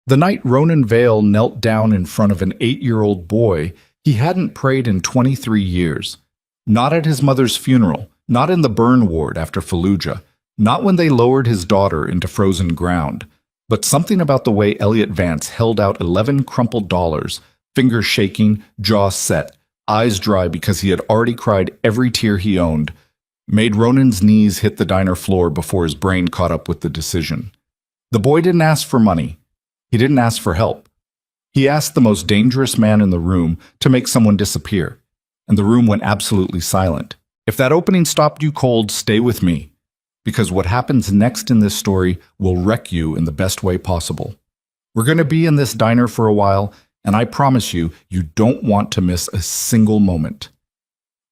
The night Ronan Vale knelt down in front of an 8-year-old boy, he hadn't prayed in 23 years. Not at his mother's funeral, not in the burn ward after Fallujah, not when they lowered his daughter into frozen ground, but something about the way Elliot Vance held out 11 crumpled dollars, fingers shaking, jaw set, eyes dry because he had already cried every tear he owned, made Ronan's knees hit the diner floor before his brain caught up with the decision. The boy didn't ask for money. He didn't ask for help. He asked the most dangerous man in the room to make someone disappear, and the room went absolutely silent. If that opening stopped you cold, stay with me, because what happens next in this story will wreck you in the best way possible. We're going to be in this diner for a while, and I promise you, you don't want to miss a single moment.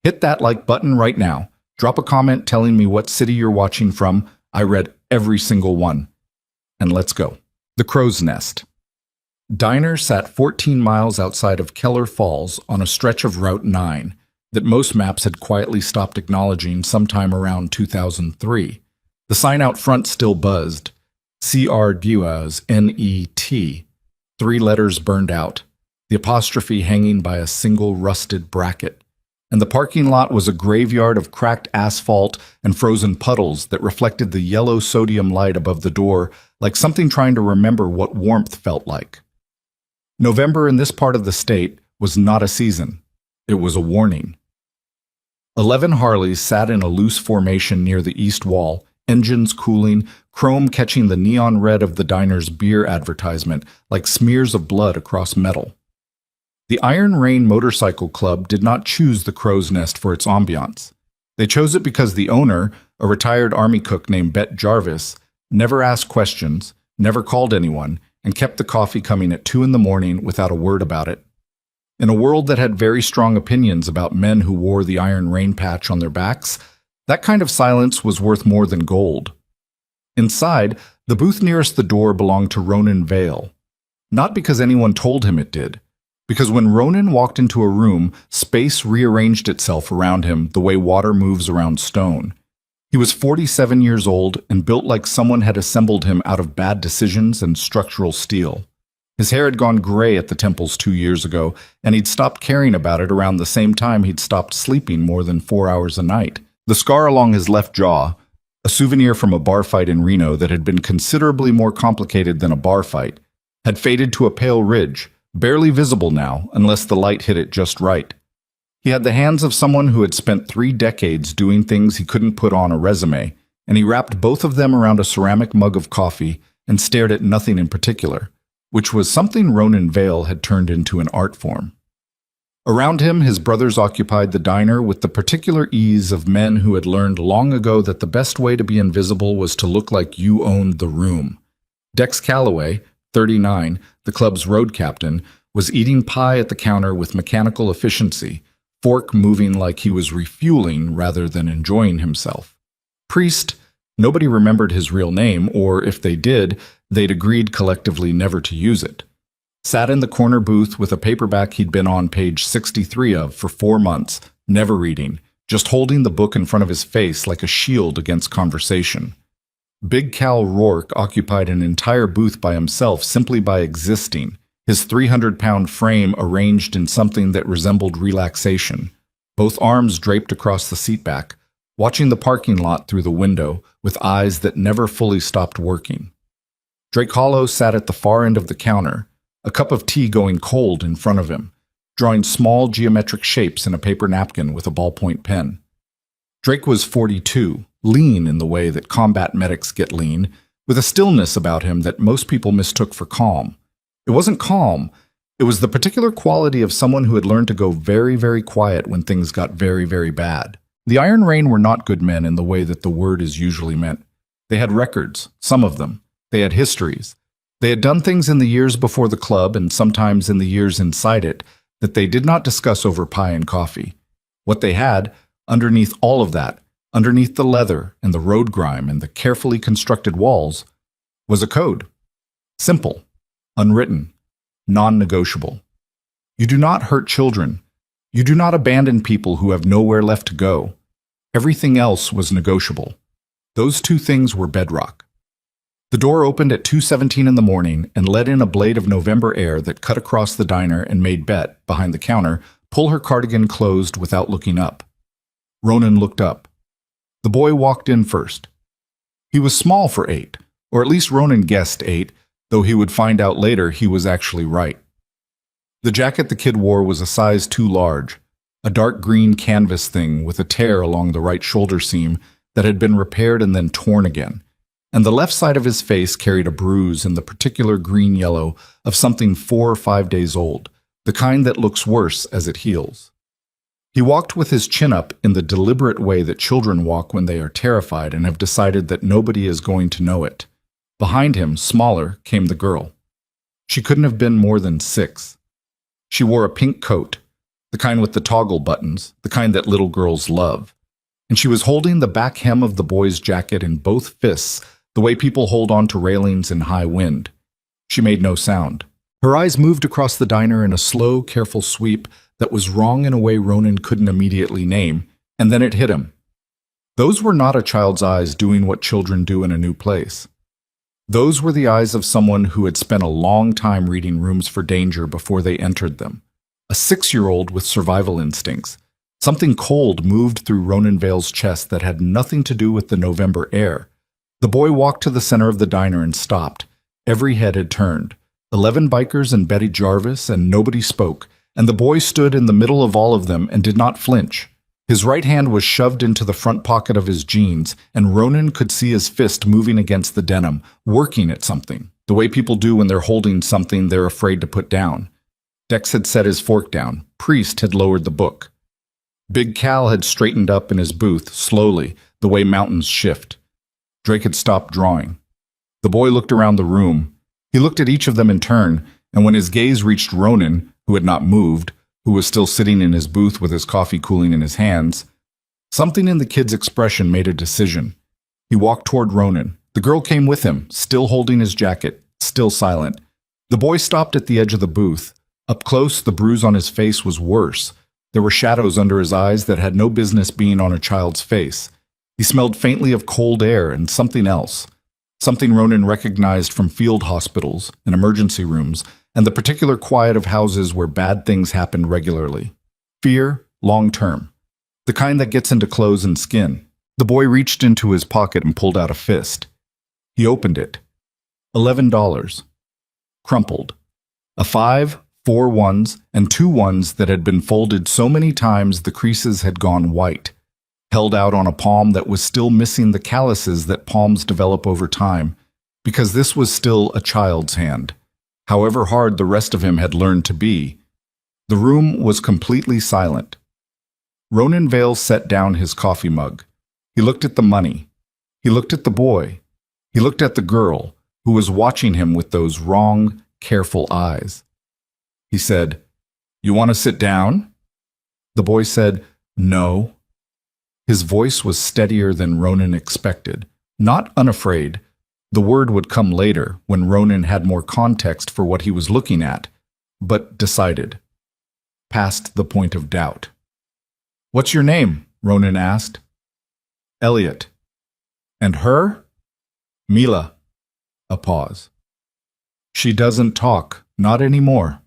Hit that like button right now. Drop a comment telling me what city you're watching from. I read every single one. And let's go. The Crow's Nest. Diner sat 14 miles outside of Keller Falls on a stretch of Route 9 that most maps had quietly stopped acknowledging sometime around 2003. The sign out front still buzzed. C.R. Duas, N-E-T. 3 letters burned out, the apostrophe hanging by a single rusted bracket. And the parking lot was a graveyard of cracked asphalt and frozen puddles that reflected the yellow sodium light above the door like something trying to remember what warmth felt like. November in this part of the state was not a season. It was a warning. 11 Harleys sat in a loose formation near the east wall, engines cooling, chrome catching the neon red of the diner's beer advertisement like smears of blood across metal. The Iron Rain Motorcycle Club did not choose the Crow's Nest for its ambiance. They chose it because the owner, a retired army cook named Bet Jarvis, never asked questions, never called anyone, and kept the coffee coming at 2 in the morning without a word about it. In a world that had very strong opinions about men who wore the Iron Rain patch on their backs, that kind of silence was worth more than gold. Inside, the booth nearest the door belonged to Ronan Vale. Not because anyone told him it did, because when Ronan walked into a room, space rearranged itself around him the way water moves around stone. He was 47 years old and built like someone had assembled him out of bad decisions and structural steel. His hair had gone gray at the temples 2 years ago, and he'd stopped caring about it around the same time he'd stopped sleeping more than 4 hours a night. The scar along his left jaw, a souvenir from a bar fight in Reno that had been considerably more complicated than a bar fight, had faded to a pale ridge, barely visible now unless the light hit it just right. He had the hands of someone who had spent 3 decades doing things he couldn't put on a resume, and he wrapped both of them around a ceramic mug of coffee and stared at nothing in particular, which was something Ronan Vale had turned into an art form. Around him, his brothers occupied the diner with the particular ease of men who had learned long ago that the best way to be invisible was to look like you owned the room. Dex Calloway, 39, the club's road captain, was eating pie at the counter with mechanical efficiency, fork moving like he was refueling rather than enjoying himself. Priest, nobody remembered his real name, or if they did, they'd agreed collectively never to use it. Sat in the corner booth with a paperback he'd been on page 63 of for 4 months, never reading, just holding the book in front of his face like a shield against conversation. Big Cal Rourke occupied an entire booth by himself simply by existing, his 300-pound frame arranged in something that resembled relaxation, both arms draped across the seatback, watching the parking lot through the window with eyes that never fully stopped working. Drake Hollow sat at the far end of the counter, a cup of tea going cold in front of him, drawing small geometric shapes in a paper napkin with a ballpoint pen. Drake was 42, lean in the way that combat medics get lean, with a stillness about him that most people mistook for calm. It wasn't calm. It was the particular quality of someone who had learned to go very, very quiet when things got very, very bad. The Iron Rain were not good men in the way that the word is usually meant. They had records, some of them. They had histories. They had done things in the years before the club and sometimes in the years inside it that they did not discuss over pie and coffee. What they had, underneath all of that, underneath the leather and the road grime and the carefully constructed walls, was a code. Simple, unwritten, non-negotiable. You do not hurt children. You do not abandon people who have nowhere left to go. Everything else was negotiable. Those 2 things were bedrock. The door opened at 2:17 in the morning and let in a blade of November air that cut across the diner and made Bet, behind the counter, pull her cardigan closed without looking up. Ronan looked up. The boy walked in first. He was small for 8, or at least Ronan guessed 8, though he would find out later he was actually right. The jacket the kid wore was a size too large, a dark green canvas thing with a tear along the right shoulder seam that had been repaired and then torn again, and the left side of his face carried a bruise in the particular green-yellow of something 4 or 5 days old, the kind that looks worse as it heals. He walked with his chin up in the deliberate way that children walk when they are terrified and have decided that nobody is going to know it. Behind him, smaller, came the girl. She couldn't have been more than 6. She wore a pink coat, the kind with the toggle buttons, the kind that little girls love, and she was holding the back hem of the boy's jacket in both fists, the way people hold on to railings in high wind. She made no sound. Her eyes moved across the diner in a slow, careful sweep that was wrong in a way Ronan couldn't immediately name, and then it hit him. Those were not a child's eyes doing what children do in a new place. Those were the eyes of someone who had spent a long time reading rooms for danger before they entered them. A 6-year-old with survival instincts. Something cold moved through Ronan Vale's chest that had nothing to do with the November air. The boy walked to the center of the diner and stopped. Every head had turned. 11 bikers and Betty Jarvis, and nobody spoke, and the boy stood in the middle of all of them and did not flinch. His right hand was shoved into the front pocket of his jeans, and Ronan could see his fist moving against the denim, working at something, the way people do when they're holding something they're afraid to put down. Dex had set his fork down. Priest had lowered the book. Big Cal had straightened up in his booth, slowly, the way mountains shift. Drake had stopped drawing. The boy looked around the room. He looked at each of them in turn, and when his gaze reached Ronan, who had not moved, who was still sitting in his booth with his coffee cooling in his hands, something in the kid's expression made a decision. He walked toward Ronan. The girl came with him, still holding his jacket, still silent. The boy stopped at the edge of the booth. Up close, the bruise on his face was worse. There were shadows under his eyes that had no business being on a child's face. He smelled faintly of cold air and something else. Something Ronan recognized from field hospitals and emergency rooms, and the particular quiet of houses where bad things happened regularly. Fear, long-term. The kind that gets into clothes and skin. The boy reached into his pocket and pulled out a fist. He opened it. $11. Crumpled. A 5, 4 ones, and 2 ones that had been folded so many times the creases had gone white. Held out on a palm that was still missing the calluses that palms develop over time, because this was still a child's hand. However hard the rest of him had learned to be. The room was completely silent. Ronan Vale set down his coffee mug. He looked at the money. He looked at the boy. He looked at the girl, who was watching him with those wrong, careful eyes. He said, "You want to sit down?" The boy said, "No." His voice was steadier than Ronan expected, not unafraid. The word would come later, when Ronan had more context for what he was looking at, but decided. Past the point of doubt. "What's your name?" Ronan asked. "Elliot." "And her?" "Mila." A pause. "She doesn't talk, not anymore."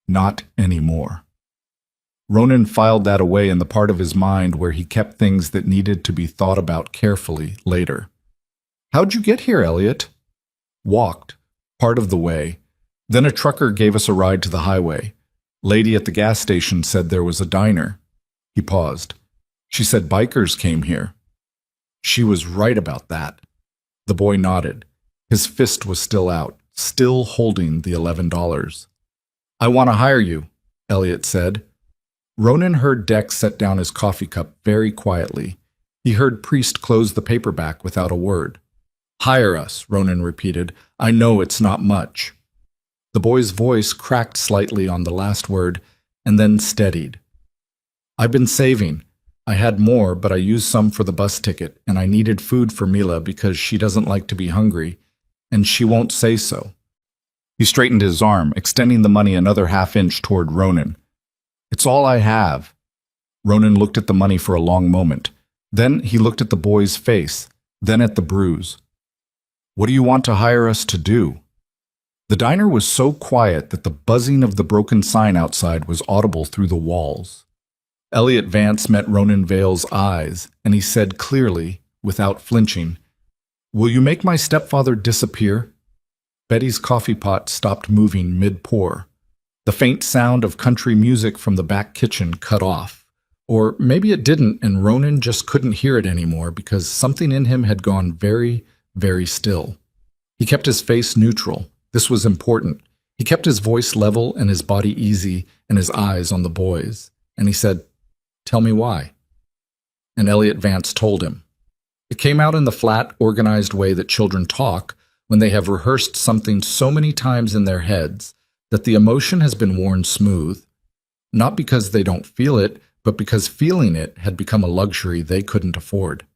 Not anymore. Ronan filed that away in the part of his mind where he kept things that needed to be thought about carefully later. "How'd you get here, Elliot?" "Walked. Part of the way. Then a trucker gave us a ride to the highway. Lady at the gas station said there was a diner." He paused. "She said bikers came here." "She was right about that." The boy nodded. His fist was still out, still holding the $11. "I want to hire you," Elliot said. Ronan heard Dex set down his coffee cup very quietly. He heard Priest close the paperback without a word. "Hire us," Ronan repeated. "I know it's not much." The boy's voice cracked slightly on the last word, and then steadied. "I've been saving. I had more, but I used some for the bus ticket, and I needed food for Mila because she doesn't like to be hungry, and she won't say so." He straightened his arm, extending the money another half-inch toward Ronan. "It's all I have." Ronan looked at the money for a long moment. Then he looked at the boy's face, then at the bruise. What do you want to hire us to do?" The diner was so quiet that the buzzing of the broken sign outside was audible through the walls. Elliot Vance met Ronan Vale's eyes, and he said clearly, without flinching, "Will you make my stepfather disappear?" Betty's coffee pot stopped moving mid-pour. The faint sound of country music from the back kitchen cut off. Or maybe it didn't, and Ronan just couldn't hear it anymore because something in him had gone very, very still. He kept his face neutral. This was important. He kept his voice level and his body easy and his eyes on the boys. And he said, "Tell me why." And Elliot Vance told him. It came out in the flat, organized way that children talk when they have rehearsed something so many times in their heads that the emotion has been worn smooth, not because they don't feel it, but because feeling it had become a luxury they couldn't afford.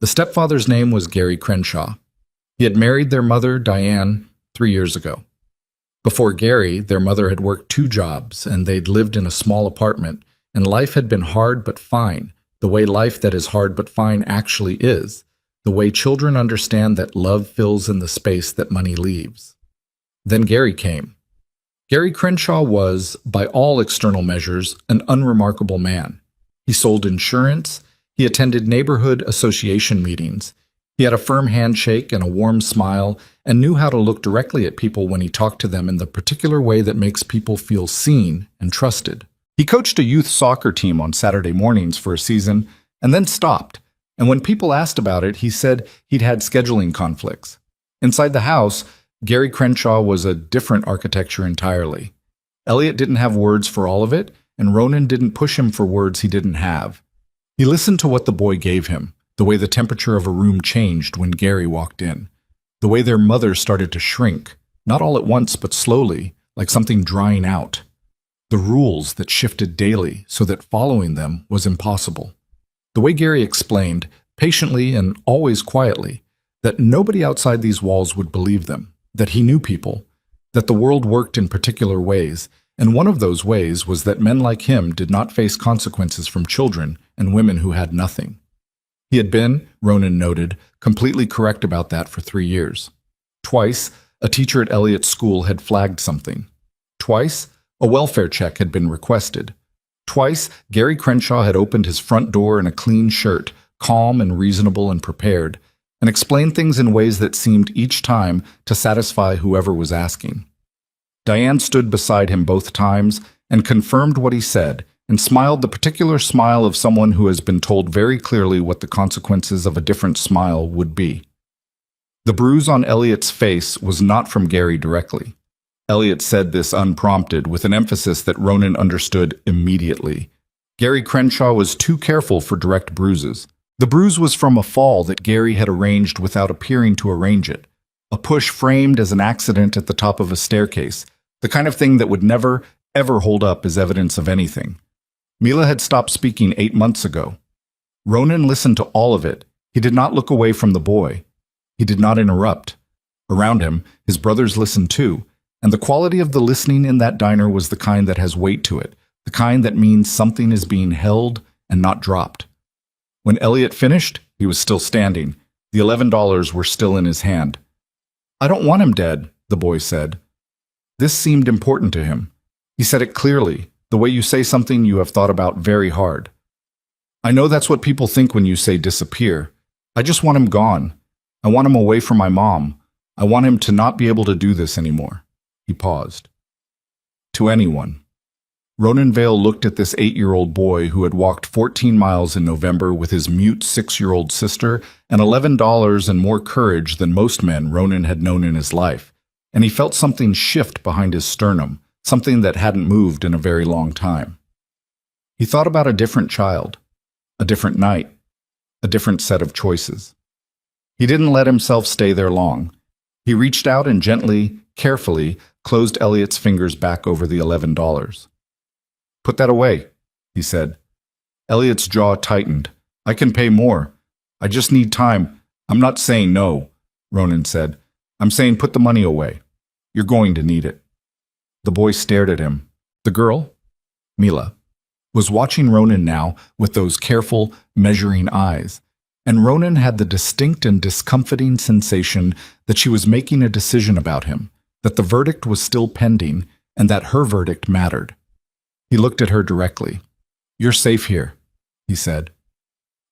The stepfather's name was Gary Crenshaw. He had married their mother, Diane, 3 years ago. Before Gary, their mother had worked 2 jobs, and they'd lived in a small apartment, and life had been hard but fine, the way life that is hard but fine actually is, the way children understand that love fills in the space that money leaves. Then Gary came. Gary Crenshaw was, by all external measures, an unremarkable man. He sold insurance, he attended neighborhood association meetings, he had a firm handshake and a warm smile, and knew how to look directly at people when he talked to them in the particular way that makes people feel seen and trusted. He coached a youth soccer team on Saturday mornings for a season, and then stopped. And when people asked about it, he said he'd had scheduling conflicts. Inside the house, Gary Crenshaw was a different architecture entirely. Elliot didn't have words for all of it, and Ronan didn't push him for words he didn't have. He listened to what the boy gave him, the way the temperature of a room changed when Gary walked in, the way their mother started to shrink, not all at once but slowly, like something drying out. The rules that shifted daily so that following them was impossible. The way Gary explained, patiently and always quietly, that nobody outside these walls would believe them, that he knew people, that the world worked in particular ways, and one of those ways was that men like him did not face consequences from children and women who had nothing. He had been, Ronan noted, completely correct about that for 3 years. Twice, a teacher at Elliot's school had flagged something. Twice, a welfare check had been requested. Twice, Gary Crenshaw had opened his front door in a clean shirt, calm and reasonable and prepared, and explained things in ways that seemed each time to satisfy whoever was asking. Diane stood beside him both times and confirmed what he said, and smiled the particular smile of someone who has been told very clearly what the consequences of a different smile would be. The bruise on Elliot's face was not from Gary directly. Elliot said this unprompted, with an emphasis that Ronan understood immediately. Gary Crenshaw was too careful for direct bruises. The bruise was from a fall that Gary had arranged without appearing to arrange it. A push framed as an accident at the top of a staircase, the kind of thing that would never, ever hold up as evidence of anything. Mila had stopped speaking 8 months ago. Ronan listened to all of it. He did not look away from the boy. He did not interrupt. Around him, his brothers listened too, and the quality of the listening in that diner was the kind that has weight to it, the kind that means something is being held and not dropped. When Elliot finished, he was still standing. The $11 were still in his hand. "I don't want him dead," the boy said. This seemed important to him. He said it clearly, the way you say something you have thought about very hard. "I know that's what people think when you say disappear. I just want him gone. I want him away from my mom. I want him to not be able to do this anymore." He paused. To anyone. Ronan Vale looked at this 8-year-old boy who had walked 14 miles in November with his mute 6-year-old sister and $11 and more courage than most men Ronan had known in his life, and he felt something shift behind his sternum, something that hadn't moved in a very long time. He thought about a different child, a different night, a different set of choices. He didn't let himself stay there long. He reached out and gently, carefully, closed Elliot's fingers back over the $11. "Put that away," he said. Elliot's jaw tightened. "I can pay more. I just need time. I'm not saying no," Ronan said. "I'm saying put the money away. You're going to need it." The boy stared at him. The girl, Mila, was watching Ronan now with those careful, measuring eyes, and Ronan had the distinct and discomfiting sensation that she was making a decision about him, that the verdict was still pending, and that her verdict mattered. He looked at her directly. "You're safe here," he said.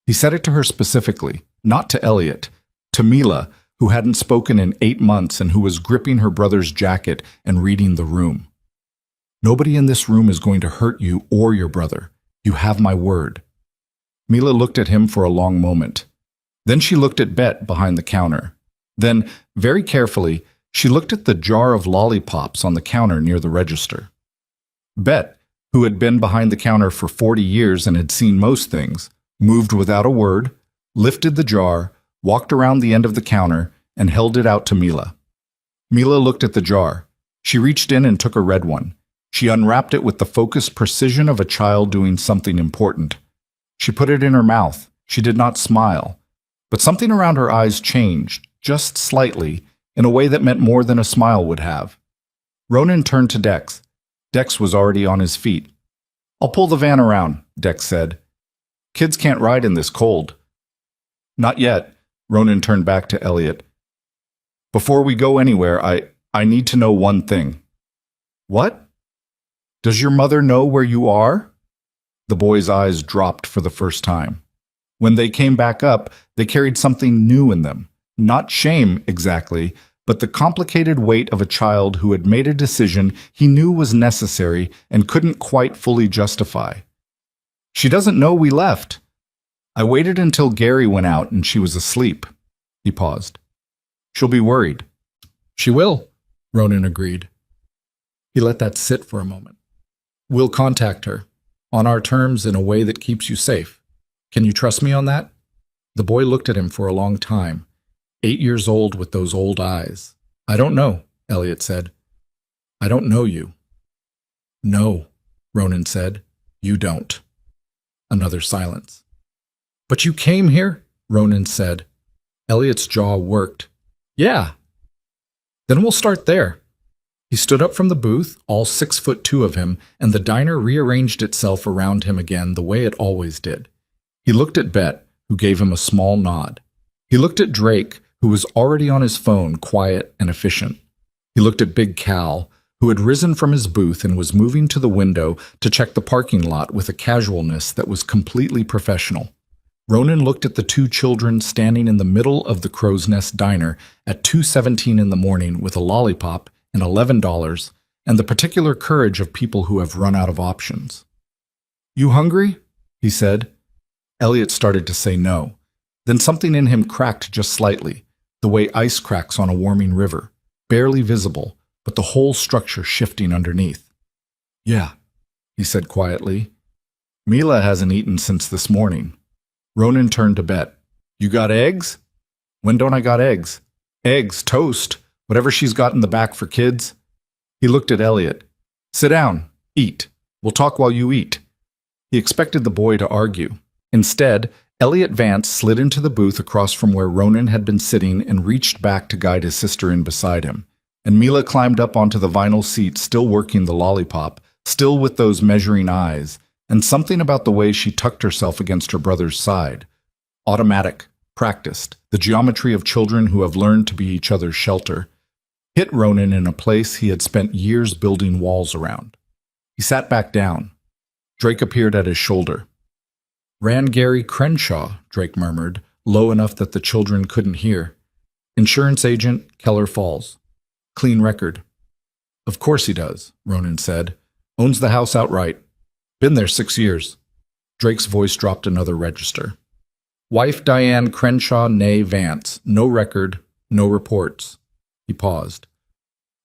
He said it to her specifically, not to Elliot, to Mila, who hadn't spoken in 8 months and who was gripping her brother's jacket and reading the room. "Nobody in this room is going to hurt you or your brother. You have my word." Mila looked at him for a long moment. Then she looked at Bet behind the counter. Then, very carefully, she looked at the jar of lollipops on the counter near the register. Bet, who had been behind the counter for 40 years and had seen most things, moved without a word, lifted the jar, walked around the end of the counter, and held it out to Mila. Mila looked at the jar. She reached in and took a red one. She unwrapped it with the focused precision of a child doing something important. She put it in her mouth. She did not smile. But something around her eyes changed, just slightly, in a way that meant more than a smile would have. Ronan turned to Dex. Dex was already on his feet. "I'll pull the van around," Dex said. "Kids can't ride in this cold." "Not yet," Ronan turned back to Elliot. "Before we go anywhere, I need to know one thing." "What?" "Does your mother know where you are?" The boy's eyes dropped for the first time. When they came back up, they carried something new in them. Not shame, exactly, but the complicated weight of a child who had made a decision he knew was necessary and couldn't quite fully justify. "She doesn't know we left. I waited until Gary went out and she was asleep." He paused. "She'll be worried." "She will," Ronan agreed. He let that sit for a moment. "We'll contact her, on our terms in a way that keeps you safe. Can you trust me on that?" The boy looked at him for a long time, 8 years old with those old eyes. "I don't know," Elliot said. "I don't know you." "No," Ronan said. "You don't." Another silence. "But you came here?" Ronan said. Elliot's jaw worked. "Yeah." "Then we'll start there." He stood up from the booth, all 6'2" of him, and the diner rearranged itself around him again the way it always did. He looked at Bet, who gave him a small nod. He looked at Drake, who was already on his phone, quiet and efficient. He looked at Big Cal, who had risen from his booth and was moving to the window to check the parking lot with a casualness that was completely professional. Ronan looked at the 2 children standing in the middle of the Crow's Nest diner at 2:17 in the morning with a lollipop and $11 and the particular courage of people who have run out of options. "You hungry?" he said. Elliot started to say no. Then something in him cracked just slightly, the way ice cracks on a warming river, barely visible, but the whole structure shifting underneath. "Yeah," he said quietly. "Mila hasn't eaten since this morning." Ronan turned to Bet. "You got eggs?" "When don't I got eggs?" "Eggs, toast, whatever she's got in the back for kids." He looked at Elliot. "Sit down. Eat. We'll talk while you eat." He expected the boy to argue. Instead, Elliot Vance slid into the booth across from where Ronan had been sitting and reached back to guide his sister in beside him. And Mila climbed up onto the vinyl seat, still working the lollipop, still with those measuring eyes, and something about the way she tucked herself against her brother's side. Automatic, practiced, the geometry of children who have learned to be each other's shelter, hit Ronan in a place he had spent years building walls around. He sat back down. Drake appeared at his shoulder. "Ran Gary Crenshaw," Drake murmured, low enough that the children couldn't hear. "Insurance agent, Keller Falls. Clean record." "Of course he does," Ronan said. "Owns the house outright. Been there 6 years." Drake's voice dropped another register. "Wife Diane Crenshaw née Vance. No record, no reports." He paused.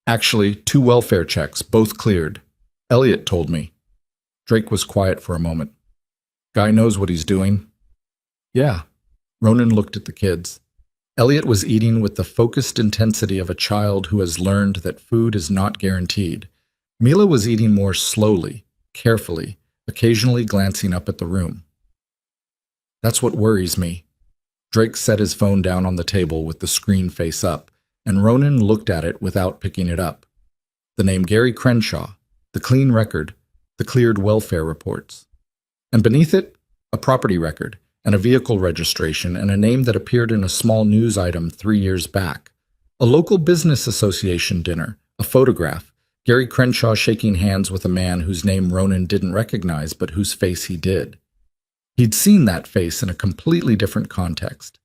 "Actually, 2 welfare checks, both cleared. Elliot told me." Drake was quiet for a moment. "Guy knows what he's doing." "Yeah." Ronan looked at the kids. Elliot was eating with the focused intensity of a child who has learned that food is not guaranteed. Mila was eating more slowly, carefully, occasionally glancing up at the room. "That's what worries me." Drake set his phone down on the table with the screen face up, and Ronan looked at it without picking it up. The name Gary Crenshaw, the clean record, the cleared welfare reports. And beneath it, a property record, and a vehicle registration and a name that appeared in a small news item 3 years back. A local business association dinner, a photograph, Gary Crenshaw shaking hands with a man whose name Ronan didn't recognize but whose face he did. He'd seen that face in a completely different context.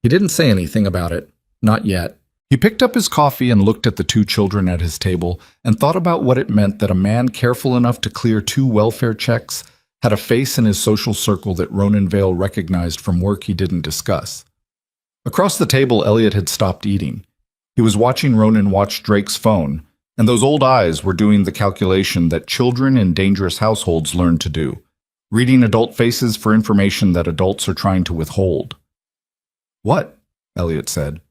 He didn't say anything about it, not yet. He picked up his coffee and looked at the two children at his table and thought about what it meant that a man careful enough to clear 2 welfare checks had a face in his social circle that Ronan Vale recognized from work he didn't discuss. Across the table, Elliot had stopped eating. He was watching Ronan watch Drake's phone, and those old eyes were doing the calculation that children in dangerous households learn to do, reading adult faces for information that adults are trying to withhold. "What?" Elliot said.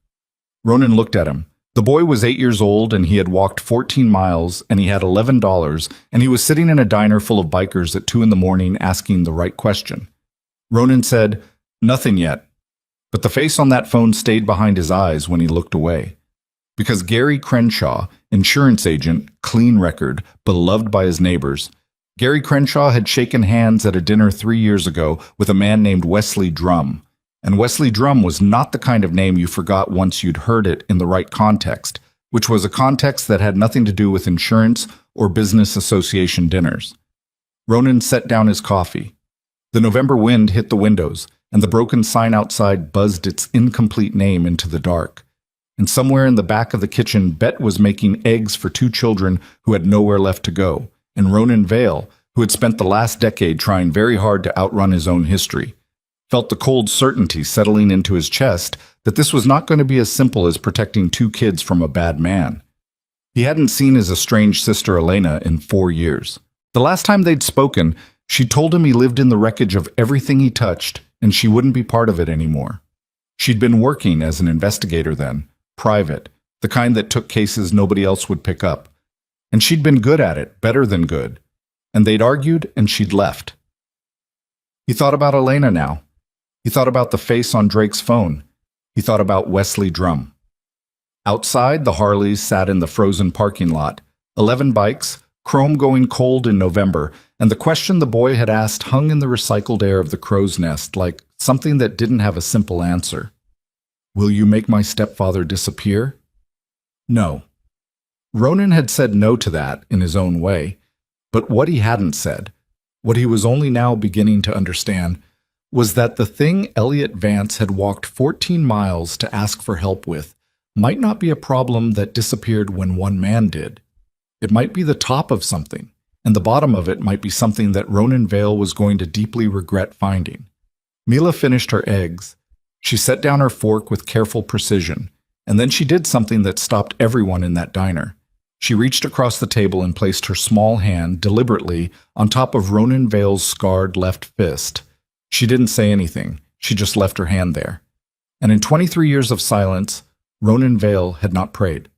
Ronan looked at him. The boy was 8 years old, and he had walked 14 miles, and he had $11, and he was sitting in a diner full of bikers at 2 a.m. asking the right question. Ronan said, "Nothing yet." But the face on that phone stayed behind his eyes when he looked away. Because Gary Crenshaw, insurance agent, clean record, beloved by his neighbors, Gary Crenshaw had shaken hands at a dinner 3 years ago with a man named Wesley Drum. And Wesley Drum was not the kind of name you forgot once you'd heard it in the right context, which was a context that had nothing to do with insurance or business association dinners. Ronan set down his coffee. The November wind hit the windows, and the broken sign outside buzzed its incomplete name into the dark. And somewhere in the back of the kitchen, Bet was making eggs for 2 children who had nowhere left to go, and Ronan Vale, who had spent the last decade trying very hard to outrun his own history, felt the cold certainty settling into his chest that this was not going to be as simple as protecting 2 kids from a bad man. He hadn't seen his estranged sister Elena in 4 years. The last time they'd spoken, she told him he lived in the wreckage of everything he touched, and she wouldn't be part of it anymore. She'd been working as an investigator then, private, the kind that took cases nobody else would pick up. And she'd been good at it, better than good. And they'd argued, and she'd left. He thought about Elena now. He thought about the face on Drake's phone. He thought about Wesley Drum. Outside, the Harleys sat in the frozen parking lot. 11 bikes, chrome going cold in November, and the question the boy had asked hung in the recycled air of the crow's nest like something that didn't have a simple answer. "Will you make my stepfather disappear?" No. Ronan had said no to that in his own way, but what he hadn't said, what he was only now beginning to understand, was that the thing Elliot Vance had walked 14 miles to ask for help with might not be a problem that disappeared when one man did. It might be the top of something, and the bottom of it might be something that Ronan Vale was going to deeply regret finding. Mila finished her eggs. She set down her fork with careful precision, and then she did something that stopped everyone in that diner. She reached across the table and placed her small hand deliberately on top of Ronan Vale's scarred left fist. She didn't say anything. She just left her hand there. And in 23 years of silence, Ronan Vale had not prayed.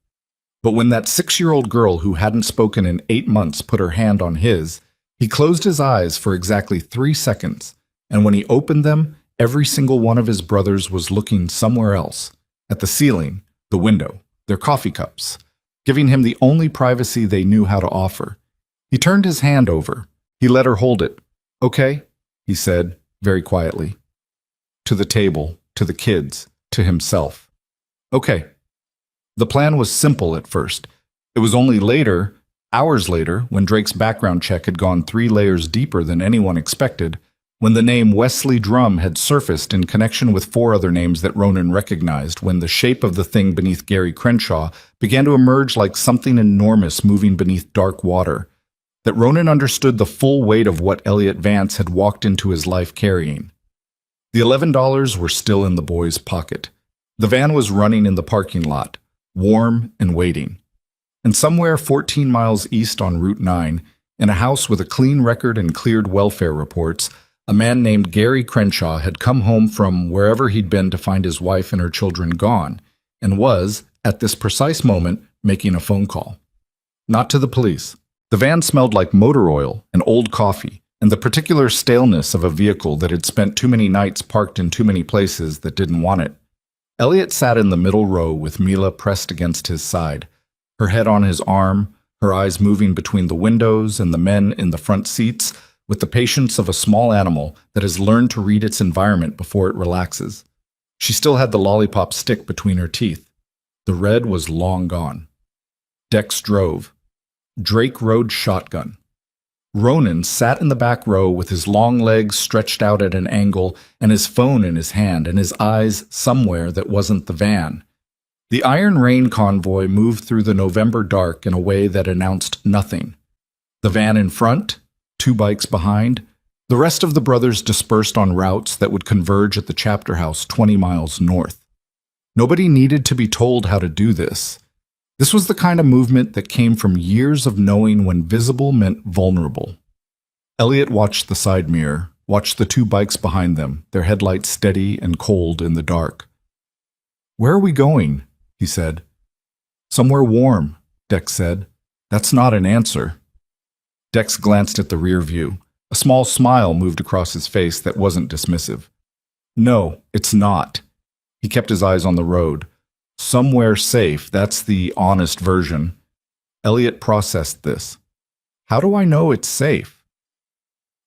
But when that 6-year-old girl who hadn't spoken in 8 months put her hand on his, he closed his eyes for exactly 3 seconds, and when he opened them, every single one of his brothers was looking somewhere else, at the ceiling, the window, their coffee cups, giving him the only privacy they knew how to offer. He turned his hand over. He let her hold it. "Okay," he said, very quietly. To the table, to the kids, to himself. "Okay." The plan was simple at first. It was only later, hours later, when Drake's background check had gone 3 layers deeper than anyone expected, when the name Wesley Drum had surfaced in connection with 4 other names that Ronan recognized, when the shape of the thing beneath Gary Crenshaw began to emerge like something enormous moving beneath dark water, that Ronan understood the full weight of what Elliot Vance had walked into his life carrying. The $11 were still in the boy's pocket. The van was running in the parking lot, warm and waiting. And somewhere 14 miles east on Route 9, in a house with a clean record and cleared welfare reports, a man named Gary Crenshaw had come home from wherever he'd been to find his wife and her children gone, and was, at this precise moment, making a phone call. Not to the police. The van smelled like motor oil and old coffee, and the particular staleness of a vehicle that had spent too many nights parked in too many places that didn't want it. Elliot sat in the middle row with Mila pressed against his side, her head on his arm, her eyes moving between the windows and the men in the front seats, with the patience of a small animal that has learned to read its environment before it relaxes. She still had the lollipop stick between her teeth. The red was long gone. Dex drove. Drake rode shotgun. Ronan sat in the back row with his long legs stretched out at an angle and his phone in his hand and his eyes somewhere that wasn't the van. The Iron Rain convoy moved through the November dark in a way that announced nothing. The van in front, 2 bikes behind, the rest of the brothers dispersed on routes that would converge at the chapter house 20 miles north. Nobody needed to be told how to do this. This was the kind of movement that came from years of knowing when visible meant vulnerable. Elliot watched the side mirror, watched the 2 bikes behind them, their headlights steady and cold in the dark. "Where are we going?" he said. "Somewhere warm," Dex said. "That's not an answer." Dex glanced at the rear view. A small smile moved across his face that wasn't dismissive. "No, it's not." He kept his eyes on the road. "Somewhere safe, that's the honest version." Elliot processed this. "How do I know it's safe?"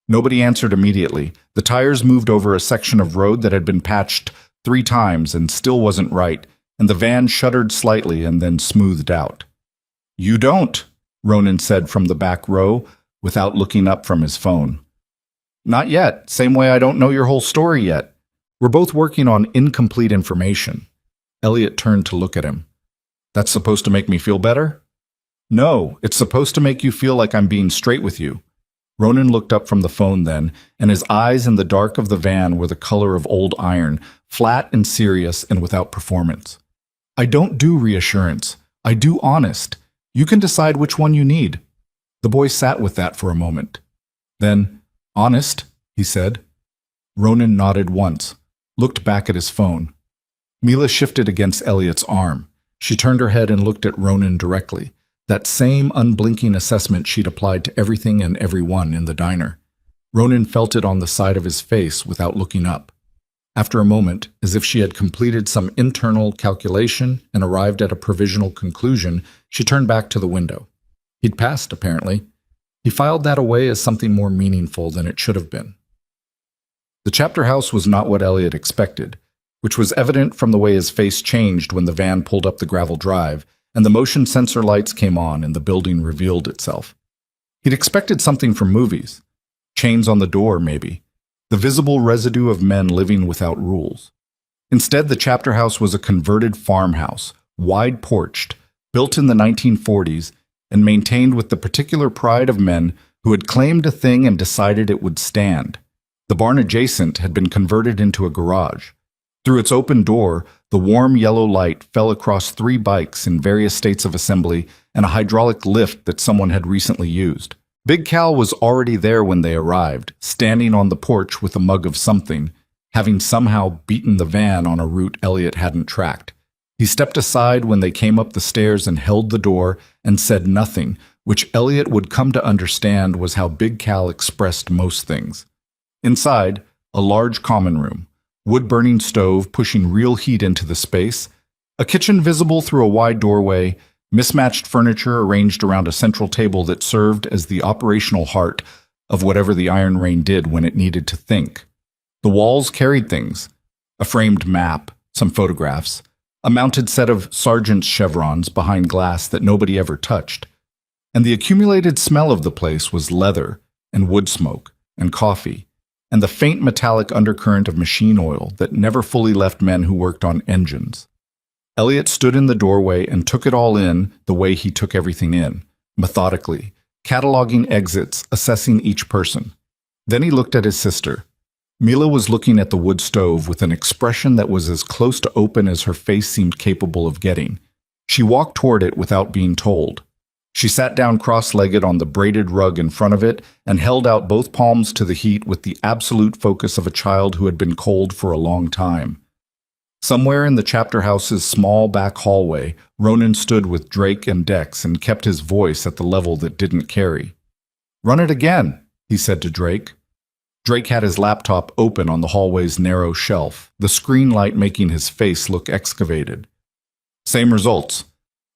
Nobody answered immediately. The tires moved over a section of road that had been patched 3 times and still wasn't right, and the van shuddered slightly and then smoothed out. "You don't," Ronan said from the back row, without looking up from his phone. "Not yet, same way I don't know your whole story yet. We're both working on incomplete information." Elliot turned to look at him. "That's supposed to make me feel better?" "No, it's supposed to make you feel like I'm being straight with you." Ronan looked up from the phone then, and his eyes in the dark of the van were the color of old iron, flat and serious and without performance. "I don't do reassurance. I do honest. You can decide which one you need." The boy sat with that for a moment. Then, "Honest," he said. Ronan nodded once, looked back at his phone. Mila shifted against Elliot's arm. She turned her head and looked at Ronan directly, that same unblinking assessment she'd applied to everything and everyone in the diner. Ronan felt it on the side of his face without looking up. After a moment, as if she had completed some internal calculation and arrived at a provisional conclusion, she turned back to the window. He'd passed, apparently. He filed that away as something more meaningful than it should have been. The chapter house was not what Elliot expected, which was evident from the way his face changed when the van pulled up the gravel drive, and the motion sensor lights came on and the building revealed itself. He'd expected something from movies. Chains on the door, maybe. The visible residue of men living without rules. Instead, the chapter house was a converted farmhouse, wide-porched, built in the 1940s, and maintained with the particular pride of men who had claimed a thing and decided it would stand. The barn adjacent had been converted into a garage. Through its open door, the warm yellow light fell across 3 bikes in various states of assembly and a hydraulic lift that someone had recently used. Big Cal was already there when they arrived, standing on the porch with a mug of something, having somehow beaten the van on a route Elliot hadn't tracked. He stepped aside when they came up the stairs and held the door and said nothing, which Elliot would come to understand was how Big Cal expressed most things. Inside, a large common room, wood-burning stove pushing real heat into the space, a kitchen visible through a wide doorway, mismatched furniture arranged around a central table that served as the operational heart of whatever the Iron Rain did when it needed to think. The walls carried things: a framed map, some photographs, a mounted set of sergeant's chevrons behind glass that nobody ever touched. And the accumulated smell of the place was leather and wood smoke and coffee, and the faint metallic undercurrent of machine oil that never fully left men who worked on engines. Elliot stood in the doorway and took it all in the way he took everything in, methodically, cataloging exits, assessing each person. Then he looked at his sister. Mila was looking at the wood stove with an expression that was as close to open as her face seemed capable of getting. She walked toward it without being told. She sat down cross-legged on the braided rug in front of it and held out both palms to the heat with the absolute focus of a child who had been cold for a long time. Somewhere in the chapter house's small back hallway, Ronan stood with Drake and Dex and kept his voice at the level that didn't carry. "Run it again," he said to Drake. Drake had his laptop open on the hallway's narrow shelf, the screen light making his face look excavated. "Same results.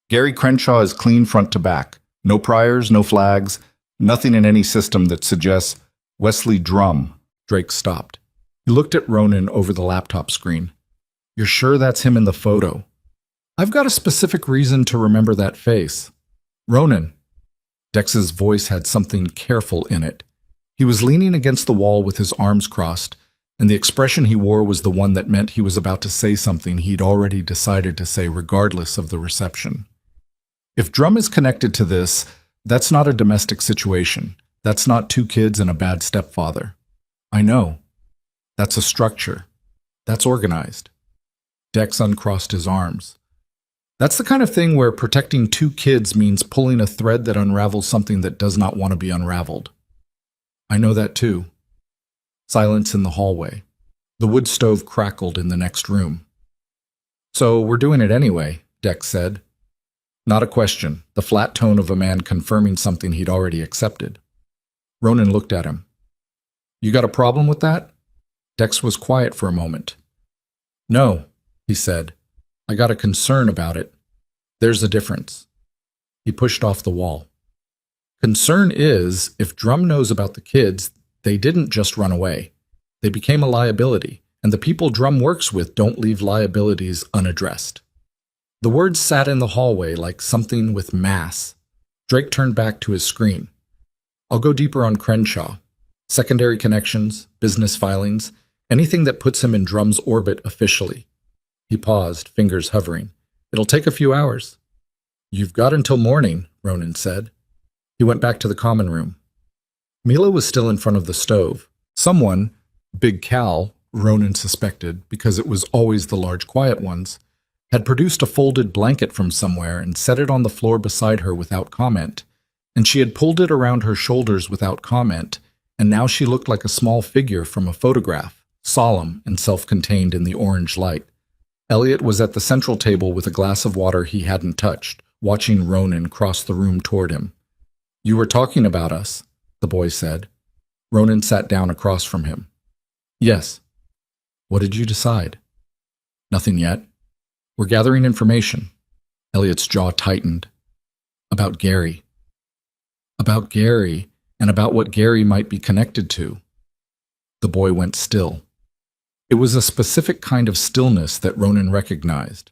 Gary Crenshaw is clean front to back. No priors, no flags, nothing in any system that suggests Wesley Drum. Drake stopped. He looked at Ronan over the laptop screen. You're sure that's him in the photo? I've got a specific reason to remember that face. Ronan. Dex's voice had something careful in it. He was leaning against the wall with his arms crossed, and the expression he wore was the one that meant he was about to say something he'd already decided to say regardless of the reception. If Drum is connected to this, that's not a domestic situation. That's not two kids and a bad stepfather. I know. That's a structure. That's organized. Dex uncrossed his arms. That's the kind of thing where protecting two kids means pulling a thread that unravels something that does not want to be unraveled. I know that too. Silence in the hallway. The wood stove crackled in the next room. So we're doing it anyway, Dex said. Not a question, the flat tone of a man confirming something he'd already accepted. Ronan looked at him. You got a problem with that? Dex was quiet for a moment. No, he said. I got a concern about it. There's a difference. He pushed off the wall. Concern is, if Drum knows about the kids, they didn't just run away. They became a liability, and the people Drum works with don't leave liabilities unaddressed. The words sat in the hallway like something with mass. Drake turned back to his screen. I'll go deeper on Crenshaw. Secondary connections, business filings, anything that puts him in Drum's orbit officially. He paused, fingers hovering. It'll take a few hours. You've got until morning, Ronan said. He went back to the common room. Mila was still in front of the stove. Someone, Big Cal, Ronan suspected, because it was always the large quiet ones, had produced a folded blanket from somewhere and set it on the floor beside her without comment, and she had pulled it around her shoulders without comment, and now she looked like a small figure from a photograph, solemn and self-contained in the orange light. Elliot was at the central table with a glass of water he hadn't touched, watching Ronan cross the room toward him. You were talking about us, the boy said. Ronan sat down across from him. Yes. What did you decide? Nothing yet. We're gathering information. Elliot's jaw tightened. About Gary. About Gary, and about what Gary might be connected to. The boy went still. It was a specific kind of stillness that Ronan recognized.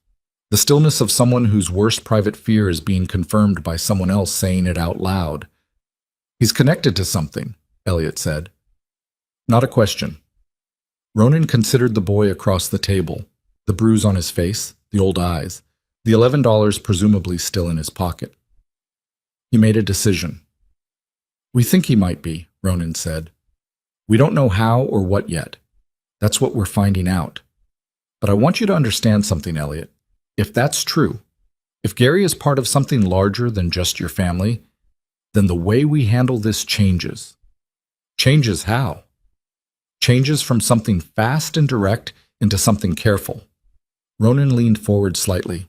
The stillness of someone whose worst private fear is being confirmed by someone else saying it out loud. He's connected to something, Elliot said. Not a question. Ronan considered the boy across the table, the bruise on his face, the old eyes, the $11 presumably still in his pocket. He made a decision. We think he might be, Ronan said. We don't know how or what yet. That's what we're finding out. But I want you to understand something, Elliot. If that's true, if Gary is part of something larger than just your family, then the way we handle this changes. Changes how? Changes from something fast and direct into something careful. Ronan leaned forward slightly.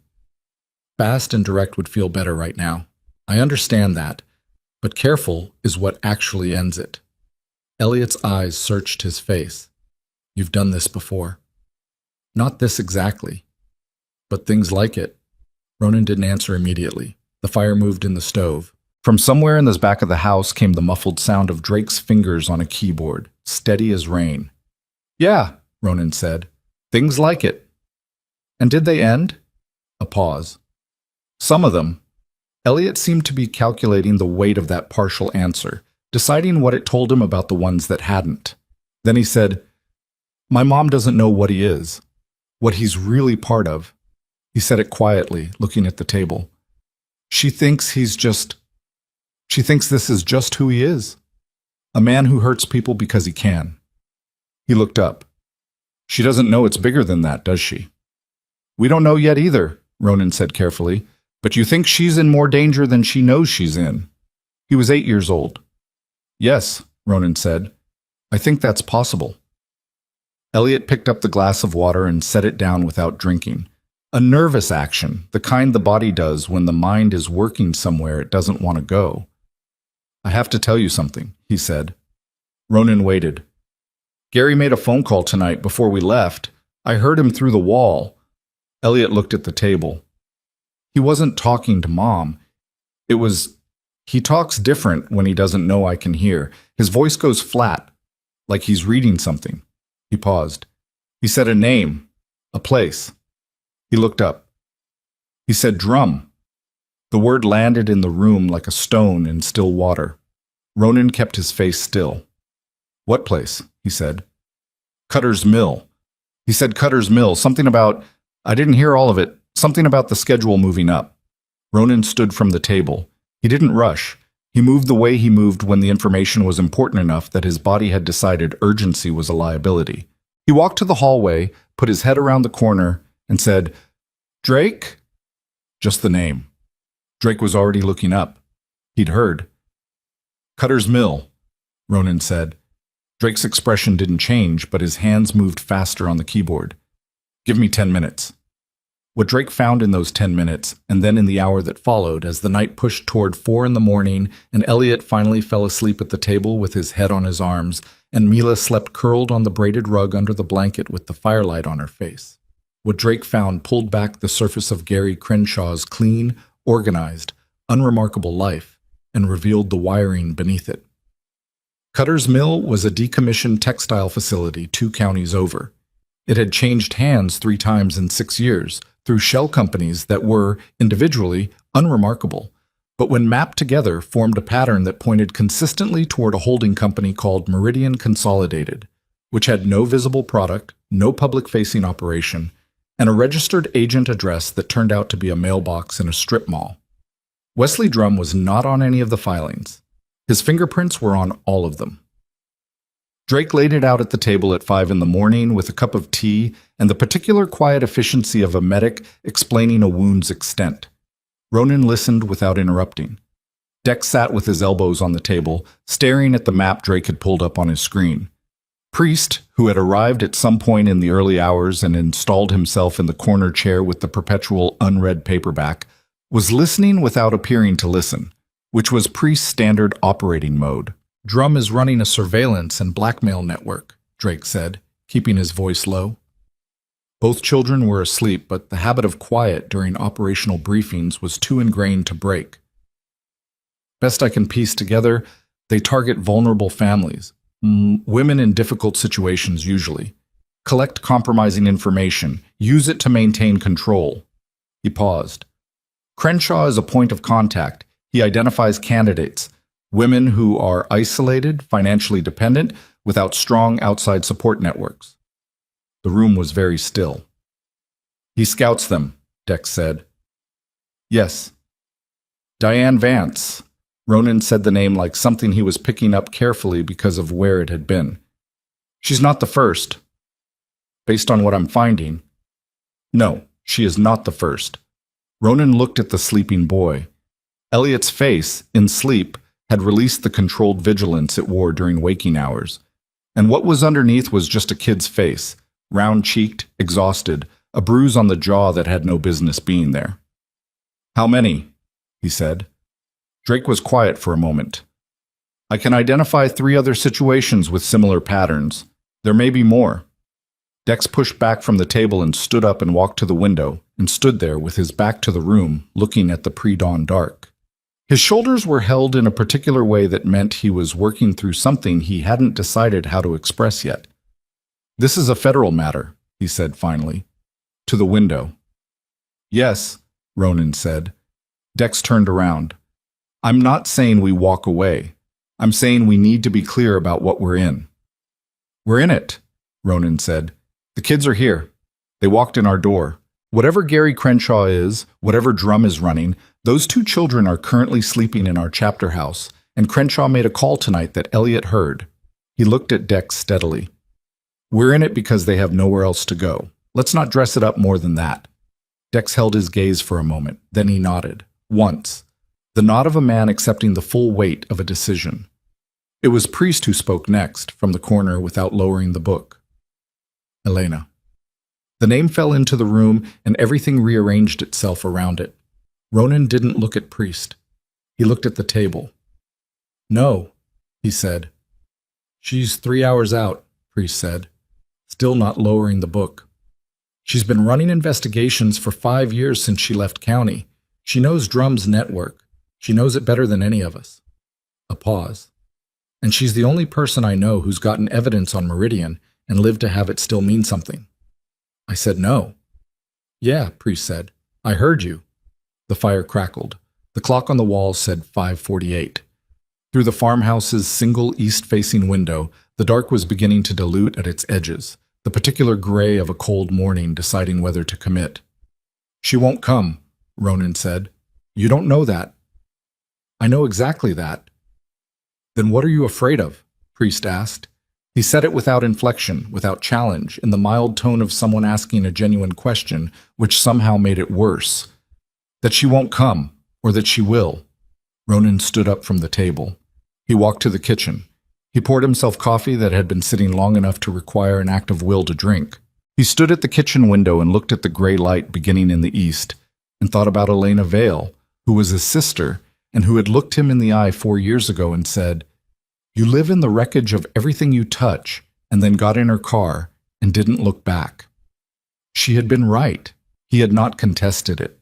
Fast and direct would feel better right now. I understand that, but careful is what actually ends it. Elliot's eyes searched his face. You've done this before. Not this exactly, but things like it. Ronan didn't answer immediately. The fire moved in the stove. From somewhere in the back of the house came the muffled sound of Drake's fingers on a keyboard, steady as rain. Yeah, Ronan said. Things like it. And did they end? A pause. Some of them. Elliot seemed to be calculating the weight of that partial answer, deciding what it told him about the ones that hadn't. Then he said, My mom doesn't know what he is, what he's really part of. He said it quietly, looking at the table. She thinks this is just who he is. A man who hurts people because he can. He looked up. She doesn't know it's bigger than that, does she? We don't know yet either, Ronan said carefully, but you think she's in more danger than she knows she's in. He was 8 years old. Yes, Ronan said. I think that's possible. Elliot picked up the glass of water and set it down without drinking. A nervous action, the kind the body does when the mind is working somewhere it doesn't want to go. I have to tell you something, he said. Ronan waited. Gary made a phone call tonight before we left. I heard him through the wall. Elliot looked at the table. He wasn't talking to Mom. He talks different when he doesn't know I can hear. His voice goes flat, like he's reading something. He paused. He said a name, a place. He looked up. He said drum. The word landed in the room like a stone in still water. Ronan kept his face still. What place? He said. Cutter's Mill. He said Cutter's Mill, something about, I didn't hear all of it, something about the schedule moving up. Ronan stood from the table. He didn't rush. He moved the way he moved when the information was important enough that his body had decided urgency was a liability. He walked to the hallway, put his head around the corner, and said, Drake? Just the name. Drake was already looking up. He'd heard. Cutter's Mill, Ronan said. Drake's expression didn't change, but his hands moved faster on the keyboard. Give me 10 minutes. What Drake found in those 10 minutes, and then in the hour that followed, as the night pushed toward 4 a.m. and Elliot finally fell asleep at the table with his head on his arms, and Mila slept curled on the braided rug under the blanket with the firelight on her face. What Drake found pulled back the surface of Gary Crenshaw's clean, organized, unremarkable life, and revealed the wiring beneath it. Cutter's Mill was a decommissioned textile facility 2 counties over. It had changed hands 3 times in 6 years, through shell companies that were, individually, unremarkable, but when mapped together formed a pattern that pointed consistently toward a holding company called Meridian Consolidated, which had no visible product, no public-facing operation, and a registered agent address that turned out to be a mailbox in a strip mall. Wesley Drum was not on any of the filings. His fingerprints were on all of them. Drake laid it out at the table at 5 a.m. with a cup of tea and the particular quiet efficiency of a medic explaining a wound's extent. Ronan listened without interrupting. Dex sat with his elbows on the table, staring at the map Drake had pulled up on his screen. Priest, who had arrived at some point in the early hours and installed himself in the corner chair with the perpetual unread paperback, was listening without appearing to listen, which was Priest's standard operating mode. Drum is running a surveillance and blackmail network, Drake said, keeping his voice low. Both children were asleep, but the habit of quiet during operational briefings was too ingrained to break. Best I can piece together, they target vulnerable families, women in difficult situations usually, collect compromising information, use it to maintain control. He paused. Crenshaw is a point of contact. He identifies candidates, women who are isolated, financially dependent, without strong outside support networks. The room was very still. He scouts them, Dex said. Yes. Diane Vance. Ronan said the name like something he was picking up carefully because of where it had been. She's not the first. Based on what I'm finding. No, she is not the first. Ronan looked at the sleeping boy. Elliot's face, in sleep, had released the controlled vigilance it wore during waking hours. And what was underneath was just a kid's face, round-cheeked, exhausted, a bruise on the jaw that had no business being there. How many? He said. Drake was quiet for a moment. I can identify 3 other situations with similar patterns. There may be more. Dex pushed back from the table and stood up and walked to the window, and stood there with his back to the room, looking at the pre-dawn dark. His shoulders were held in a particular way that meant he was working through something he hadn't decided how to express yet. This is a federal matter, he said finally. To the window. Yes, Ronan said. Dex turned around. I'm not saying we walk away. I'm saying we need to be clear about what we're in. We're in it, Ronan said. The kids are here. They walked in our door. Whatever Gary Crenshaw is, whatever Drum is running, those 2 children are currently sleeping in our chapter house, and Crenshaw made a call tonight that Elliot heard. He looked at Dex steadily. We're in it because they have nowhere else to go. Let's not dress it up more than that. Dex held his gaze for a moment, then he nodded. Once. The nod of a man accepting the full weight of a decision. It was Priest who spoke next, from the corner without lowering the book. Elena. The name fell into the room, and everything rearranged itself around it. Ronan didn't look at Priest. He looked at the table. No, he said. She's 3 hours out, Priest said, still not lowering the book. She's been running investigations for 5 years since she left county. She knows Drum's network. She knows it better than any of us. A pause. And she's the only person I know who's gotten evidence on Meridian and lived to have it still mean something. I said no. Yeah, Priest said. I heard you. The fire crackled. The clock on the wall said 5:48. Through the farmhouse's single east-facing window, the dark was beginning to dilute at its edges, the particular gray of a cold morning deciding whether to commit. She won't come, Ronan said. You don't know that. I know exactly that. Then what are you afraid of? Priest asked. He said it without inflection, without challenge, in the mild tone of someone asking a genuine question, which somehow made it worse. That she won't come, or that she will. Ronan stood up from the table. He walked to the kitchen. He poured himself coffee that had been sitting long enough to require an act of will to drink. He stood at the kitchen window and looked at the gray light beginning in the east, and thought about Elena Vale, who was his sister, and who had looked him in the eye 4 years ago and said, You live in the wreckage of everything you touch, and then got in her car and didn't look back. She had been right. He had not contested it.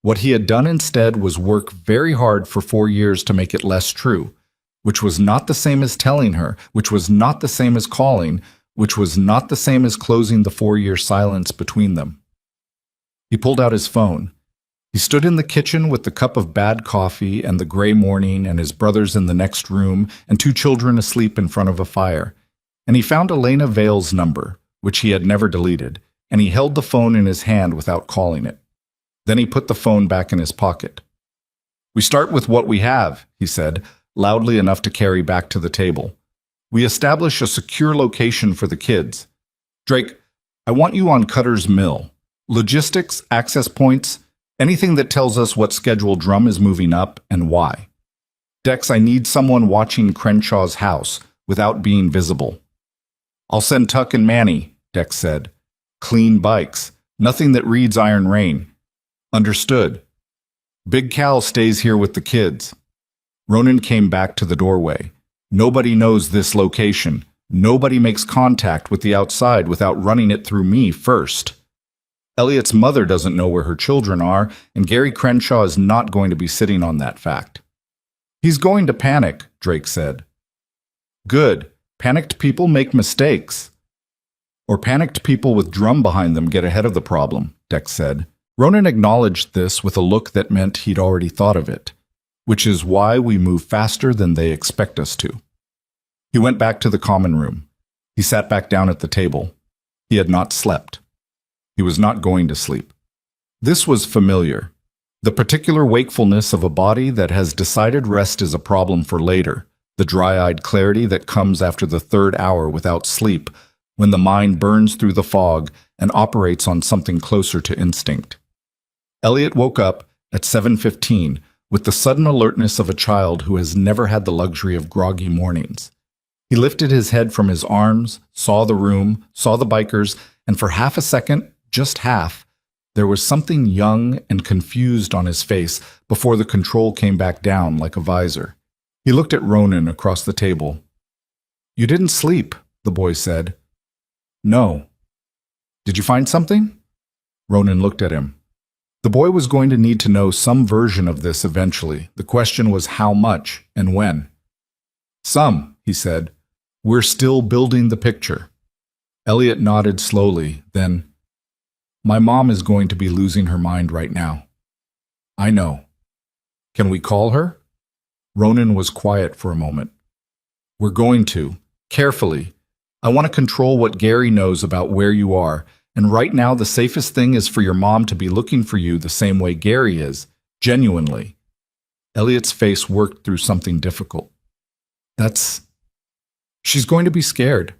What he had done instead was work very hard for 4 years to make it less true, which was not the same as telling her, which was not the same as calling, which was not the same as closing the 4-year silence between them. He pulled out his phone. He stood in the kitchen with the cup of bad coffee and the gray morning and his brothers in the next room and 2 children asleep in front of a fire. And he found Elena Vale's number, which he had never deleted, and he held the phone in his hand without calling it. Then he put the phone back in his pocket. We start with what we have, he said, loudly enough to carry back to the table. We establish a secure location for the kids. Drake, I want you on Cutter's Mill. Logistics, access points, anything that tells us what schedule Drum is moving up and why. Dex, I need someone watching Crenshaw's house without being visible. I'll send Tuck and Manny, Dex said. Clean bikes. Nothing that reads Iron Rain. Understood. Big Cal stays here with the kids. Ronan came back to the doorway. Nobody knows this location. Nobody makes contact with the outside without running it through me first. Elliot's mother doesn't know where her children are, and Gary Crenshaw is not going to be sitting on that fact. He's going to panic, Drake said. Good. Panicked people make mistakes. Or panicked people with Drum behind them get ahead of the problem, Dex said. Ronan acknowledged this with a look that meant he'd already thought of it, which is why we move faster than they expect us to. He went back to the common room. He sat back down at the table. He had not slept. He was not going to sleep. This was familiar. The particular wakefulness of a body that has decided rest is a problem for later, the dry-eyed clarity that comes after the 3rd hour without sleep, when the mind burns through the fog and operates on something closer to instinct. Elliot woke up at 7:15 with the sudden alertness of a child who has never had the luxury of groggy mornings. He lifted his head from his arms, saw the room, saw the bikers, and for half a second, just half, there was something young and confused on his face before the control came back down like a visor. He looked at Ronan across the table. You didn't sleep, the boy said. No. Did you find something? Ronan looked at him. The boy was going to need to know some version of this eventually. The question was how much and when. Some, he said. We're still building the picture. Elliot nodded slowly, then, My mom is going to be losing her mind right now. I know. Can we call her? Ronan was quiet for a moment. We're going to. Carefully. I want to control what Gary knows about where you are, and right now the safest thing is for your mom to be looking for you the same way Gary is, genuinely. Elliot's face worked through something difficult. She's going to be scared.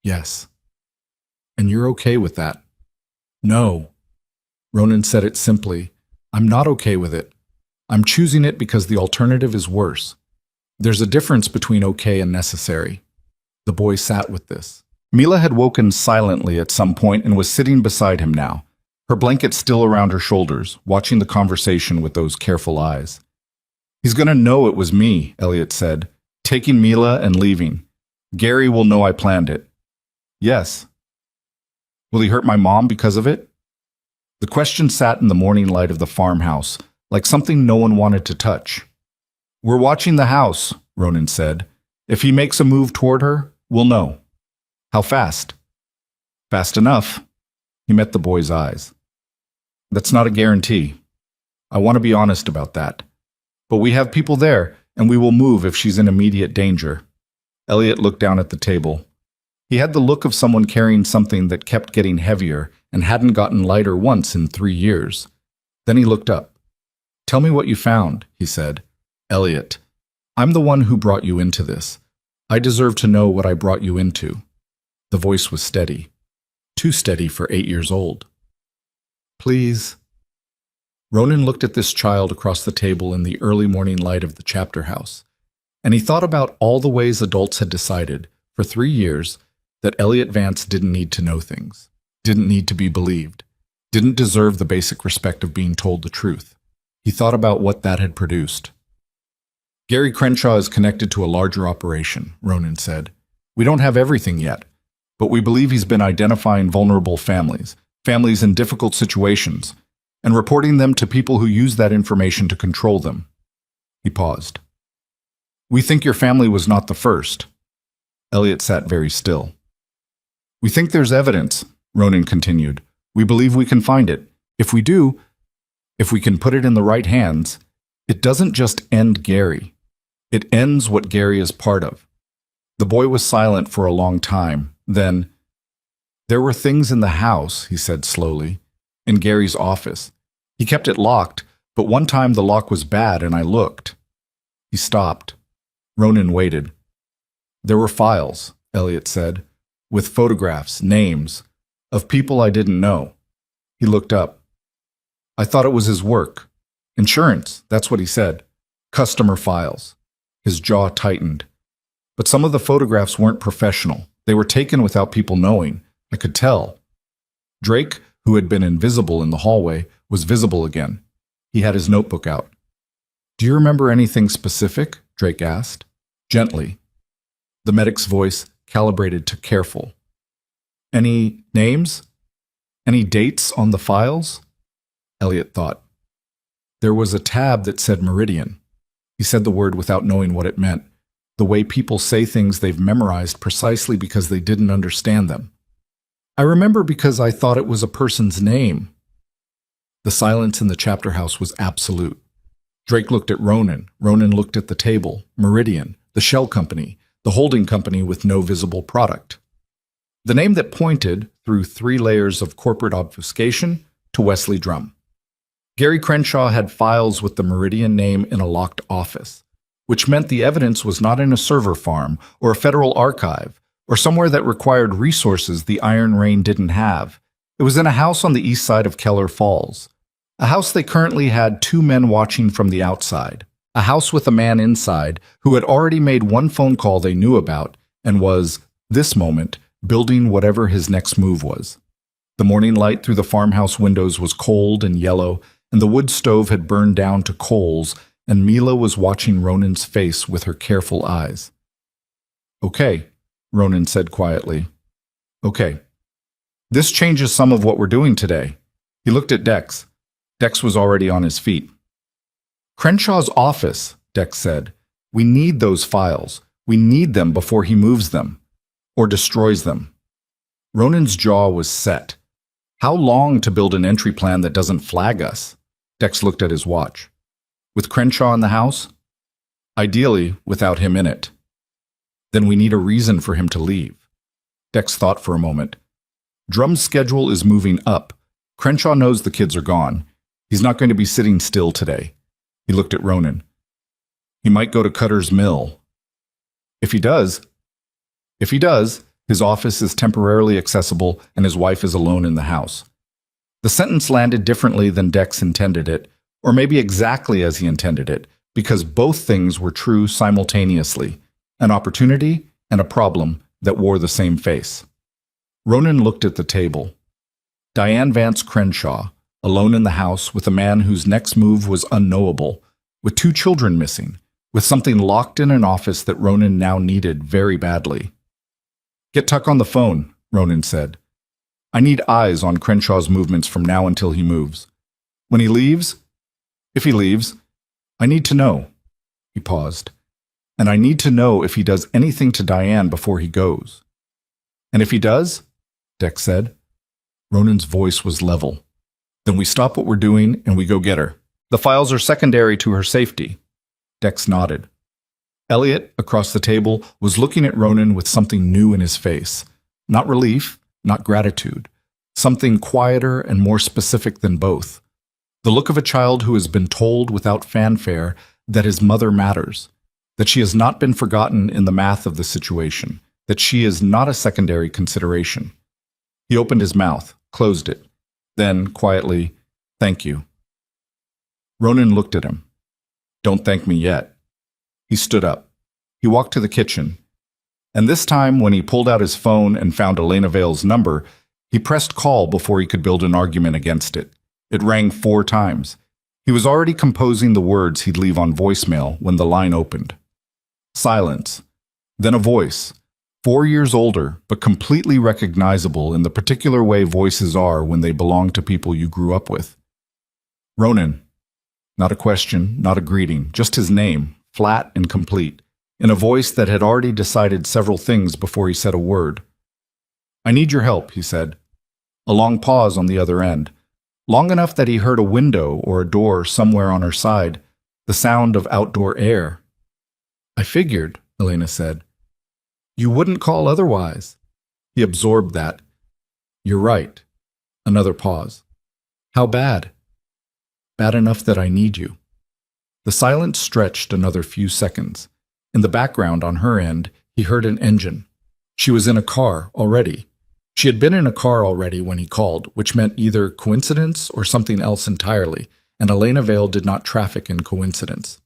Yes. And you're okay with that? No. Ronan said it simply. I'm not okay with it. I'm choosing it because the alternative is worse. There's a difference between okay and necessary. The boy sat with this. Mila had woken silently at some point and was sitting beside him now, her blanket still around her shoulders, watching the conversation with those careful eyes. He's going to know it was me, Elliot said, taking Mila and leaving. Gary will know I planned it. Yes. Will he hurt my mom because of it? The question sat in the morning light of the farmhouse, like something no one wanted to touch. We're watching the house, Ronan said. If he makes a move toward her, we'll know. How fast? Fast enough. He met the boy's eyes. That's not a guarantee. I want to be honest about that. But we have people there, and we will move if she's in immediate danger. Elliot looked down at the table. He had the look of someone carrying something that kept getting heavier and hadn't gotten lighter once in 3 years. Then he looked up. Tell me what you found, he said. Elliot, I'm the one who brought you into this. I deserve to know what I brought you into. The voice was steady. Too steady for 8 years old. Please. Ronan looked at this child across the table in the early morning light of the chapter house, and he thought about all the ways adults had decided, for 3 years, that Elliot Vance didn't need to know things, didn't need to be believed, didn't deserve the basic respect of being told the truth. He thought about what that had produced. Gary Crenshaw is connected to a larger operation, Ronan said. We don't have everything yet, but we believe he's been identifying vulnerable families, families in difficult situations, and reporting them to people who use that information to control them. He paused. We think your family was not the first. Elliot sat very still. We think there's evidence, Ronan continued. We believe we can find it. If we do, if we can put it in the right hands, it doesn't just end Gary. It ends what Gary is part of. The boy was silent for a long time. Then, there were things in the house, he said slowly, in Gary's office. He kept it locked, but one time the lock was bad and I looked. He stopped. Ronan waited. There were files, Elliot said, with photographs, names, of people I didn't know. He looked up. I thought it was his work. Insurance, that's what he said. Customer files. His jaw tightened. But some of the photographs weren't professional. They were taken without people knowing. I could tell. Drake, who had been invisible in the hallway, was visible again. He had his notebook out. Do you remember anything specific? Drake asked. Gently. The medic's voice calibrated to careful. Any names? Any dates on the files? Elliot thought. There was a tab that said Meridian. He said the word without knowing what it meant, the way people say things they've memorized precisely because they didn't understand them. I remember because I thought it was a person's name. The silence in the chapter house was absolute. Drake looked at Ronan. Ronan looked at the table, Meridian, the shell company, the holding company with no visible product. The name that pointed, through 3 layers of corporate obfuscation, to Wesley Drum. Gary Crenshaw had files with the Meridian name in a locked office, which meant the evidence was not in a server farm or a federal archive or somewhere that required resources the Iron Rain didn't have. It was in a house on the east side of Keller Falls, a house they currently had 2 men watching from the outside, a house with a man inside who had already made one phone call they knew about and was, this moment, building whatever his next move was. The morning light through the farmhouse windows was cold and yellow, and the wood stove had burned down to coals, and Mila was watching Ronan's face with her careful eyes. Okay, Ronan said quietly. Okay. This changes some of what we're doing today. He looked at Dex. Dex was already on his feet. Crenshaw's office, Dex said. We need those files. We need them before he moves them. Or destroys them. Ronan's jaw was set. How long to build an entry plan that doesn't flag us? Dex looked at his watch. With Crenshaw in the house? Ideally, without him in it. Then we need a reason for him to leave. Dex thought for a moment. Drum's schedule is moving up. Crenshaw knows the kids are gone. He's not going to be sitting still today. He looked at Ronan. He might go to Cutter's Mill. If he does, his office is temporarily accessible and his wife is alone in the house. The sentence landed differently than Dex intended it, or maybe exactly as he intended it, because both things were true simultaneously, an opportunity and a problem that wore the same face. Ronan looked at the table. Diane Vance Crenshaw, alone in the house with a man whose next move was unknowable, with 2 children missing, with something locked in an office that Ronan now needed very badly. Get Tuck on the phone, Ronan said. I need eyes on Crenshaw's movements from now until he moves. If he leaves, I need to know. He paused. And I need to know if he does anything to Diane before he goes. And if he does, Dex said. Ronan's voice was level. Then we stop what we're doing and we go get her. The files are secondary to her safety. Dex nodded. Elliot, across the table, was looking at Ronan with something new in his face. Not relief, not gratitude. Something quieter and more specific than both. The look of a child who has been told without fanfare that his mother matters, that she has not been forgotten in the math of the situation, that she is not a secondary consideration. He opened his mouth, closed it, then, quietly, "Thank you." Ronan looked at him. "Don't thank me yet." He stood up. He walked to the kitchen. And this time, when he pulled out his phone and found Elena Vale's number, he pressed call before he could build an argument against it. It rang 4 times. He was already composing the words he'd leave on voicemail when the line opened. Silence. Then a voice, 4 years older, but completely recognizable in the particular way voices are when they belong to people you grew up with. Ronan. Not a question, not a greeting, just his name, flat and complete, in a voice that had already decided several things before he said a word. "I need your help," he said. A long pause on the other end. Long enough that he heard a window or a door somewhere on her side, the sound of outdoor air. "I figured," Elena said. "You wouldn't call otherwise." He absorbed that. "You're right." Another pause. "How bad?" "Bad enough that I need you." The silence stretched another few seconds. In the background on her end, he heard an engine. She was in a car already. She had been in a car already when he called, which meant either coincidence or something else entirely, and Elena Vale did not traffic in coincidence.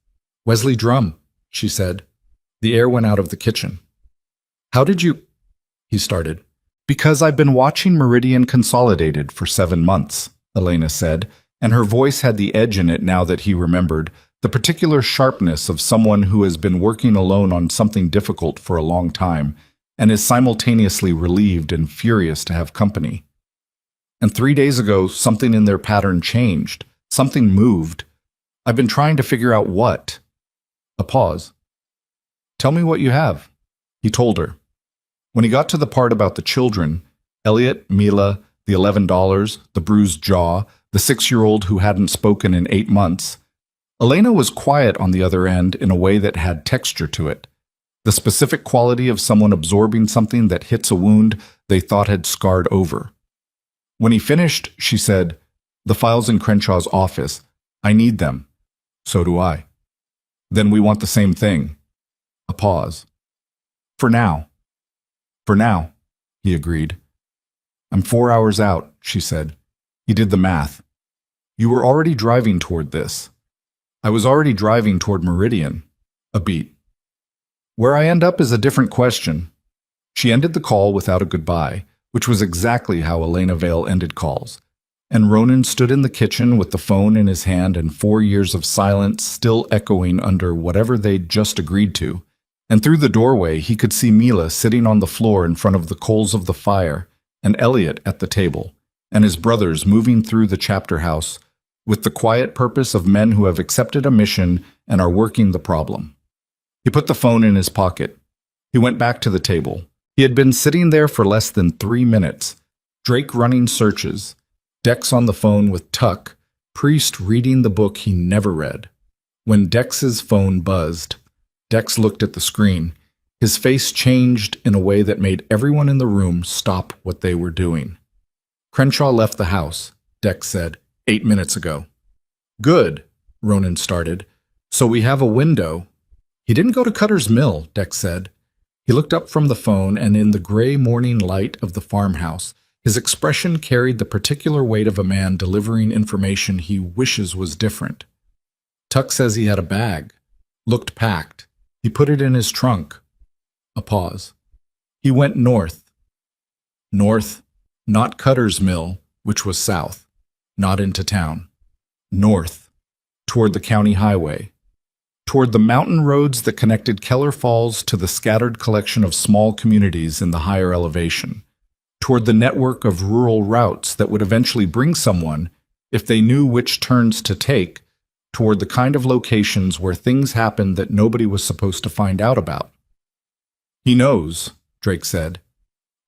"Wesley Drum," she said. The air went out of the kitchen. "How did you—" he started. "Because I've been watching Meridian Consolidated for 7 months," Elena said, and her voice had the edge in it now that he remembered, the particular sharpness of someone who has been working alone on something difficult for a long time, and is simultaneously relieved and furious to have company. "And 3 days ago, something in their pattern changed. Something moved. I've been trying to figure out what." A pause. "Tell me what you have." He told her. When he got to the part about the children, Elliot, Mila, the $11, the bruised jaw, the 6-year-old who hadn't spoken in 8 months, Elena was quiet on the other end in a way that had texture to it. The specific quality of someone absorbing something that hits a wound they thought had scarred over. When he finished, she said, "The files in Crenshaw's office. I need them." "So do I." "Then we want the same thing." A pause. "For now." "For now," he agreed. "I'm 4 hours out," she said. He did the math. "You were already driving toward this." "I was already driving toward Meridian." A beat. "Where I end up is a different question." She ended the call without a goodbye, which was exactly how Elena Vale ended calls. And Ronan stood in the kitchen with the phone in his hand and 4 years of silence still echoing under whatever they'd just agreed to. And through the doorway, he could see Mila sitting on the floor in front of the coals of the fire, and Elliot at the table, and his brothers moving through the chapter house, with the quiet purpose of men who have accepted a mission and are working the problem. He put the phone in his pocket. He went back to the table. He had been sitting there for less than 3 minutes. Drake running searches, Dex on the phone with Tuck, Priest reading the book he never read. When Dex's phone buzzed, Dex looked at the screen. His face changed in a way that made everyone in the room stop what they were doing. "Crenshaw left the house," Dex said, 8 minutes ago. "Good," Ronan started. "So we have a window." "He didn't go to Cutter's Mill," Dex said. He looked up from the phone, and in the gray morning light of the farmhouse, his expression carried the particular weight of a man delivering information he wishes was different. "Tuck says he had a bag. Looked packed. He put it in his trunk." A pause. "He went north." North, not Cutter's Mill, which was south. Not into town. North, toward the county highway. Toward the mountain roads that connected Keller Falls to the scattered collection of small communities in the higher elevation. Toward the network of rural routes that would eventually bring someone, if they knew which turns to take, toward the kind of locations where things happened that nobody was supposed to find out about. "He knows," Drake said.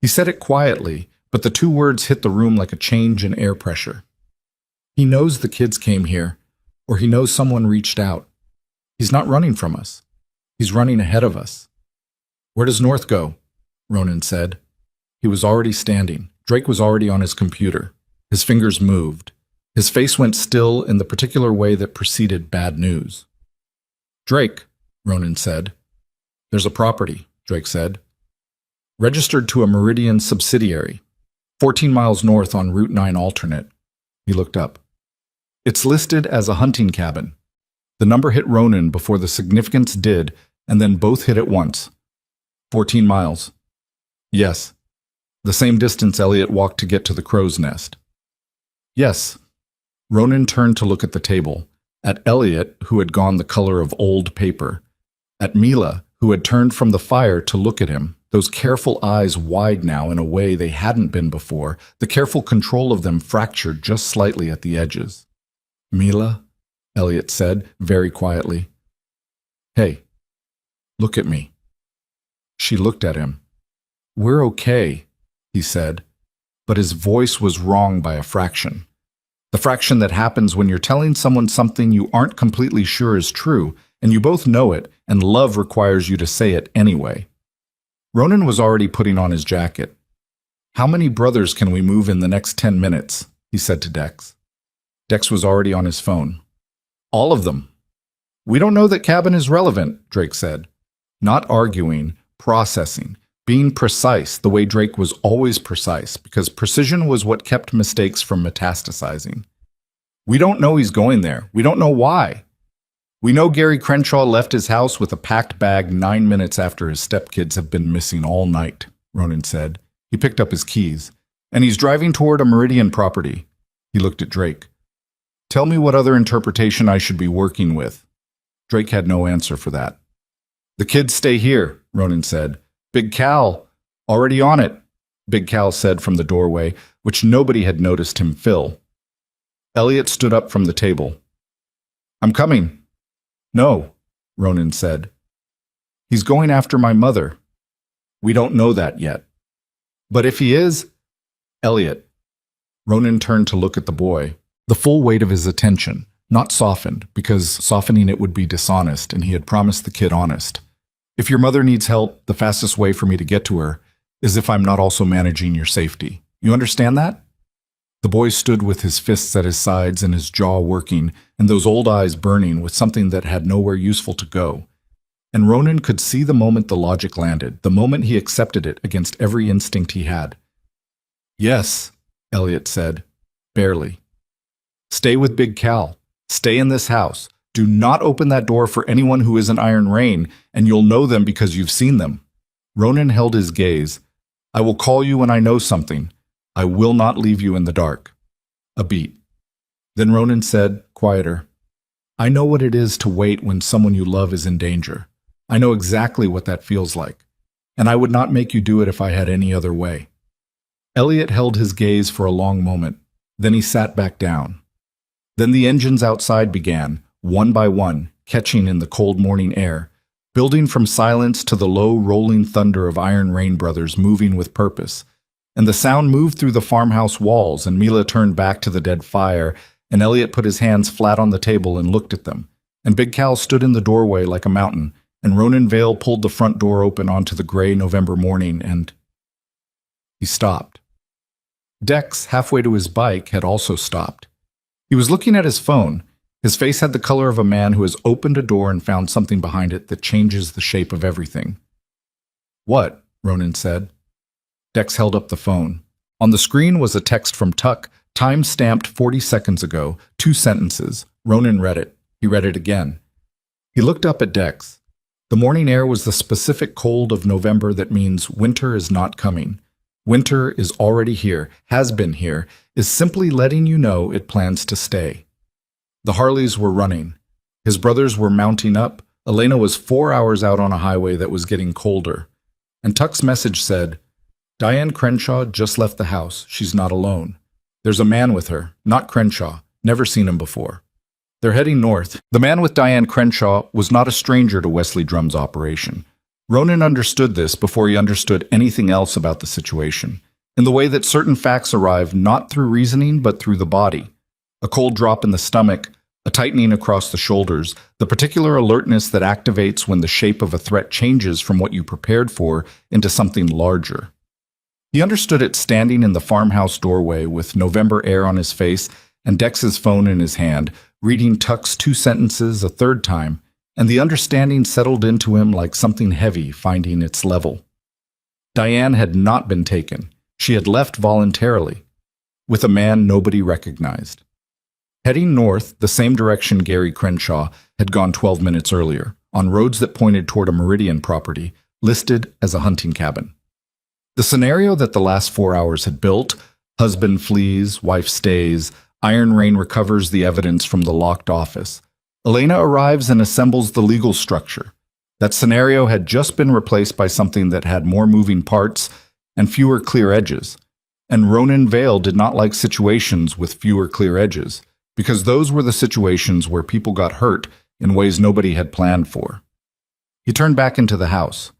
He said it quietly, but the two words hit the room like a change in air pressure. "He knows the kids came here, or he knows someone reached out. He's not running from us. He's running ahead of us." "Where does North go?" Ronan said. He was already standing. Drake was already on his computer. His fingers moved. His face went still in the particular way that preceded bad news. "Drake," Ronan said. "There's a property," Drake said. "Registered to a Meridian subsidiary, 14 miles north on Route 9 alternate." He looked up. "It's listed as a hunting cabin." The number hit Ronan before the significance did, and then both hit at once. 14 miles. "Yes." The same distance Elliot walked to get to the crow's nest. "Yes." Ronan turned to look at the table, at Elliot, who had gone the color of old paper, at Mila, who had turned from the fire to look at him, those careful eyes wide now in a way they hadn't been before, the careful control of them fractured just slightly at the edges. "Mila," Elliot said, very quietly. "Hey, look at me." She looked at him. "We're okay," he said, but his voice was wrong by a fraction. The fraction that happens when you're telling someone something you aren't completely sure is true, and you both know it, and love requires you to say it anyway. Ronan was already putting on his jacket. "How many brothers can we move in the next 10 minutes?" he said to Dex. Dex was already on his phone. "All of them." "We don't know that cabin is relevant," Drake said. Not arguing, processing, being precise the way Drake was always precise, because precision was what kept mistakes from metastasizing. "We don't know he's going there. We don't know why. We know Gary Crenshaw left his house with a packed bag 9 minutes after his stepkids have been missing all night," Ronan said. He picked up his keys. "And he's driving toward a Meridian property." He looked at Drake. "Tell me what other interpretation I should be working with." Drake had no answer for that. "The kids stay here," Ronan said. "Big Cal, already on it," Big Cal said from the doorway, which nobody had noticed him fill. Elliot stood up from the table. "I'm coming." "No," Ronan said. "He's going after my mother." "We don't know that yet." "But if he is—" "Elliot." Ronan turned to look at the boy, the full weight of his attention, not softened, because softening it would be dishonest, and he had promised the kid honest. "If your mother needs help, the fastest way for me to get to her is if I'm not also managing your safety. You understand that?" The boy stood with his fists at his sides and his jaw working, and those old eyes burning with something that had nowhere useful to go. And Ronan could see the moment the logic landed, the moment he accepted it against every instinct he had. "Yes," Elliot said, barely. "Stay with Big Cal. Stay in this house. Do not open that door for anyone who isn't Iron Rain, and you'll know them because you've seen them." Ronan held his gaze. "I will call you when I know something. I will not leave you in the dark." A beat. Then Ronan said, quieter, "I know what it is to wait when someone you love is in danger. I know exactly what that feels like, and I would not make you do it if I had any other way." Elliot held his gaze for a long moment. Then he sat back down. Then the engines outside began, one by one, catching in the cold morning air, building from silence to the low rolling thunder of Iron Rain brothers moving with purpose. And the sound moved through the farmhouse walls, and Mila turned back to the dead fire, and Elliot put his hands flat on the table and looked at them. And Big Cal stood in the doorway like a mountain, and Ronan Vale pulled the front door open onto the gray November morning, and he stopped. Dex, halfway to his bike, had also stopped. He was looking at his phone. His face had the color of a man who has opened a door and found something behind it that changes the shape of everything. "What?" Ronan said. Dex held up the phone. On the screen was a text from Tuck, time-stamped 40 seconds ago, 2 sentences. Ronan read it. He read it again. He looked up at Dex. The morning air was the specific cold of November that means winter is not coming. Winter is already here, has been here, is simply letting you know it plans to stay. The Harleys were running. His brothers were mounting up. Elena was 4 hours out on a highway that was getting colder. And Tuck's message said, "Diane Crenshaw just left the house. She's not alone. There's a man with her, not Crenshaw. Never seen him before." They're heading north. The man with Diane Crenshaw was not a stranger to Wesley Drum's operation. Ronan understood this before he understood anything else about the situation, in the way that certain facts arrive not through reasoning but through the body. A cold drop in the stomach, a tightening across the shoulders, the particular alertness that activates when the shape of a threat changes from what you prepared for into something larger. He understood it standing in the farmhouse doorway with November air on his face and Dex's phone in his hand, reading Tuck's 2 sentences a third time, and the understanding settled into him like something heavy finding its level. Diane had not been taken. She had left voluntarily, with a man nobody recognized. Heading north, the same direction Gary Crenshaw had gone 12 minutes earlier, on roads that pointed toward a Meridian property, listed as a hunting cabin. The scenario that the last 4 hours had built, husband flees, wife stays, Iron Rain recovers the evidence from the locked office. Elena arrives and assembles the legal structure. That scenario had just been replaced by something that had more moving parts and fewer clear edges. And Ronan Vale did not like situations with fewer clear edges, because those were the situations where people got hurt in ways nobody had planned for. He turned back into the house.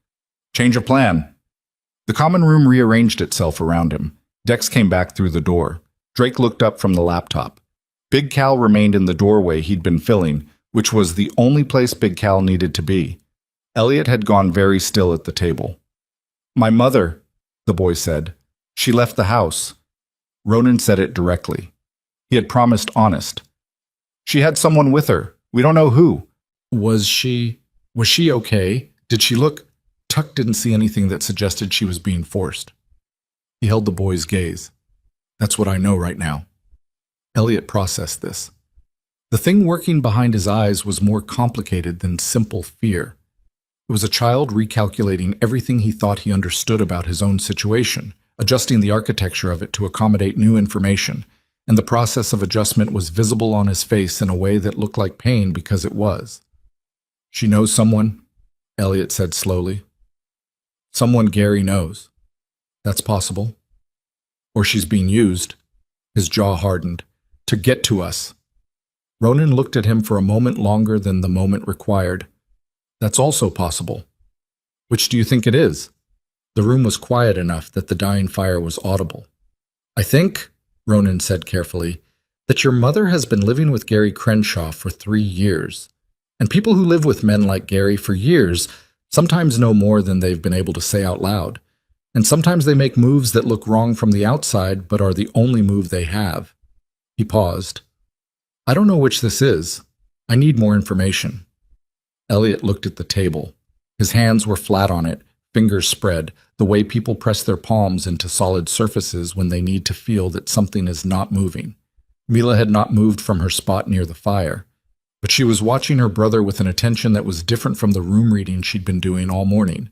Change of plan. The common room rearranged itself around him. Dex came back through the door. Drake looked up from the laptop. Big Cal remained in the doorway he'd been filling, which was the only place Big Cal needed to be. Elliot had gone very still at the table. My mother, the boy said. She left the house. Ronan said it directly. He had promised honest. She had someone with her. We don't know who. Was she okay? Did she look? Tuck didn't see anything that suggested she was being forced. He held the boy's gaze. That's what I know right now. Elliot processed this. The thing working behind his eyes was more complicated than simple fear. It was a child recalculating everything he thought he understood about his own situation, adjusting the architecture of it to accommodate new information, and the process of adjustment was visible on his face in a way that looked like pain because it was. She knows someone, Elliot said slowly. Someone Gary knows. That's possible. Or she's being used. His jaw hardened. To get to us. Ronan looked at him for a moment longer than the moment required. That's also possible. Which do you think it is? The room was quiet enough that the dying fire was audible. I think, Ronan said carefully, that your mother has been living with Gary Crenshaw for 3 years. And people who live with men like Gary for years sometimes know more than they've been able to say out loud. And sometimes they make moves that look wrong from the outside but are the only move they have. He paused. I don't know which this is. I need more information. Elliot looked at the table. His hands were flat on it, fingers spread, the way people press their palms into solid surfaces when they need to feel that something is not moving. Mila had not moved from her spot near the fire, but she was watching her brother with an attention that was different from the room reading she'd been doing all morning.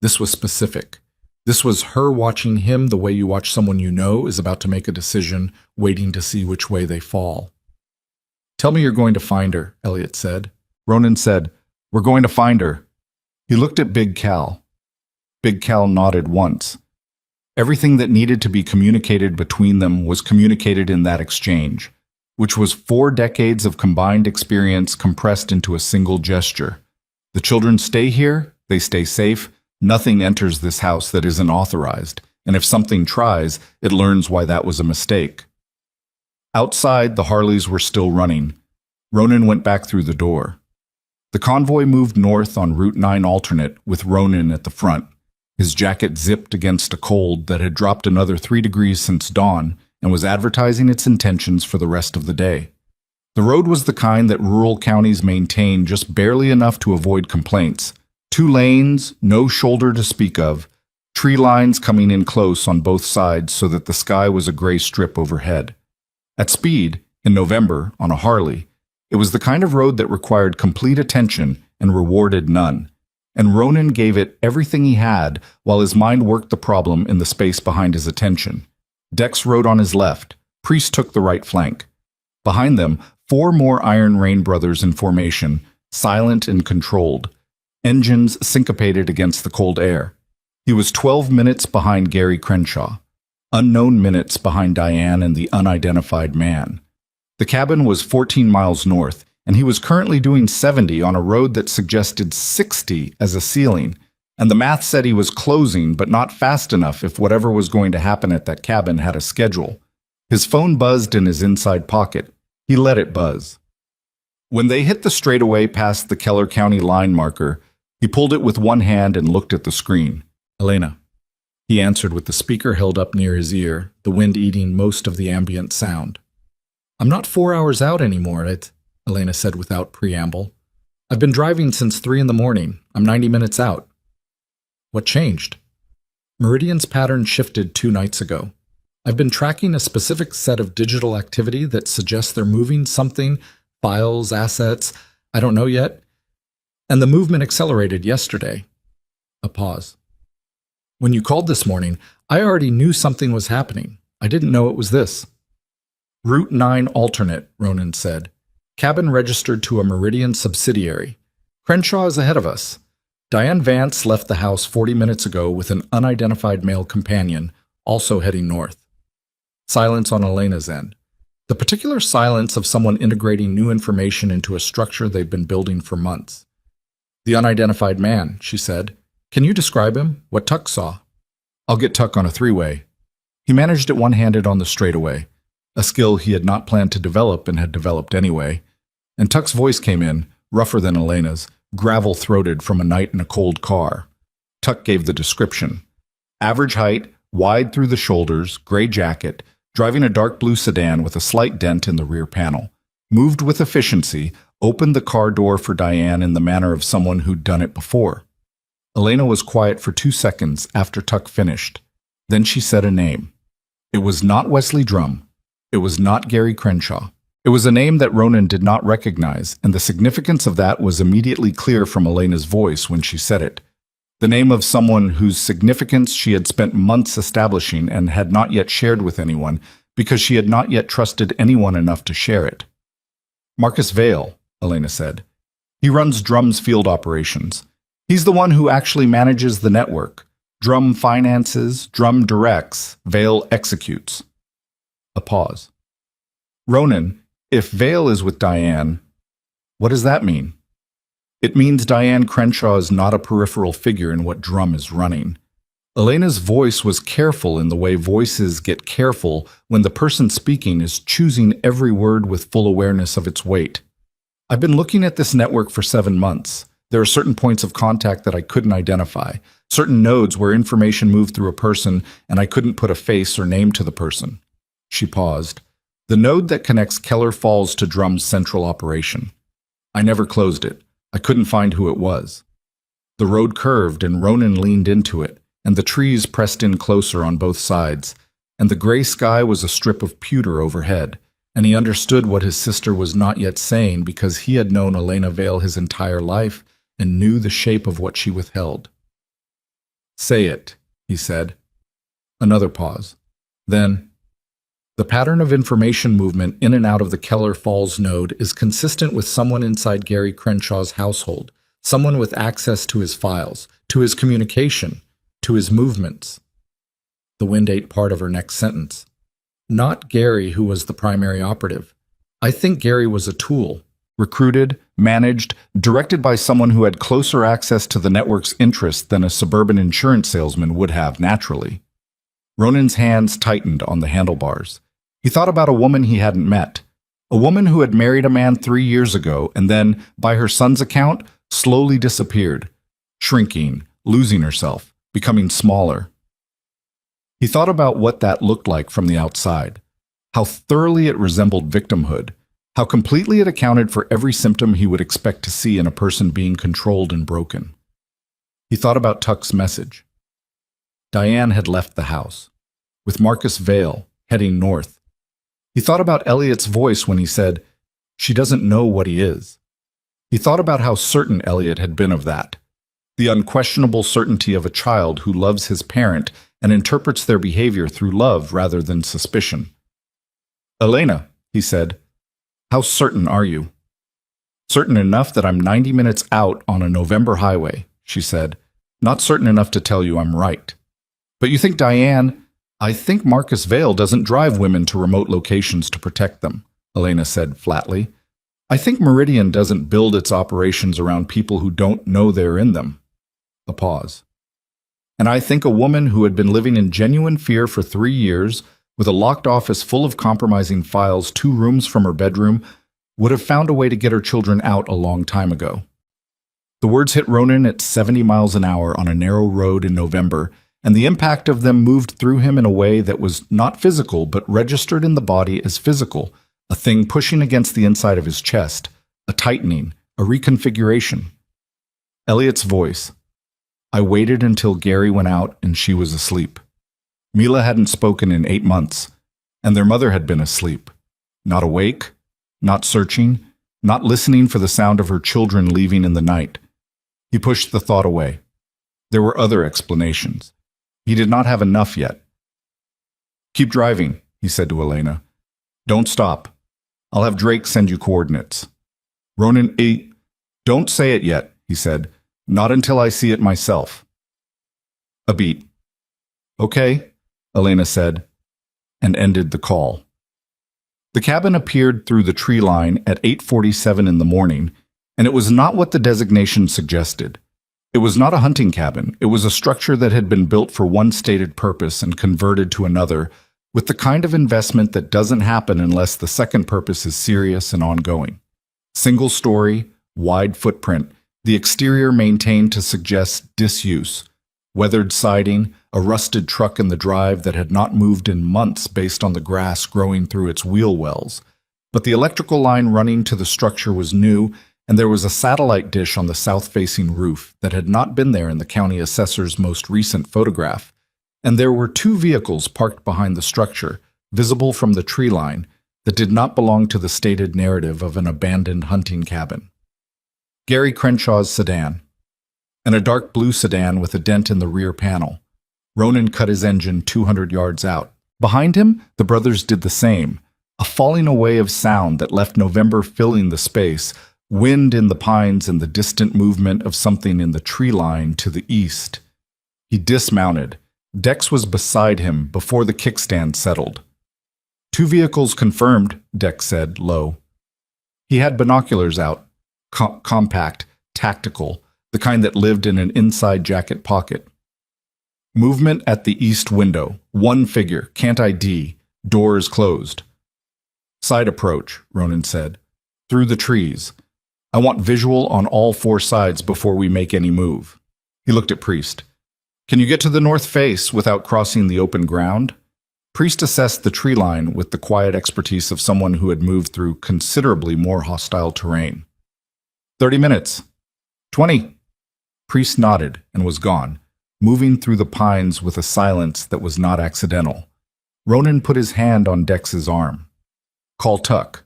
This was specific. This was her watching him the way you watch someone you know is about to make a decision, waiting to see which way they fall. Tell me you're going to find her, Elliot said. Ronan said, We're going to find her. He looked at Big Cal. Big Cal nodded once. Everything that needed to be communicated between them was communicated in that exchange, which was 4 decades of combined experience compressed into a single gesture. The children stay here, they stay safe. Nothing enters this house that isn't authorized, and if something tries, it learns why that was a mistake. Outside, the Harleys were still running. Ronan went back through the door. The convoy moved north on Route 9 alternate, with Ronan at the front. His jacket zipped against a cold that had dropped another 3 degrees since dawn and was advertising its intentions for the rest of the day. The road was the kind that rural counties maintain just barely enough to avoid complaints. 2 lanes, no shoulder to speak of, tree lines coming in close on both sides so that the sky was a gray strip overhead. At speed, in November, on a Harley, it was the kind of road that required complete attention and rewarded none. And Ronan gave it everything he had while his mind worked the problem in the space behind his attention. Dex rode on his left. Priest took the right flank. Behind them, 4 more Iron Rain brothers in formation, silent and controlled. Engines syncopated against the cold air. He was 12 minutes behind Gary Crenshaw, unknown minutes behind Diane and the unidentified man. The cabin was 14 miles north, and he was currently doing 70 on a road that suggested 60 as a ceiling, and the math said he was closing but not fast enough if whatever was going to happen at that cabin had a schedule. His phone buzzed in his inside pocket. He let it buzz. When they hit the straightaway past the Keller County line marker, he pulled it with one hand and looked at the screen. "Elena," he answered with the speaker held up near his ear, the wind eating most of the ambient sound. "I'm not 4 hours out anymore, Elena said without preamble. "I've been driving since 3 in the morning. I'm 90 minutes out." "What changed?" "Meridian's pattern shifted 2 nights ago. I've been tracking a specific set of digital activity that suggests they're moving something, files, assets, I don't know yet, and the movement accelerated yesterday." A pause. "When you called this morning, I already knew something was happening. I didn't know it was this." "Route 9 alternate," Ronan said. "Cabin registered to a Meridian subsidiary. Crenshaw is ahead of us. Diane Vance left the house 40 minutes ago with an unidentified male companion, also heading north." Silence on Elena's end. The particular silence of someone integrating new information into a structure they've been building for months. "The unidentified man," she said. "Can you describe him? What Tuck saw?" "I'll get Tuck on a 3-way. He managed it one-handed on the straightaway, a skill he had not planned to develop and had developed anyway. And Tuck's voice came in, rougher than Elena's, gravel-throated from a night in a cold car. Tuck gave the description. Average height, wide through the shoulders, gray jacket, driving a dark blue sedan with a slight dent in the rear panel. Moved with efficiency, opened the car door for Diane in the manner of someone who'd done it before. Elena was quiet for 2 seconds after Tuck finished. Then she said a name. It was not Wesley Drum. It was not Gary Crenshaw. It was a name that Ronan did not recognize, and the significance of that was immediately clear from Elena's voice when she said it. The name of someone whose significance she had spent months establishing and had not yet shared with anyone because she had not yet trusted anyone enough to share it. "Marcus Vale," Elena said. "He runs Drum's field operations. He's the one who actually manages the network. Drum finances, Drum directs, Vale executes." A pause. "Ronan, if Vale is with Diane, what does that mean?" "It means Diane Crenshaw is not a peripheral figure in what Drum is running." Elena's voice was careful in the way voices get careful when the person speaking is choosing every word with full awareness of its weight. "I've been looking at this network for 7 months. There are certain points of contact that I couldn't identify, certain nodes where information moved through a person and I couldn't put a face or name to the person." She paused. "The node that connects Keller Falls to Drum's central operation. I never closed it. I couldn't find who it was." The road curved and Ronan leaned into it, and the trees pressed in closer on both sides, and the gray sky was a strip of pewter overhead, and he understood what his sister was not yet saying because he had known Elena Vale his entire life and knew the shape of what she withheld. "Say it," he said. Another pause. Then, "The pattern of information movement in and out of the Keller Falls node is consistent with someone inside Gary Crenshaw's household, someone with access to his files, to his communication, to his movements." The wind ate part of her next sentence. "Not Gary who was the primary operative. I think Gary was a tool, recruited, managed, directed by someone who had closer access to the network's interests than a suburban insurance salesman would have naturally." Ronan's hands tightened on the handlebars. He thought about a woman he hadn't met, a woman who had married a man 3 years ago and then, by her son's account, slowly disappeared, shrinking, losing herself, becoming smaller. He thought about what that looked like from the outside, how thoroughly it resembled victimhood, how completely it accounted for every symptom he would expect to see in a person being controlled and broken. He thought about Tuck's message. Diane had left the house, with Marcus Vale heading north. He thought about Elliot's voice when he said, "She doesn't know what he is." He thought about how certain Elliot had been of that, the unquestionable certainty of a child who loves his parent and interprets their behavior through love rather than suspicion. "Elena," he said, "how certain are you?" "Certain enough that I'm 90 minutes out on a November highway," she said. "Not certain enough to tell you I'm right." "But you think Diane—" "I think Marcus Vale doesn't drive women to remote locations to protect them," Elena said flatly. I think Meridian doesn't build its operations around people who don't know they're in them. A pause. And I think a woman who had been living in genuine fear for 3 years, with a locked office full of compromising files 2 rooms from her bedroom, would have found a way to get her children out a long time ago. The words hit Ronan at 70 miles an hour on a narrow road in November, and the impact of them moved through him in a way that was not physical but registered in the body as physical, a thing pushing against the inside of his chest, a tightening, a reconfiguration. Elliot's voice. I waited until Gary went out and she was asleep. Mila hadn't spoken in 8 months, and their mother had been asleep. Not awake, not searching, not listening for the sound of her children leaving in the night. He pushed the thought away. There were other explanations. He did not have enough yet. Keep driving, he said to Elena. Don't stop. I'll have Drake send you coordinates. Ronan, don't say it yet, he said. Not until I see it myself. A beat. Okay, Elena said, and ended the call. The cabin appeared through the tree line at 8:47 in the morning, and it was not what the designation suggested. It was not a hunting cabin. It was a structure that had been built for one stated purpose and converted to another, with the kind of investment that doesn't happen unless the second purpose is serious and ongoing. Single story, wide footprint, the exterior maintained to suggest disuse, weathered siding, a rusted truck in the drive that had not moved in months based on the grass growing through its wheel wells. But the electrical line running to the structure was new, and there was a satellite dish on the south-facing roof that had not been there in the county assessor's most recent photograph. And there were 2 vehicles parked behind the structure, visible from the tree line, that did not belong to the stated narrative of an abandoned hunting cabin. Gary Crenshaw's sedan, and a dark blue sedan with a dent in the rear panel. Ronan cut his engine 200 yards out. Behind him, the brothers did the same, a falling away of sound that left November filling the space, wind in the pines and the distant movement of something in the tree line to the east. He dismounted. Dex was beside him before the kickstand settled. 2 vehicles confirmed, Dex said, low. He had binoculars out, compact, tactical, the kind that lived in an inside jacket pocket. Movement at the east window. 1 figure, can't ID, doors closed. Side approach, Ronan said. Through the trees. I want visual on all 4 sides before we make any move. He looked at Priest. Can you get to the north face without crossing the open ground? Priest assessed the tree line with the quiet expertise of someone who had moved through considerably more hostile terrain. 30 minutes. 20. Priest nodded and was gone, moving through the pines with a silence that was not accidental. Ronan put his hand on Dex's arm. Call Tuck.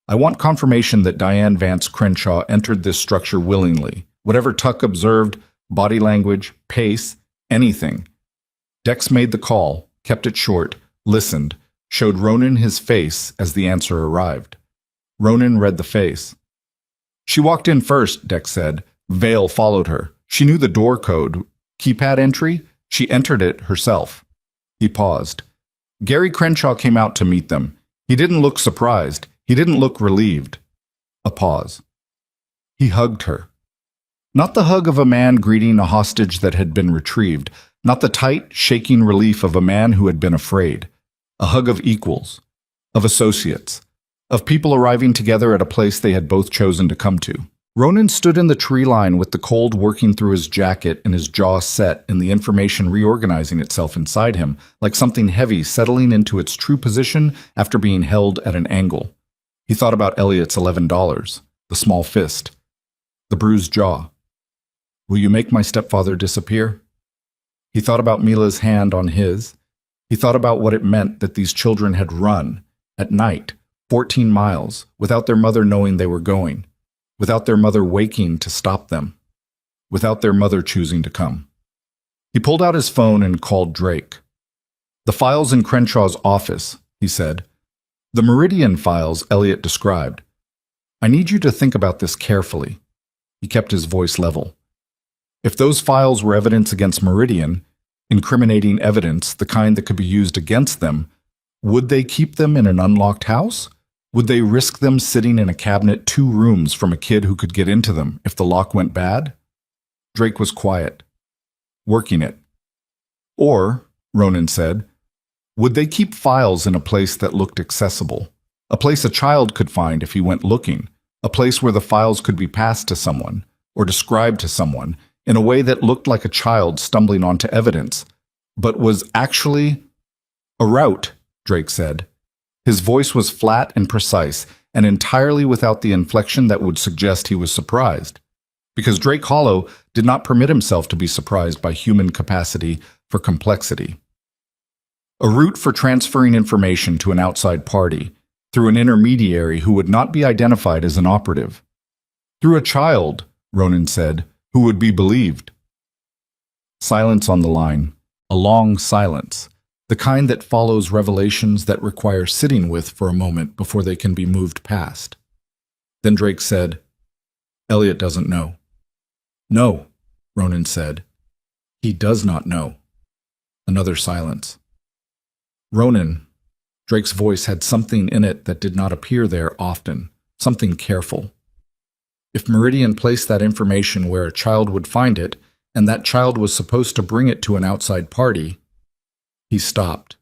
I want confirmation that Diane Vance Crenshaw entered this structure willingly. Whatever Tuck observed, body language, pace, anything. Dex made the call, kept it short, listened, showed Ronan his face as the answer arrived. Ronan read the face. She walked in first, Dex said. Vale followed her. She knew the door code. Keypad entry? She entered it herself. He paused. Gary Crenshaw came out to meet them. He didn't look surprised. He didn't look relieved. A pause. He hugged her. Not the hug of a man greeting a hostage that had been retrieved, not the tight, shaking relief of a man who had been afraid. A hug of equals, of associates, of people arriving together at a place they had both chosen to come to. Ronan stood in the tree line with the cold working through his jacket and his jaw set and the information reorganizing itself inside him, like something heavy settling into its true position after being held at an angle. He thought about Elliot's $11, the small fist, the bruised jaw. Will you make my stepfather disappear? He thought about Mila's hand on his. He thought about what it meant that these children had run, at night, 14 miles, without their mother knowing they were going, without their mother waking to stop them, without their mother choosing to come. He pulled out his phone and called Drake. The files in Crenshaw's office, he said. The Meridian files Elliot described. I need you to think about this carefully. He kept his voice level. If those files were evidence against Meridian, incriminating evidence, the kind that could be used against them, would they keep them in an unlocked house? Would they risk them sitting in a cabinet 2 rooms from a kid who could get into them if the lock went bad? Drake was quiet, working it. Or, Ronan said, would they keep files in a place that looked accessible? A place a child could find if he went looking, a place where the files could be passed to someone, or described to someone, in a way that looked like a child stumbling onto evidence, but was actually a route, Drake said. His voice was flat and precise, and entirely without the inflection that would suggest he was surprised. Because Drake Hollow did not permit himself to be surprised by human capacity for complexity. A route for transferring information to an outside party, through an intermediary who would not be identified as an operative. Through a child, Ronan said, who would be believed. Silence on the line, a long silence, the kind that follows revelations that require sitting with for a moment before they can be moved past. Then Drake said, Elliot doesn't know. No, Ronan said. He does not know. Another silence. Ronan, Drake's voice had something in it that did not appear there often, something careful. If Meridian placed that information where a child would find it, and that child was supposed to bring it to an outside party, he stopped.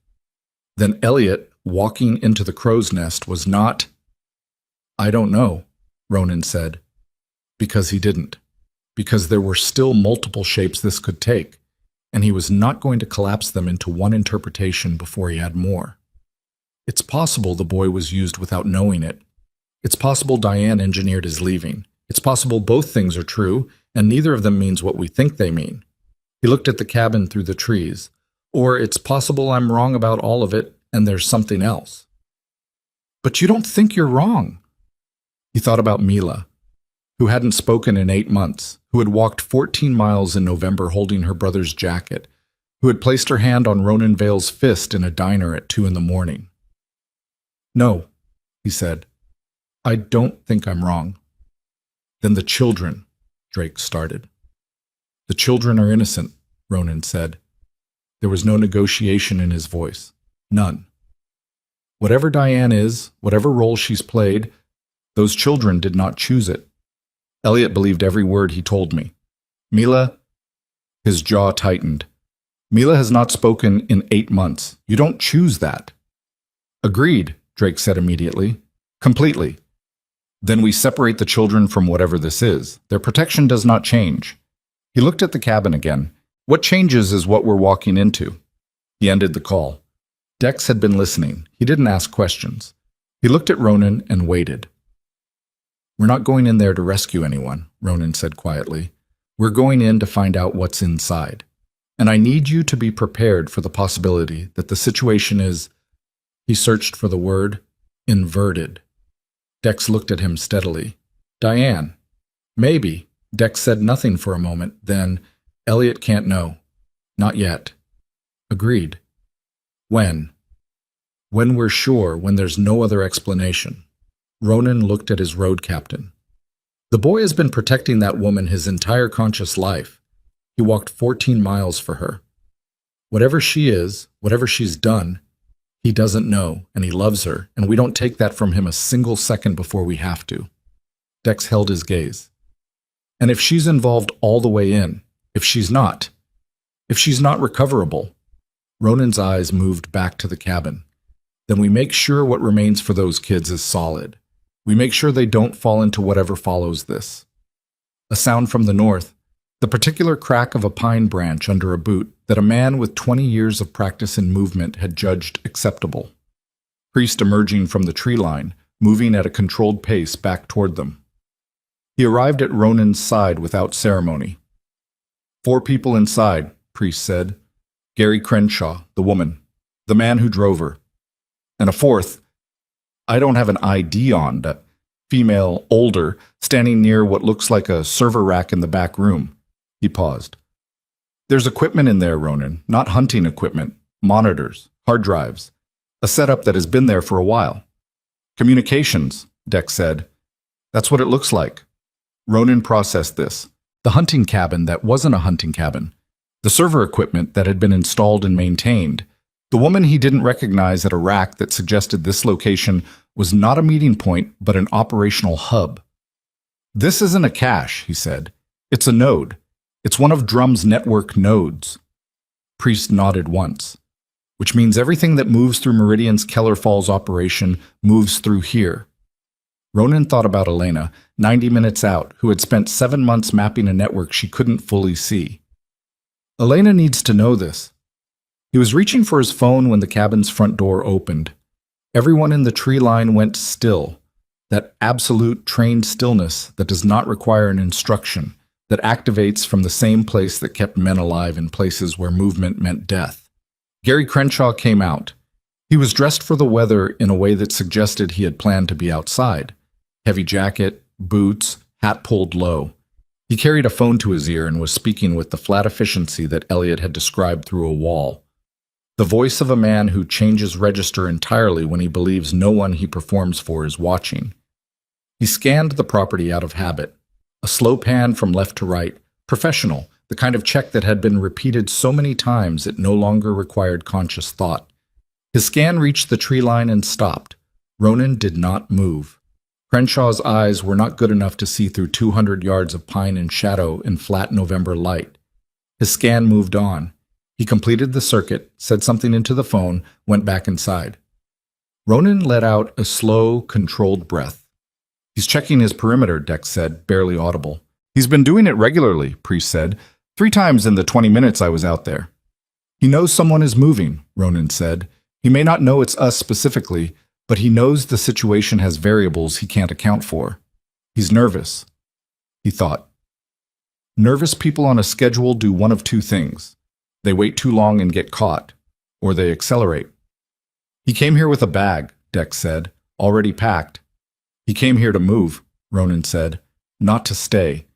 Then Elliot, walking into the crow's nest, was not... I don't know, Ronan said. Because he didn't. Because there were still multiple shapes this could take, and he was not going to collapse them into one interpretation before he had more. It's possible the boy was used without knowing it. It's possible Diane engineered his leaving. It's possible both things are true, and neither of them means what we think they mean. He looked at the cabin through the trees. Or it's possible I'm wrong about all of it, and there's something else. But you don't think you're wrong. He thought about Mila, who hadn't spoken in 8 months, who had walked 14 miles in November holding her brother's jacket, who had placed her hand on Ronan Vale's fist in a diner at 2 a.m. No, he said. I don't think I'm wrong. Then the children, Drake started. The children are innocent, Ronan said. There was no negotiation in his voice. None. Whatever Diane is, whatever role she's played, those children did not choose it. Elliot believed every word he told me. Mila, his jaw tightened. Mila has not spoken in 8 months. You don't choose that. Agreed, Drake said immediately. Completely. Then we separate the children from whatever this is. Their protection does not change. He looked at the cabin again. What changes is what we're walking into. He ended the call. Dex had been listening. He didn't ask questions. He looked at Ronan and waited. We're not going in there to rescue anyone, Ronan said quietly. We're going in to find out what's inside. And I need you to be prepared for the possibility that the situation is, he searched for the word, inverted. Dex looked at him steadily. Diane. Maybe. Dex said nothing for a moment, then, Elliot can't know. Not yet. Agreed. When? When we're sure, when there's no other explanation. Ronan looked at his road captain. The boy has been protecting that woman his entire conscious life. He walked 14 miles for her. Whatever she is, whatever she's done, he doesn't know, and he loves her, and we don't take that from him a single second before we have to. Dex held his gaze. And if she's involved all the way in, if she's not recoverable, Ronan's eyes moved back to the cabin. Then we make sure what remains for those kids is solid. We make sure they don't fall into whatever follows this. A sound from the north, the particular crack of a pine branch under a boot that a man with 20 years of practice in movement had judged acceptable. Priest emerging from the tree line, moving at a controlled pace back toward them. He arrived at Ronan's side without ceremony. 4 people inside, Priest said. Gary Crenshaw, the woman, the man who drove her. And a 4th, I don't have an ID on, a female, older, standing near what looks like a server rack in the back room. He paused. There's equipment in there, Ronan, not hunting equipment, monitors, hard drives, a setup that has been there for a while. Communications, Dex said. That's what it looks like. Ronan processed this. The hunting cabin that wasn't a hunting cabin. The server equipment that had been installed and maintained. The woman he didn't recognize at a rack that suggested this location was not a meeting point, but an operational hub. "This isn't a cache," he said. "It's a node. It's one of Drum's network nodes." Priest nodded once. "Which means everything that moves through Meridian's Keller Falls operation moves through here." Ronan thought about Elena, 90 minutes out, who had spent 7 months mapping a network she couldn't fully see. Elena needs to know this. He was reaching for his phone when the cabin's front door opened. Everyone in the tree line went still, that absolute trained stillness that does not require an instruction, that activates from the same place that kept men alive in places where movement meant death. Gary Crenshaw came out. He was dressed for the weather in a way that suggested he had planned to be outside. Heavy jacket, boots, hat pulled low. He carried a phone to his ear and was speaking with the flat efficiency that Elliot had described through a wall. The voice of a man who changes register entirely when he believes no one he performs for is watching. He scanned the property out of habit. A slow pan from left to right, professional, the kind of check that had been repeated so many times it no longer required conscious thought. His scan reached the tree line and stopped. Ronan did not move. Crenshaw's eyes were not good enough to see through 200 yards of pine and shadow in flat November light. His scan moved on. He completed the circuit, said something into the phone, went back inside. Ronan let out a slow, controlled breath. "He's checking his perimeter," Dex said, barely audible. "He's been doing it regularly," Priest said. 3 times in the 20 minutes I was out there." "He knows someone is moving," Ronan said. "He may not know it's us specifically, but he knows the situation has variables he can't account for. He's nervous." He thought. Nervous people on a schedule do one of 2 things. They wait too long and get caught, or they accelerate. "He came here with a bag," Dex said, "already packed." "He came here to move," Ronan said, "not to stay.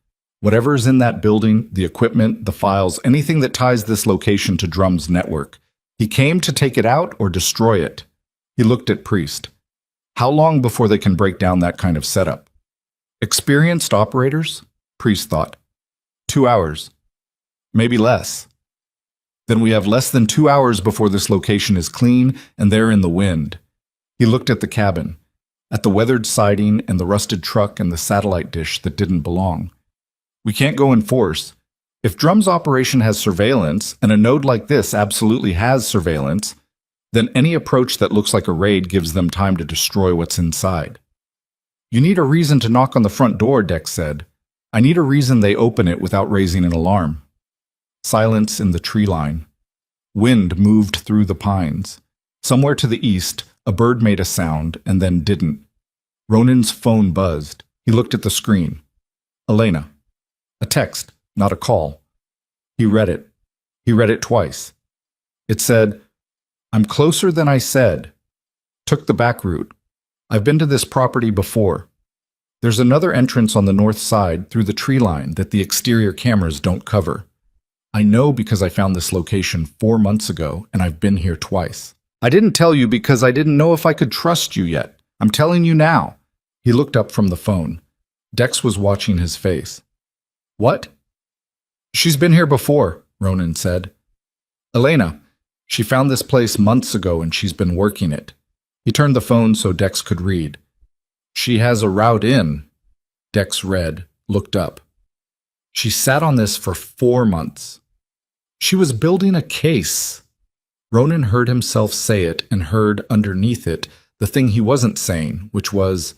Whatever's in that building, the equipment, the files, anything that ties this location to Drum's network. He came to take it out or destroy it." He looked at Priest. "How long before they can break down that kind of setup?" "Experienced operators?" Priest thought. 2 hours. Maybe less. "Then we have less than 2 hours before this location is clean and they're in the wind." He looked at the cabin, at the weathered siding and the rusted truck and the satellite dish that didn't belong. "We can't go in force. If Drum's operation has surveillance, and a node like this absolutely has surveillance, then any approach that looks like a raid gives them time to destroy what's inside." "You need a reason to knock on the front door," Dex said. "I need a reason they open it without raising an alarm." Silence in the tree line. Wind moved through the pines. Somewhere to the east, a bird made a sound and then didn't. Ronan's phone buzzed. He looked at the screen. Elena. A text, not a call. He read it. He read it twice. It said, "I'm closer than I said. Took the back route. I've been to this property before. There's another entrance on the north side through the tree line that the exterior cameras don't cover. I know because I found this location 4 months ago, and I've been here twice. I didn't tell you because I didn't know if I could trust you yet. I'm telling you now." He looked up from the phone. Dex was watching his face. "What?" "She's been here before," Ronan said. "Elena. She found this place months ago and she's been working it." He turned the phone so Dex could read. "She has a route in." Dex read, looked up. "She sat on this for 4 months. She was building a case." Ronan heard himself say it and heard underneath it the thing he wasn't saying, which was,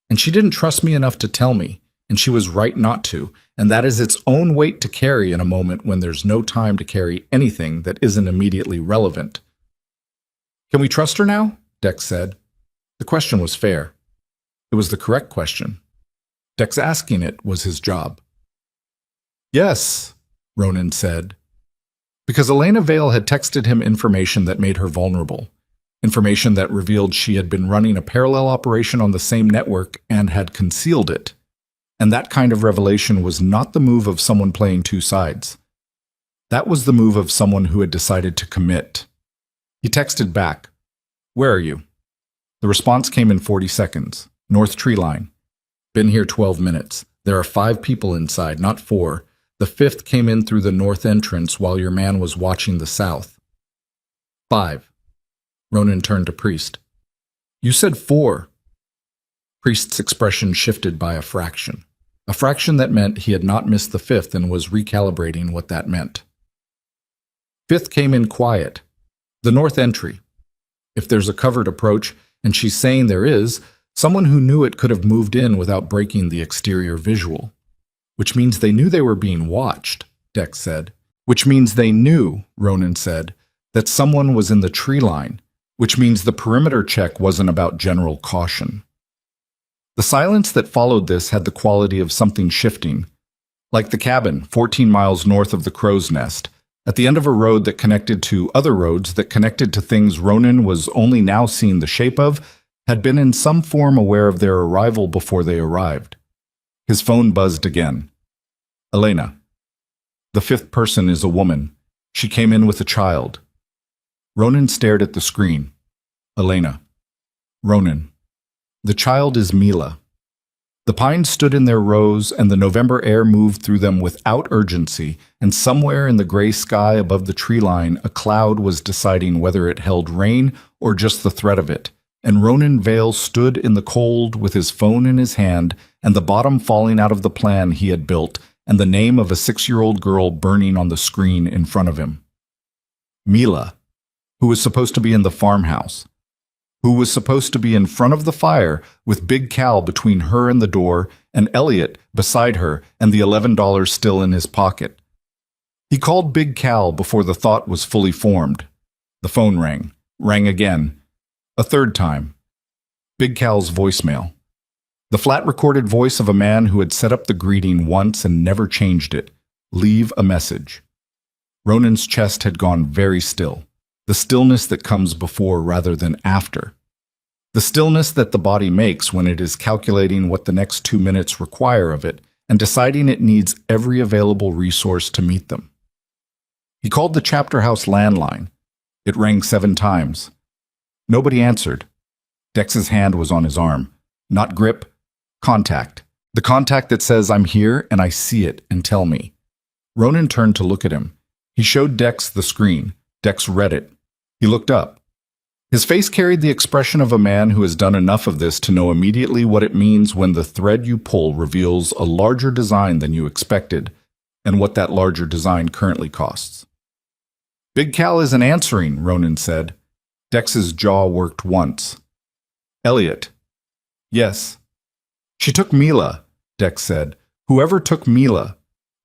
"And she didn't trust me enough to tell me, and she was right not to, and that is its own weight to carry in a moment when there's no time to carry anything that isn't immediately relevant." "Can we trust her now?" Dex said. The question was fair. It was the correct question. Dex asking it was his job. "Yes," Ronan said. Because Elena Vale had texted him information that made her vulnerable. Information that revealed she had been running a parallel operation on the same network and had concealed it. And that kind of revelation was not the move of someone playing 2 sides. That was the move of someone who had decided to commit. He texted back, "Where are you?" The response came in 40 seconds. "North tree line. Been here 12 minutes. There are 5 people inside, not 4. The 5th came in through the north entrance while your man was watching the south." 5. Ronan turned to Priest. You said 4. Priest's expression shifted by a fraction that meant he had not missed the 5th and was recalibrating what that meant. 5th came in quiet. The north entry. If there's a covered approach, and she's saying there is, someone who knew it could have moved in without breaking the exterior visual. Which means they knew they were being watched, Dex said. Which means they knew, Ronan said, that someone was in the tree line, which means the perimeter check wasn't about general caution. The silence that followed this had the quality of something shifting, like the cabin 14 miles north of the crow's nest, at the end of a road that connected to other roads that connected to things Ronan was only now seeing the shape of, had been in some form aware of their arrival before they arrived. His phone buzzed again. Elena. The 5th person is a woman. She came in with a child. Ronan stared at the screen. Elena. Ronan. The child is Mila. The pines stood in their rows, and the November air moved through them without urgency, and somewhere in the gray sky above the tree line a cloud was deciding whether it held rain or just the threat of it, and Ronan Vale stood in the cold with his phone in his hand and the bottom falling out of the plan he had built and the name of a 6-year-old girl burning on the screen in front of him. Mila, who was supposed to be in the farmhouse, who was supposed to be in front of the fire with Big Cal between her and the door and Elliot beside her and the $11 still in his pocket. He called Big Cal before the thought was fully formed. The phone rang again, a third time. Big Cal's voicemail. The flat recorded voice of a man who had set up the greeting once and never changed it. Leave a message. Ronan's chest had gone very still. The stillness that comes before rather than after. The stillness that the body makes when it is calculating what the next 2 minutes require of it and deciding it needs every available resource to meet them. He called the chapter house landline. It rang 7 times. Nobody answered. Dex's hand was on his arm. Not grip, contact. The contact that says, I'm here and I see it and tell me. Ronan turned to look at him. He showed Dex the screen. Dex read it. He looked up. His face carried the expression of a man who has done enough of this to know immediately what it means when the thread you pull reveals a larger design than you expected, and what that larger design currently costs. Big Cal isn't answering, Ronan said. Dex's jaw worked once. Elliot. Yes. She took Mila, Dex said. Whoever took Mila.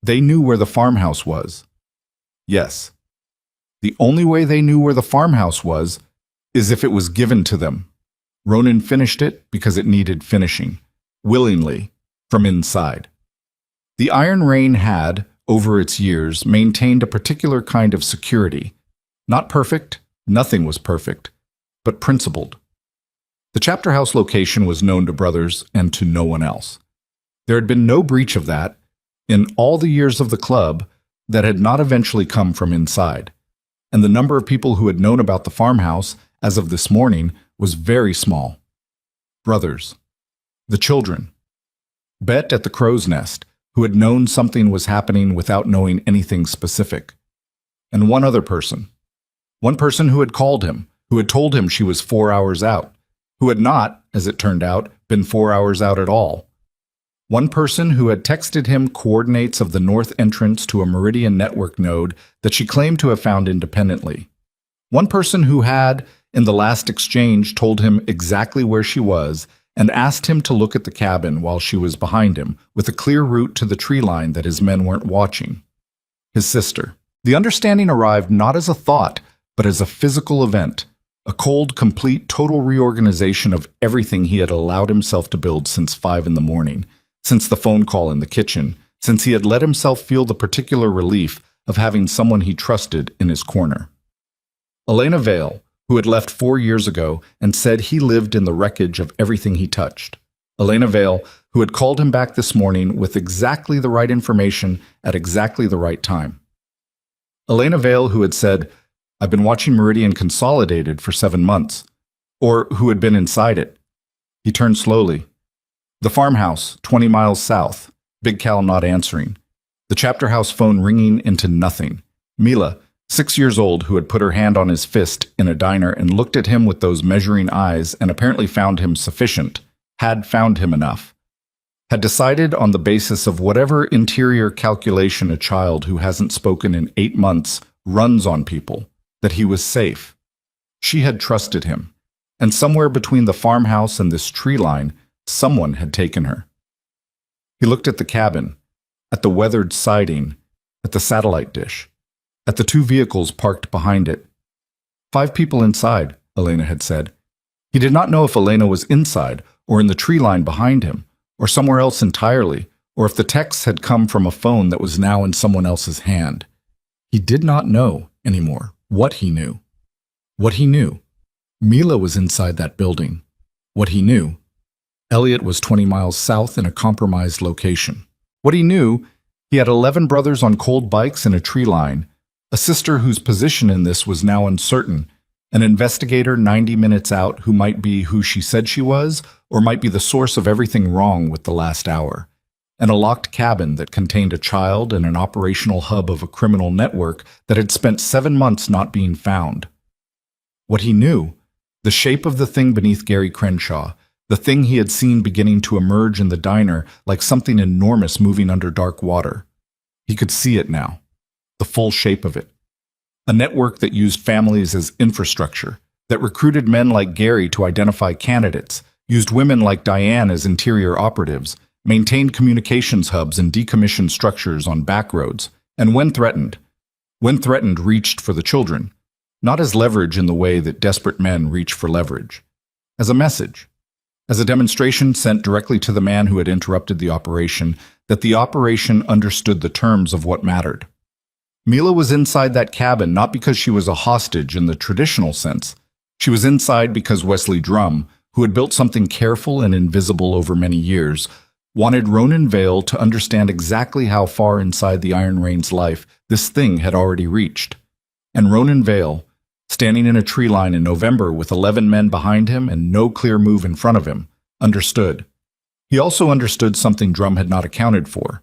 They knew where the farmhouse was. Yes. The only way they knew where the farmhouse was is if it was given to them. Ronan finished it because it needed finishing, willingly, from inside. The Iron Rain had, over its years, maintained a particular kind of security. Not perfect, nothing was perfect, but principled. The chapter house location was known to brothers and to no one else. There had been no breach of that in all the years of the club that had not eventually come from inside. And the number of people who had known about the farmhouse as of this morning was very small. Brothers. The children. Bet at the crow's nest, who had known something was happening without knowing anything specific. And one other person. One person who had called him, who had told him she was 4 hours out, who had not, as it turned out, been 4 hours out at all. One person who had texted him coordinates of the north entrance to a Meridian network node that she claimed to have found independently. One person who had, in the last exchange, told him exactly where she was and asked him to look at the cabin while she was behind him, with a clear route to the tree line that his men weren't watching. His sister. The understanding arrived not as a thought, but as a physical event, a cold, complete, total reorganization of everything he had allowed himself to build since 5 in the morning. Since the phone call in the kitchen, since he had let himself feel the particular relief of having someone he trusted in his corner. Elena Vale, who had left 4 years ago and said he lived in the wreckage of everything he touched. Elena Vale, who had called him back this morning with exactly the right information at exactly the right time. Elena Vale, who had said, I've been watching Meridian Consolidated for 7 months, or who had been inside it. He turned slowly. The farmhouse, 20 miles south. Big Cal not answering. The chapter house phone ringing into nothing. Mila, 6 years old, who had put her hand on his fist in a diner and looked at him with those measuring eyes and apparently found him sufficient, had found him enough, had decided on the basis of whatever interior calculation a child who hasn't spoken in 8 months runs on people, that he was safe. She had trusted him, and somewhere between the farmhouse and this tree line, someone had taken her. He looked at the cabin, at the weathered siding, at the satellite dish, at the 2 vehicles parked behind it. 5 people inside, Elena had said. He did not know if Elena was inside or in the tree line behind him, or somewhere else entirely, or if the texts had come from a phone that was now in someone else's hand. He did not know anymore what he knew. What he knew. Mila was inside that building. What he knew. Elliot was 20 miles south in a compromised location. What he knew, he had 11 brothers on cold bikes in a tree line, a sister whose position in this was now uncertain, an investigator 90 minutes out who might be who she said she was, or might be the source of everything wrong with the last hour, and a locked cabin that contained a child and an operational hub of a criminal network that had spent 7 months not being found. What he knew, the shape of the thing beneath Gary Crenshaw, the thing he had seen beginning to emerge in the diner like something enormous moving under dark water. He could see it now, the full shape of it. A network that used families as infrastructure, that recruited men like Gary to identify candidates, used women like Diane as interior operatives, maintained communications hubs and decommissioned structures on back roads, and when threatened, reached for the children, not as leverage in the way that desperate men reach for leverage, as a message, as a demonstration sent directly to the man who had interrupted the operation, that the operation understood the terms of what mattered. Mila was inside that cabin not because she was a hostage in the traditional sense. She was inside because Wesley Drum, who had built something careful and invisible over many years, wanted Ronan Vale to understand exactly how far inside the Iron Rain's life this thing had already reached. And Ronan Vale, standing in a tree line in November with 11 men behind him and no clear move in front of him, understood. He also understood something Drum had not accounted for.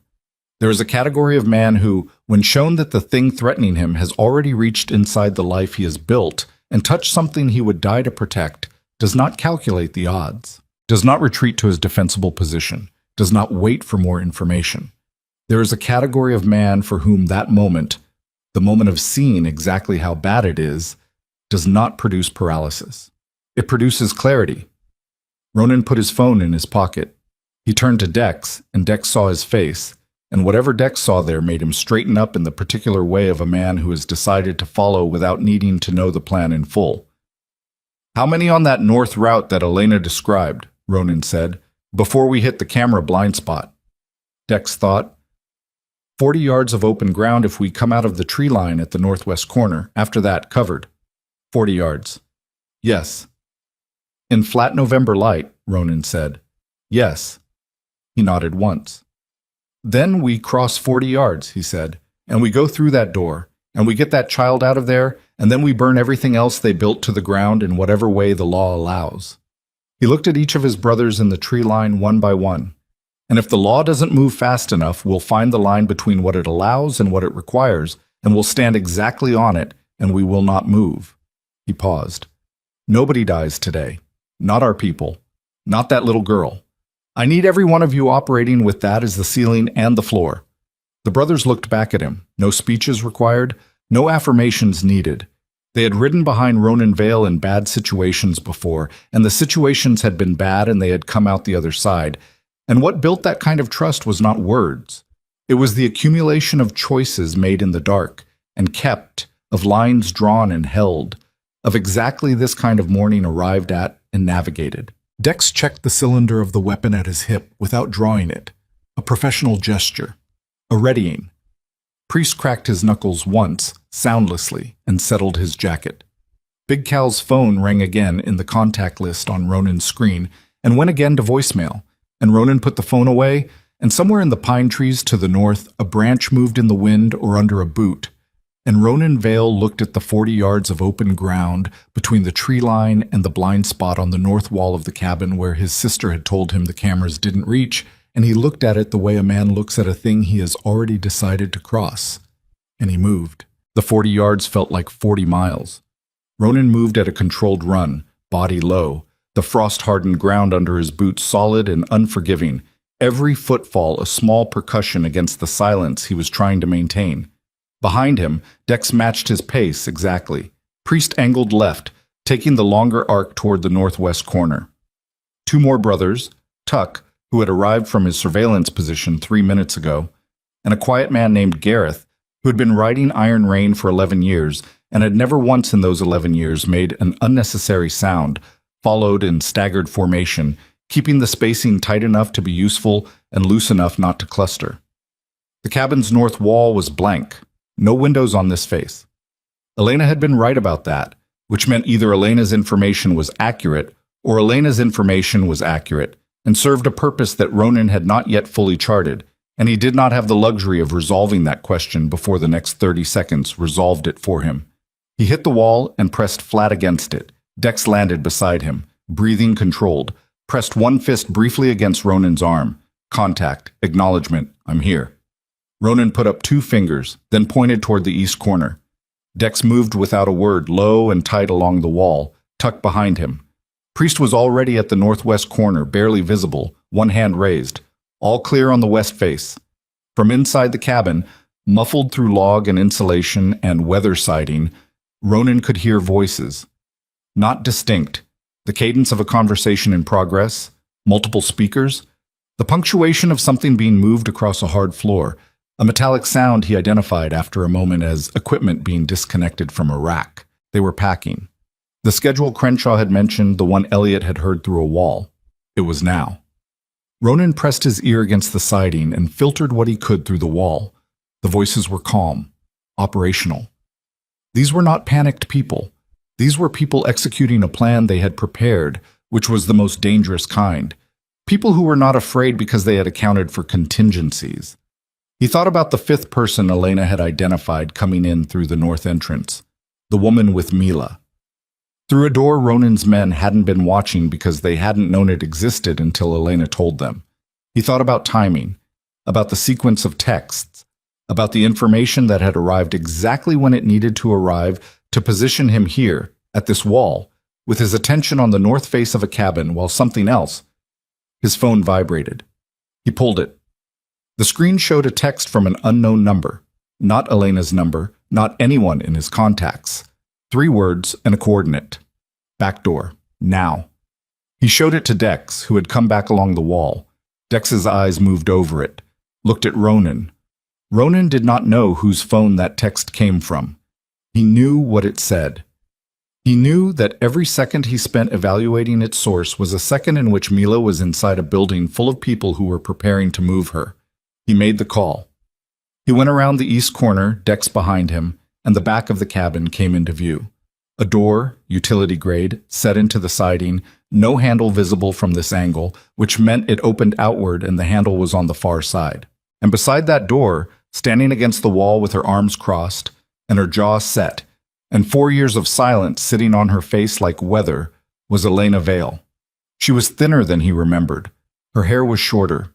There is a category of man who, when shown that the thing threatening him has already reached inside the life he has built and touched something he would die to protect, does not calculate the odds, does not retreat to his defensible position, does not wait for more information. There is a category of man for whom that moment, the moment of seeing exactly how bad it is, does not produce paralysis. It produces clarity. Ronan put his phone in his pocket. He turned to Dex, and Dex saw his face, and whatever Dex saw there made him straighten up in the particular way of a man who has decided to follow without needing to know the plan in full. "How many on that north route that Elena described?" Ronan said, "before we hit the camera blind spot." Dex thought, 40 yards of open ground if we come out of the tree line at the northwest corner. After that, covered. 40 yards. Yes. In flat November light, Ronan said. Yes. He nodded once. Then we cross 40 yards, he said, and we go through that door, and we get that child out of there, and then we burn everything else they built to the ground in whatever way the law allows. He looked at each of his brothers in the tree line one by one. And if the law doesn't move fast enough, we'll find the line between what it allows and what it requires, and we'll stand exactly on it, and we will not move. He paused. Nobody dies today. Not our people. Not that little girl. I need every one of you operating with that as the ceiling and the floor. The brothers looked back at him. No speeches required. No affirmations needed. They had ridden behind Ronan Vale in bad situations before, and the situations had been bad and they had come out the other side. And what built that kind of trust was not words. It was the accumulation of choices made in the dark and kept, of lines drawn and held, of exactly this kind of morning arrived at and navigated. Dex checked the cylinder of the weapon at his hip without drawing it, a professional gesture, a readying. Priest cracked his knuckles once, soundlessly, and settled his jacket. Big Cal's phone rang again in the contact list on Ronan's screen and went again to voicemail, and Ronan put the phone away, and somewhere in the pine trees to the north, a branch moved in the wind or under a boot, and Ronan Vale looked at the 40 yards of open ground between the tree line and the blind spot on the north wall of the cabin where his sister had told him the cameras didn't reach, and he looked at it the way a man looks at a thing he has already decided to cross. And he moved. The 40 yards felt like 40 miles. Ronan moved at a controlled run, body low, the frost-hardened ground under his boots solid and unforgiving, every footfall a small percussion against the silence he was trying to maintain. Behind him, Dex matched his pace exactly. Priest angled left, taking the longer arc toward the northwest corner. Two more brothers, Tuck, who had arrived from his surveillance position 3 minutes ago, and a quiet man named Gareth, who had been riding Iron Rain for 11 years and had never once in those 11 years made an unnecessary sound, followed in staggered formation, keeping the spacing tight enough to be useful and loose enough not to cluster. The cabin's north wall was blank, no windows on this face. Elena had been right about that, which meant either Elena's information was accurate or Elena's information was accurate and served a purpose that Ronan had not yet fully charted, and he did not have the luxury of resolving that question before the next 30 seconds resolved it for him. He hit the wall and pressed flat against it. Dex landed beside him, breathing controlled, pressed one fist briefly against Ronan's arm. Contact, acknowledgement, I'm here. Ronan put up 2 fingers, then pointed toward the east corner. Dex moved without a word, low and tight along the wall, tucked behind him. Priest was already at the northwest corner, barely visible, one hand raised. All clear on the west face. From inside the cabin, muffled through log and insulation and weather siding, Ronan could hear voices. Not distinct. The cadence of a conversation in progress, multiple speakers, the punctuation of something being moved across a hard floor, a metallic sound he identified after a moment as equipment being disconnected from a rack. They were packing. The schedule Crenshaw had mentioned, the one Elliot had heard through a wall. It was now. Ronan pressed his ear against the siding and filtered what he could through the wall. The voices were calm, operational. These were not panicked people. These were people executing a plan they had prepared, which was the most dangerous kind. People who were not afraid because they had accounted for contingencies. He thought about the 5th person Elena had identified coming in through the north entrance, the woman with Mila. Through a door Ronan's men hadn't been watching because they hadn't known it existed until Elena told them. He thought about timing, about the sequence of texts, about the information that had arrived exactly when it needed to arrive to position him here, at this wall, with his attention on the north face of a cabin while something else. His phone vibrated. He pulled it. The screen showed a text from an unknown number, not Elena's number, not anyone in his contacts. 3 words and a coordinate. Back door. Now. He showed it to Dex, who had come back along the wall. Dex's eyes moved over it, looked at Ronan. Ronan did not know whose phone that text came from. He knew what it said. He knew that every second he spent evaluating its source was a second in which Mila was inside a building full of people who were preparing to move her. He made the call. He went around the east corner, Dex behind him, and the back of the cabin came into view. A door, utility grade, set into the siding, no handle visible from this angle, which meant it opened outward and the handle was on the far side. And beside that door, standing against the wall with her arms crossed and her jaw set, and 4 years of silence sitting on her face like weather, was Elena Vale. She was thinner than he remembered. Her hair was shorter.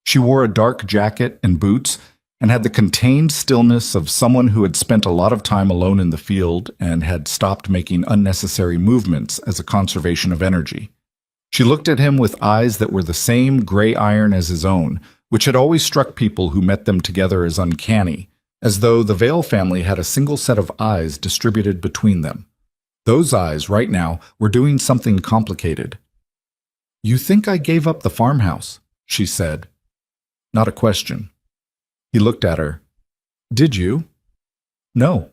She wore a dark jacket and boots and had the contained stillness of someone who had spent a lot of time alone in the field and had stopped making unnecessary movements as a conservation of energy. She looked at him with eyes that were the same gray iron as his own, which had always struck people who met them together as uncanny, as though the Vale family had a single set of eyes distributed between them. Those eyes, right now, were doing something complicated. "You think I gave up the farmhouse?" she said. Not a question. He looked at her. "Did you?" "No."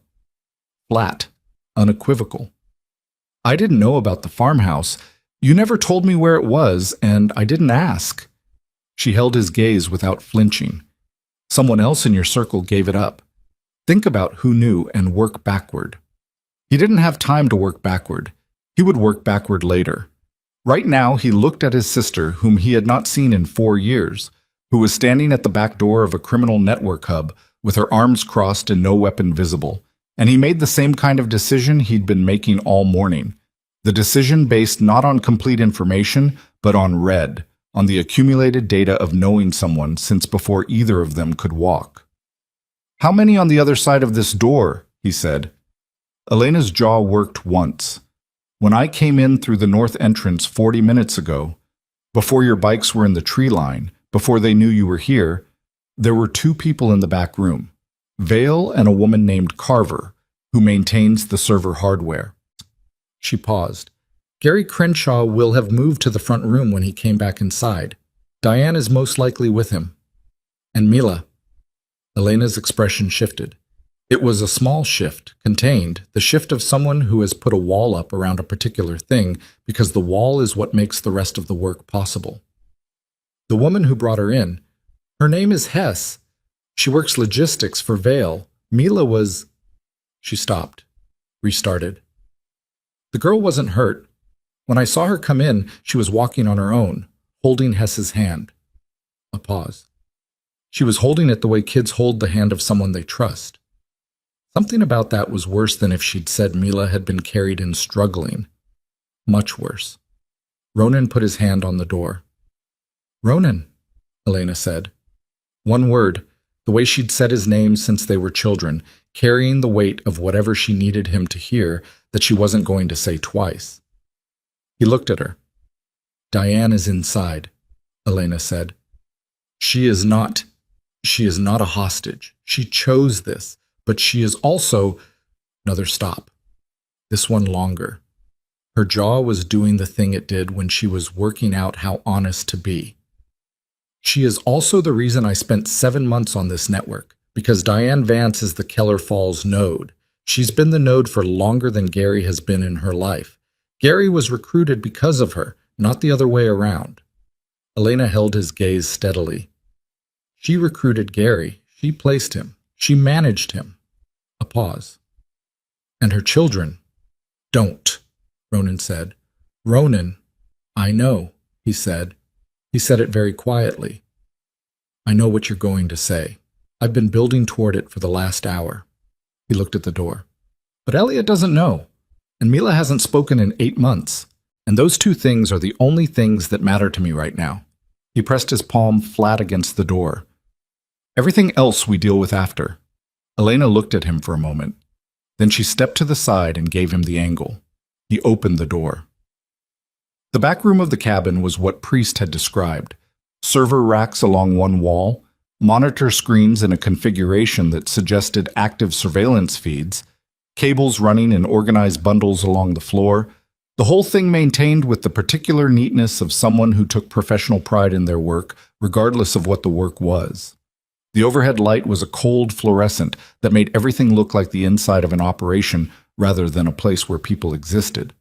Flat, unequivocal. "I didn't know about the farmhouse. You never told me where it was, and I didn't ask." She held his gaze without flinching. "Someone else in your circle gave it up. Think about who knew and work backward." He didn't have time to work backward. He would work backward later. Right now, he looked at his sister, whom he had not seen in 4 years, who was standing at the back door of a criminal network hub with her arms crossed and no weapon visible, and he made the same kind of decision he'd been making all morning. The decision based not on complete information, but on red, on the accumulated data of knowing someone since before either of them could walk. "How many on the other side of this door?" he said. Elena's jaw worked once. When I came in through the north entrance 40 minutes ago, before your bikes were in the tree line, before they knew you were here, there were two people in the back room, Vale and a woman named Carver, who maintains the server hardware. She paused. Gary Crenshaw will have moved to the front room when he came back inside. Diane is most likely with him. And Mila. Elena's expression shifted. It was a small shift, contained, the shift of someone who has put a wall up around a particular thing because the wall is what makes the rest of the work possible. The woman who brought her in, her name is Hess. She works logistics for Vale. Mila was... She stopped, restarted. The girl wasn't hurt. When I saw her come in, she was walking on her own, holding Hess's hand. A pause. She was holding it the way kids hold the hand of someone they trust. Something about that was worse than if she'd said Mila had been carried in struggling. Much worse. Ronan put his hand on the door. Ronan, Elena said. One word, the way she'd said his name since they were children, carrying the weight of whatever she needed him to hear that she wasn't going to say twice. He looked at her. Diane is inside, Elena said. She is not a hostage. She chose this, but she is also... Another stop. This one longer. Her jaw was doing the thing it did when she was working out how honest to be. She is also the reason I spent 7 months on this network, because Diane Vance is the Keller Falls node. She's been the node for longer than Gary has been in her life. Gary was recruited because of her, not the other way around. Elena held his gaze steadily. She recruited Gary. She placed him. She managed him. A pause. And her children. Don't, Ronan said. Ronan, I know, he said. He said it very quietly. I know what you're going to say. I've been building toward it for the last hour. He looked at the door. But Elliot doesn't know. And Mila hasn't spoken in 8 months. And those two things are the only things that matter to me right now. He pressed his palm flat against the door. Everything else we deal with after. Elena looked at him for a moment. Then she stepped to the side and gave him the angle. He opened the door. The back room of the cabin was what Priest had described. Server racks along one wall, monitor screens in a configuration that suggested active surveillance feeds, cables running in organized bundles along the floor, the whole thing maintained with the particular neatness of someone who took professional pride in their work, regardless of what the work was. The overhead light was a cold fluorescent that made everything look like the inside of an operation rather than a place where people existed.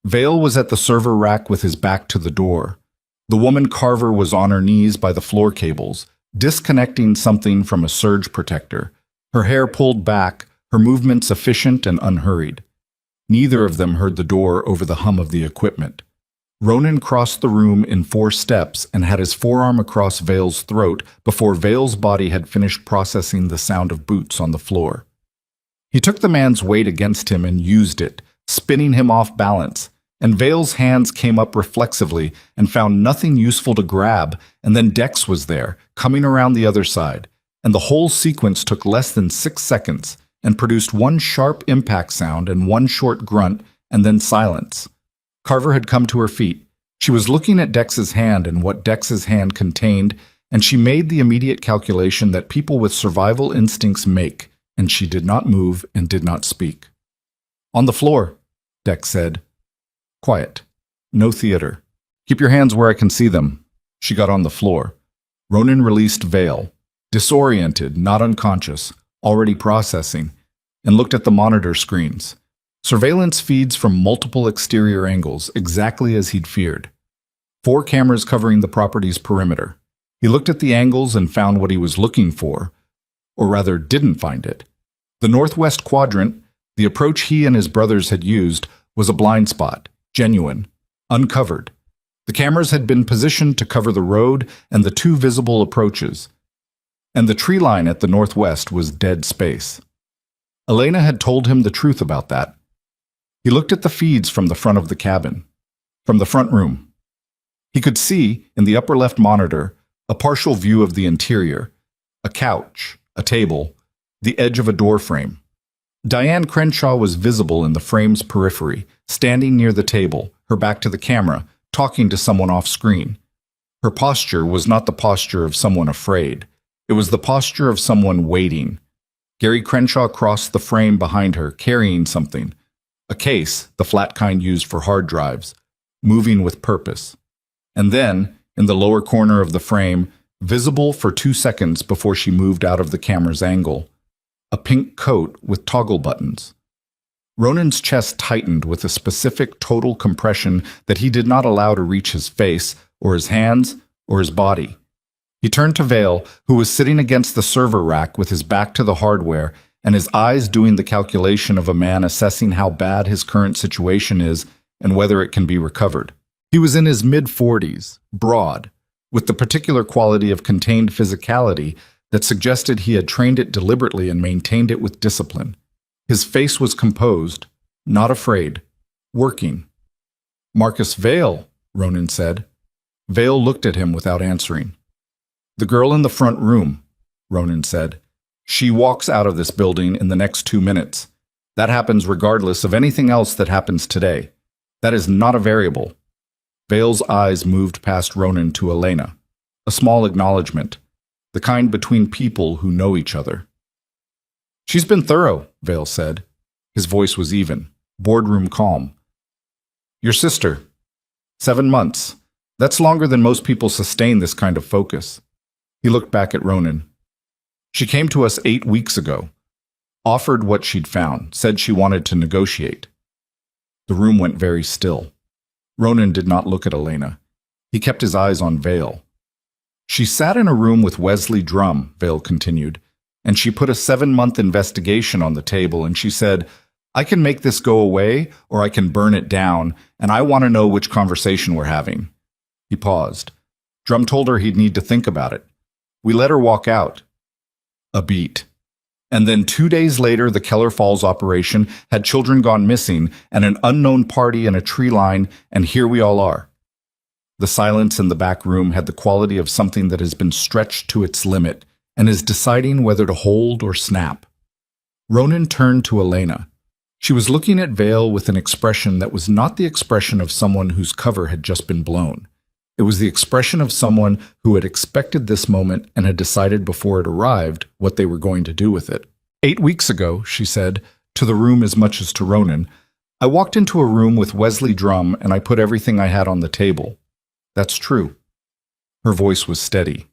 Vale was at the server rack with his back to the door. The woman Carver was on her knees by the floor cables, disconnecting something from a surge protector, her hair pulled back, her movements efficient and unhurried. Neither of them heard the door over the hum of the equipment. Ronan crossed the room in 4 steps and had his forearm across Vale's throat before Vale's body had finished processing the sound of boots on the floor. He took the man's weight against him and used it, spinning him off balance, and Vale's hands came up reflexively and found nothing useful to grab, and then Dex was there, coming around the other side, and the whole sequence took less than 6 seconds and produced 1 sharp impact sound and 1 short grunt, and then silence. Carver had come to her feet. She was looking at Dex's hand and what Dex's hand contained, and she made the immediate calculation that people with survival instincts make, and she did not move and did not speak. On the floor, Dex said. Quiet. No theater. Keep your hands where I can see them. She got on the floor. Ronan released Vale, disoriented, not unconscious, already processing, and looked at the monitor screens. Surveillance feeds from multiple exterior angles, exactly as he'd feared. 4 cameras covering the property's perimeter. He looked at the angles and found what he was looking for, or rather didn't find it. The northwest quadrant, the approach he and his brothers had used, was a blind spot, genuine, uncovered. The cameras had been positioned to cover the road and the 2 visible approaches, and the tree line at the northwest was dead space. Elena had told him the truth about that. He looked at the feeds from the front of the cabin, from the front room. He could see, in the upper left monitor, a partial view of the interior, a couch, a table, the edge of a door frame. Diane Crenshaw was visible in the frame's periphery, standing near the table, her back to the camera, talking to someone off screen. Her posture was not the posture of someone afraid. It was the posture of someone waiting. Gary Crenshaw crossed the frame behind her, carrying something. A case, the flat kind used for hard drives, moving with purpose. And then, in the lower corner of the frame, visible for 2 seconds before she moved out of the camera's angle, a pink coat with toggle buttons. Ronan's chest tightened with a specific total compression that he did not allow to reach his face, or his hands, or his body. He turned to Vale, who was sitting against the server rack with his back to the hardware and his eyes doing the calculation of a man assessing how bad his current situation is and whether it can be recovered. He was in his mid-40s, broad, with the particular quality of contained physicality that suggested he had trained it deliberately and maintained it with discipline. His face was composed, not afraid, working. "Marcus Vale," Ronan said. Vale looked at him without answering. "The girl in the front room," Ronan said. "She walks out of this building in the next 2 minutes. That happens regardless of anything else that happens today. That is not a variable." Vale's eyes moved past Ronan to Elena. A small acknowledgement, the kind between people who know each other. "She's been thorough," Vale said. His voice was even, boardroom calm. "Your sister. 7 months. That's longer than most people sustain this kind of focus." He looked back at Ronan. "She came to us 8 weeks ago. Offered what she'd found, said she wanted to negotiate." The room went very still. Ronan did not look at Elena. He kept his eyes on Vale. "She sat in a room with Wesley Drum," Vale continued, "and she put a 7-month investigation on the table, and she said, 'I can make this go away, or I can burn it down, and I want to know which conversation we're having.'" He paused. Drum told her he'd need to think about it. "We let her walk out." A beat. And then 2 days later, the Keller Falls operation had children gone missing and an unknown party in a tree line, and here we all are. The silence in the back room had the quality of something that has been stretched to its limit and is deciding whether to hold or snap. Ronan turned to Elena. She was looking at Vale with an expression that was not the expression of someone whose cover had just been blown. It was the expression of someone who had expected this moment and had decided before it arrived what they were going to do with it. 8 weeks ago, she said, to the room as much as to Ronan, I walked into a room with Wesley Drum and I put everything I had on the table. That's true. Her voice was steady.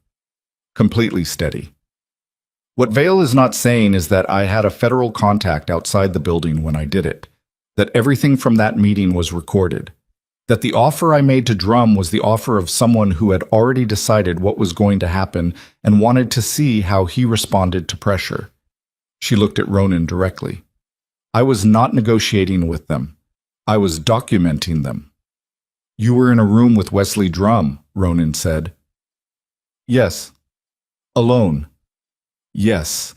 Completely steady. What Vale is not saying is that I had a federal contact outside the building when I did it, that everything from that meeting was recorded, that the offer I made to Drum was the offer of someone who had already decided what was going to happen and wanted to see how he responded to pressure. She looked at Ronan directly. I was not negotiating with them. I was documenting them. You were in a room with Wesley Drum, Ronan said. Yes. Alone. Yes.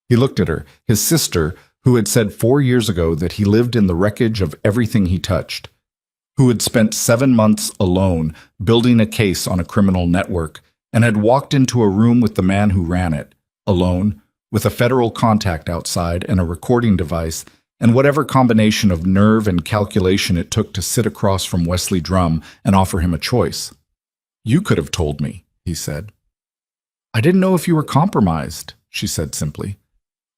He looked at her, his sister, who had said 4 years ago that he lived in the wreckage of everything he touched, who had spent 7 months alone building a case on a criminal network and had walked into a room with the man who ran it, alone, with a federal contact outside and a recording device and whatever combination of nerve and calculation it took to sit across from Wesley Drum and offer him a choice. You could have told me, he said. I didn't know if you were compromised, she said simply.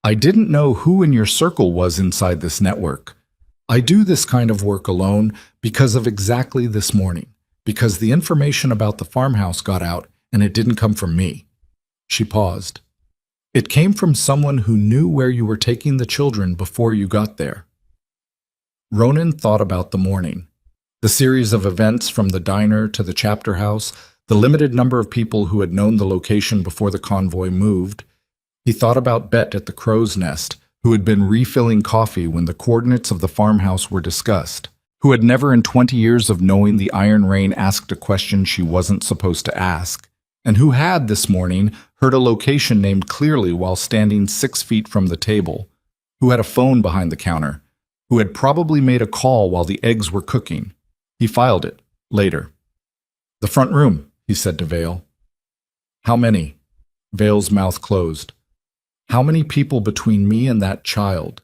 I didn't know who in your circle was inside this network. I do this kind of work alone because of exactly this morning, because the information about the farmhouse got out and it didn't come from me. She paused. It came from someone who knew where you were taking the children before you got there. Ronan thought about the morning, the series of events from the diner to the chapter house, the limited number of people who had known the location before the convoy moved. He thought about Bet at the Crow's Nest, who had been refilling coffee when the coordinates of the farmhouse were discussed, who had never in 20 years of knowing the Iron Rain asked a question she wasn't supposed to ask, and who had, this morning, heard a location named clearly while standing 6 feet from the table, who had a phone behind the counter, who had probably made a call while the eggs were cooking. He filed it, later. The front room, he said to Vale. How many? Vale's mouth closed. How many people between me and that child?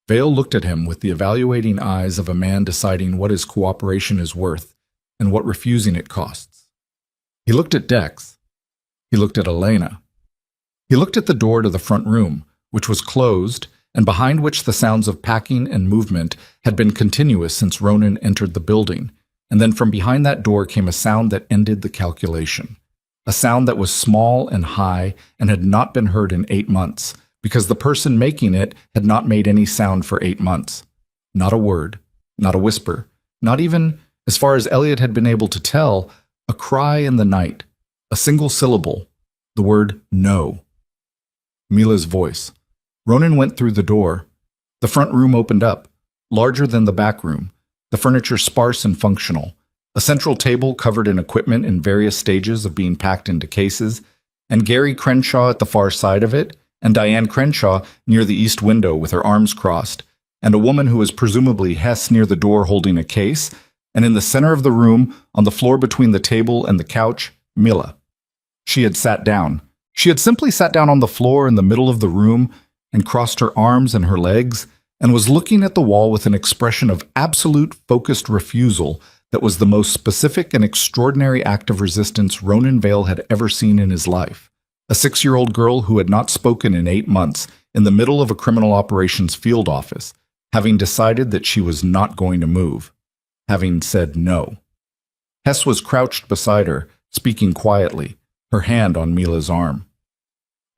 Vale looked at him with the evaluating eyes of a man deciding what his cooperation is worth and what refusing it costs. He looked at Dex. He looked at Elena. He looked at the door to the front room, which was closed, and behind which the sounds of packing and movement had been continuous since Ronan entered the building, and then from behind that door came a sound that ended the calculation. A sound that was small and high and had not been heard in 8 months, because the person making it had not made any sound for 8 months. Not a word, not a whisper, not even, as far as Elliot had been able to tell, a cry in the night, a single syllable, the word no. Mila's voice. Ronan went through the door. The front room opened up, larger than the back room, the furniture sparse and functional, a central table covered in equipment in various stages of being packed into cases, and Gary Crenshaw at the far side of it, and Diane Crenshaw near the east window with her arms crossed, and a woman who was presumably Hess near the door holding a case, and in the center of the room, on the floor between the table and the couch, Mila. She had sat down. She had simply sat down on the floor in the middle of the room and crossed her arms and her legs, and was looking at the wall with an expression of absolute focused refusal that was the most specific and extraordinary act of resistance Ronan Vale had ever seen in his life. A 6-year-old girl who had not spoken in 8 months in the middle of a criminal operations field office, having decided that she was not going to move, having said no. Hess was crouched beside her, speaking quietly, her hand on Mila's arm.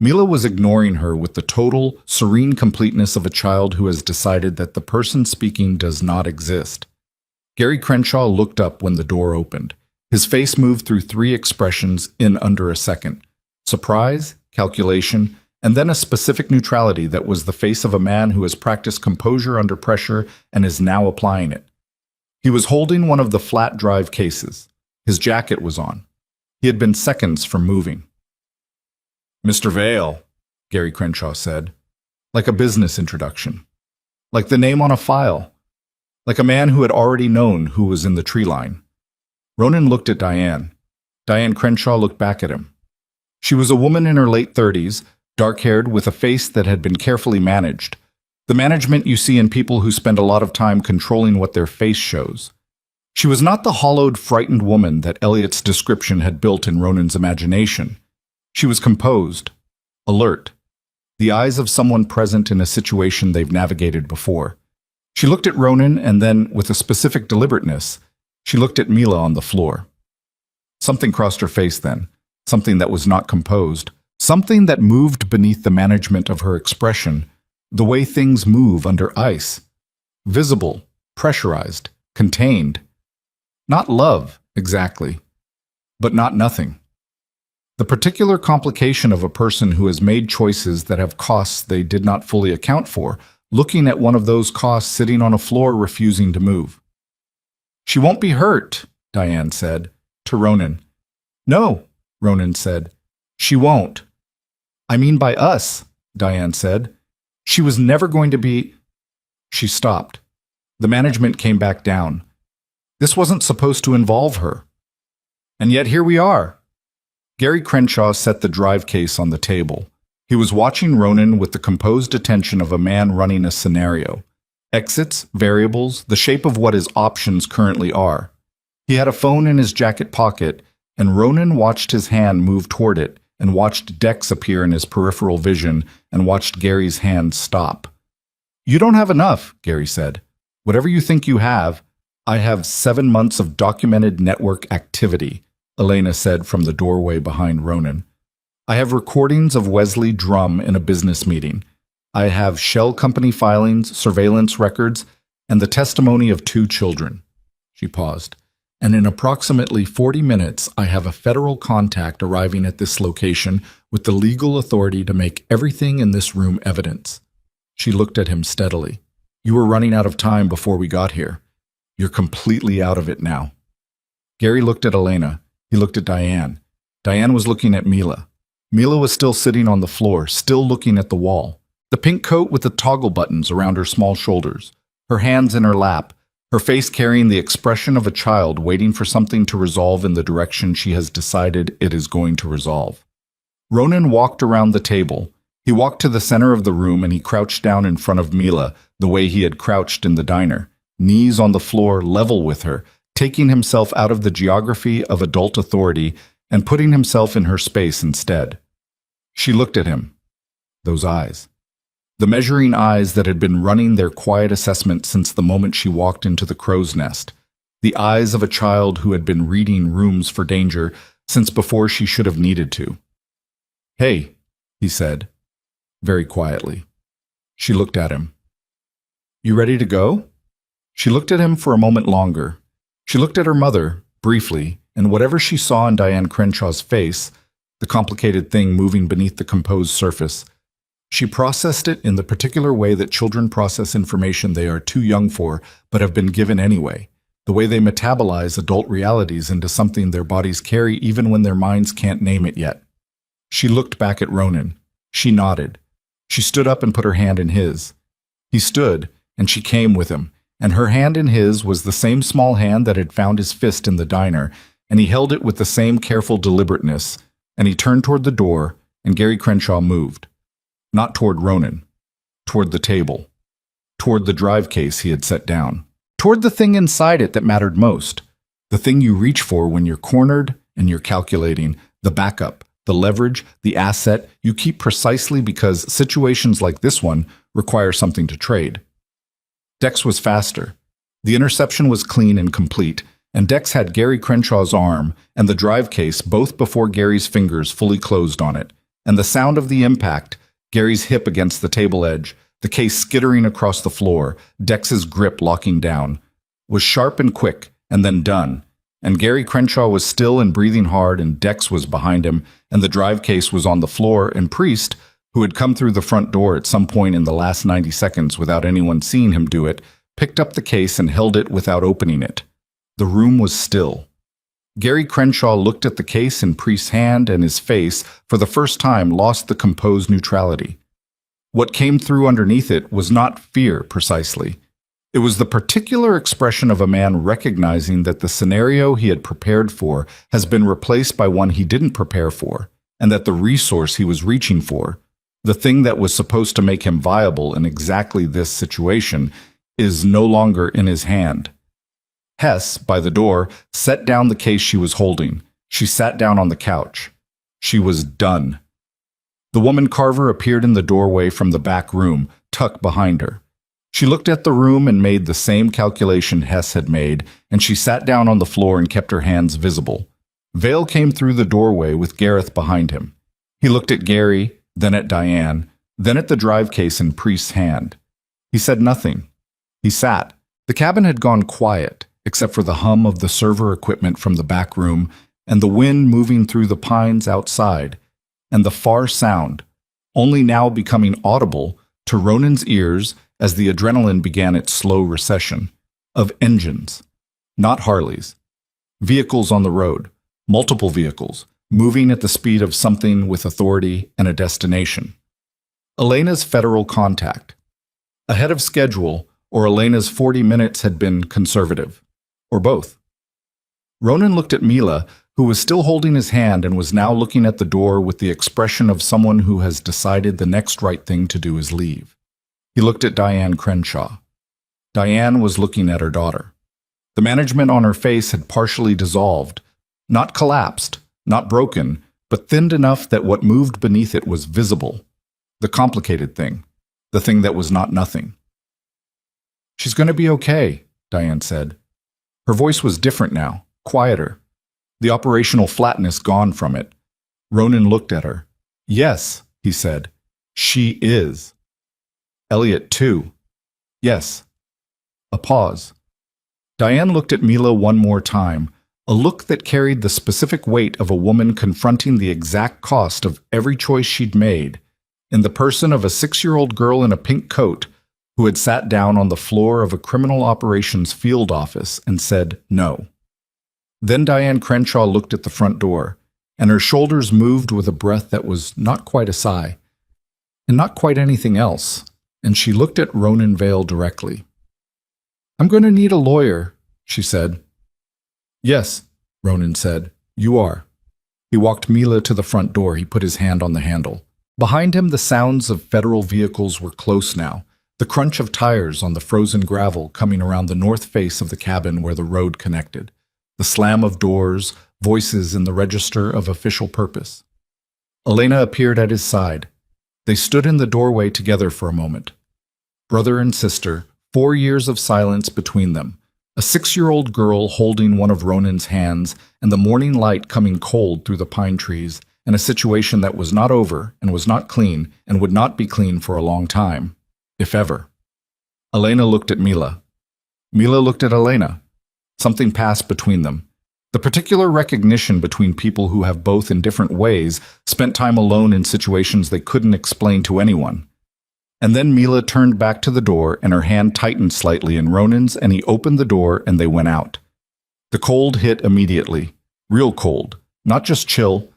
Mila was ignoring her with the total, serene completeness of a child who has decided that the person speaking does not exist. Gary Crenshaw looked up when the door opened. His face moved through 3 expressions in under a second: surprise, calculation, and then a specific neutrality that was the face of a man who has practiced composure under pressure and is now applying it. He was holding one of the flat drive cases. His jacket was on. He had been seconds from moving. "Mr. Vale," Gary Crenshaw said, like a business introduction, like the name on a file, like a man who had already known who was in the tree line. Ronan looked at Diane. Diane Crenshaw looked back at him. She was a woman in her late 30s, dark-haired, with a face that had been carefully managed. The management you see in people who spend a lot of time controlling what their face shows. She was not the hollowed, frightened woman that Elliot's description had built in Ronan's imagination. She was composed, alert, the eyes of someone present in a situation they've navigated before. She looked at Ronan and then, with a specific deliberateness, she looked at Mila on the floor. Something crossed her face then, something that was not composed, something that moved beneath the management of her expression, the way things move under ice. Visible, pressurized, contained. Not love, exactly, but not nothing. The particular complication of a person who has made choices that have costs they did not fully account for, looking at one of those costs sitting on a floor refusing to move. "She won't be hurt," Diane said, to Ronan. "No," Ronan said. "She won't." "I mean by us," Diane said. "She was never going to be—" She stopped. The management came back down. This wasn't supposed to involve her. And yet here we are. Gary Crenshaw set the drive case on the table. He was watching Ronan with the composed attention of a man running a scenario. Exits, variables, the shape of what his options currently are. He had a phone in his jacket pocket, and Ronan watched his hand move toward it, and watched Dex appear in his peripheral vision, and watched Gary's hand stop. "You don't have enough," Gary said. "Whatever you think you have, I have 7 months of documented network activity," Elena said from the doorway behind Ronan. "I have recordings of Wesley Drum in a business meeting. I have shell company filings, surveillance records, and the testimony of 2 children." She paused. "And in approximately 40 minutes, I have a federal contact arriving at this location with the legal authority to make everything in this room evidence." She looked at him steadily. "You were running out of time before we got here. You're completely out of it now." Gary looked at Elena. He looked at Diane. Diane was looking at Mila. Mila was still sitting on the floor, still looking at the wall. The pink coat with the toggle buttons around her small shoulders, her hands in her lap, her face carrying the expression of a child waiting for something to resolve in the direction she has decided it is going to resolve. Ronan walked around the table. He walked to the center of the room and he crouched down in front of Mila the way he had crouched in the diner, knees on the floor level with her, taking himself out of the geography of adult authority and putting himself in her space instead. She looked at him. Those eyes. The measuring eyes that had been running their quiet assessment since the moment she walked into the crow's nest. The eyes of a child who had been reading Rooms for Danger since before she should have needed to. "Hey," he said, very quietly. She looked at him. "You ready to go?" She looked at him for a moment longer. She looked at her mother, briefly, and whatever she saw in Diane Crenshaw's face, the complicated thing moving beneath the composed surface, she processed it in the particular way that children process information they are too young for but have been given anyway, the way they metabolize adult realities into something their bodies carry even when their minds can't name it yet. She looked back at Ronan. She nodded. She stood up and put her hand in his. He stood, and she came with him, and her hand in his was the same small hand that had found his fist in the diner, and he held it with the same careful deliberateness, and he turned toward the door, and Gary Crenshaw moved. Not toward Ronan. Toward the table. Toward the drive case he had set down. Toward the thing inside it that mattered most. The thing you reach for when you're cornered and you're calculating, the backup, the leverage, the asset you keep precisely because situations like this one require something to trade. Dex was faster. The interception was clean and complete, and Dex had Gary Crenshaw's arm and the drive case both before Gary's fingers fully closed on it, and the sound of the impact, Gary's hip against the table edge, the case skittering across the floor, Dex's grip locking down, was sharp and quick, and then done. And Gary Crenshaw was still and breathing hard, and Dex was behind him, and the drive case was on the floor, and Priest, who had come through the front door at some point in the last 90 seconds without anyone seeing him do it, picked up the case and held it without opening it. The room was still. Gary Crenshaw looked at the case in Priest's hand, and his face, for the first time, lost the composed neutrality. What came through underneath it was not fear, precisely. It was the particular expression of a man recognizing that the scenario he had prepared for has been replaced by one he didn't prepare for, and that the resource he was reaching for, the thing that was supposed to make him viable in exactly this situation, is no longer in his hand. Hess, by the door, set down the case she was holding. She sat down on the couch. She was done. The woman Carver appeared in the doorway from the back room, tucked behind her. She looked at the room and made the same calculation Hess had made, and she sat down on the floor and kept her hands visible. Vale came through the doorway with Gareth behind him. He looked at Gary, then at Diane, then at the drive case in Priest's hand. He said nothing. He sat. The cabin had gone quiet, except for the hum of the server equipment from the back room and the wind moving through the pines outside, and the far sound, only now becoming audible to Ronan's ears as the adrenaline began its slow recession, of engines, not Harleys. Vehicles on the road, multiple vehicles, moving at the speed of something with authority and a destination. Elena's federal contact. Ahead of schedule, or Elena's 40 minutes had been conservative, or both. Ronan looked at Mila, who was still holding his hand and was now looking at the door with the expression of someone who has decided the next right thing to do is leave. He looked at Diane Crenshaw. Diane was looking at her daughter. The management on her face had partially dissolved, not collapsed, not broken, but thinned enough that what moved beneath it was visible. The complicated thing, the thing that was not nothing. "She's going to be okay," Diane said. Her voice was different now, quieter. The operational flatness gone from it. Ronan looked at her. "Yes," he said. "She is." "Elliot, too." "Yes." A pause. Diane looked at Mila one more time, a look that carried the specific weight of a woman confronting the exact cost of every choice she'd made, in the person of a 6-year-old girl in a pink coat who had sat down on the floor of a criminal operations field office and said no. Then Diane Crenshaw looked at the front door, and her shoulders moved with a breath that was not quite a sigh, and not quite anything else, and she looked at Ronan Vale directly. "I'm going to need a lawyer," she said. "Yes," Ronan said, "you are." He walked Mila to the front door. He put his hand on the handle. Behind him, the sounds of federal vehicles were close now, the crunch of tires on the frozen gravel coming around the north face of the cabin where the road connected, the slam of doors, voices in the register of official purpose. Elena appeared at his side. They stood in the doorway together for a moment. Brother and sister, 4 years of silence between them, a 6-year-old girl holding one of Ronan's hands, and the morning light coming cold through the pine trees, and a situation that was not over and was not clean and would not be clean for a long time, if ever. Elena looked at Mila. Mila looked at Elena. Something passed between them. The particular recognition between people who have both in different ways spent time alone in situations they couldn't explain to anyone. And then Mila turned back to the door and her hand tightened slightly in Ronan's and he opened the door and they went out. The cold hit immediately. Real cold. Not just chill.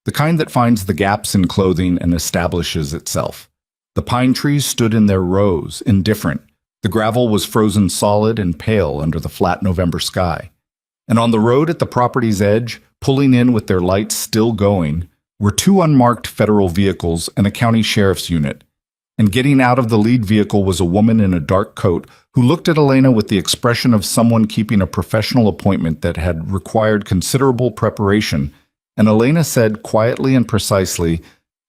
The kind that finds the gaps in clothing and establishes itself. The pine trees stood in their rows, indifferent. The gravel was frozen solid and pale under the flat November sky. And on the road at the property's edge, pulling in with their lights still going, were 2 unmarked federal vehicles and a county sheriff's unit. And getting out of the lead vehicle was a woman in a dark coat who looked at Elena with the expression of someone keeping a professional appointment that had required considerable preparation. And Elena said quietly and precisely,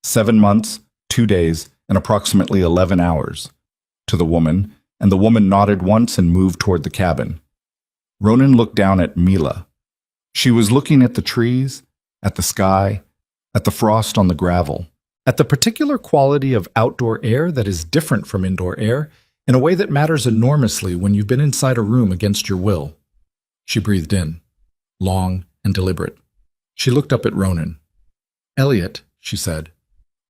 7 months, 2 days, and approximately 11 hours, to the woman, and the woman nodded once and moved toward the cabin. Ronan looked down at Mila. She was looking at the trees, at the sky, at the frost on the gravel, at the particular quality of outdoor air that is different from indoor air in a way that matters enormously when you've been inside a room against your will. She breathed in, long and deliberate. She looked up at Ronan. "Elliot," she said.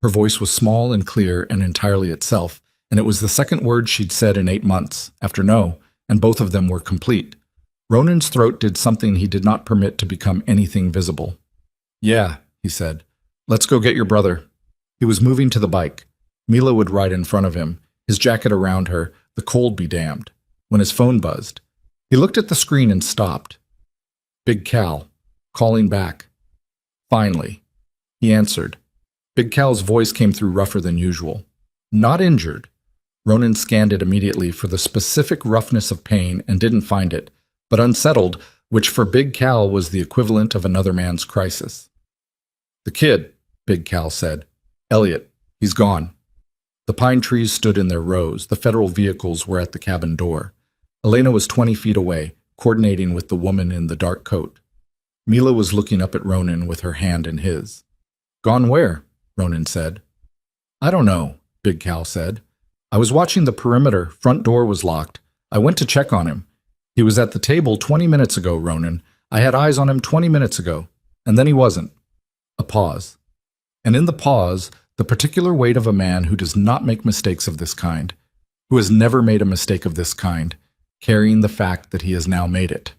Her voice was small and clear and entirely itself, and it was the second word she'd said in 8 months, after no, and both of them were complete. Ronan's throat did something he did not permit to become anything visible. "Yeah," he said. "Let's go get your brother." He was moving to the bike. Mila would ride in front of him, his jacket around her, the cold be damned, when his phone buzzed. He looked at the screen and stopped. Big Cal, calling back. Finally, he answered. Big Cal's voice came through rougher than usual. "Not injured." Ronan scanned it immediately for the specific roughness of pain and didn't find it, but unsettled, which for Big Cal was the equivalent of another man's crisis. "The kid," Big Cal said. "Elliot, he's gone." The pine trees stood in their rows. The federal vehicles were at the cabin door. Elena was 20 feet away, coordinating with the woman in the dark coat. Mila was looking up at Ronan with her hand in his. "Gone where?" Ronan said. "I don't know," Big Cal said. "I was watching the perimeter. Front door was locked. I went to check on him. He was at the table 20 minutes ago, Ronan. I had eyes on him 20 minutes ago. And then he wasn't." A pause. And in the pause, the particular weight of a man who does not make mistakes of this kind, who has never made a mistake of this kind, carrying the fact that he has now made it.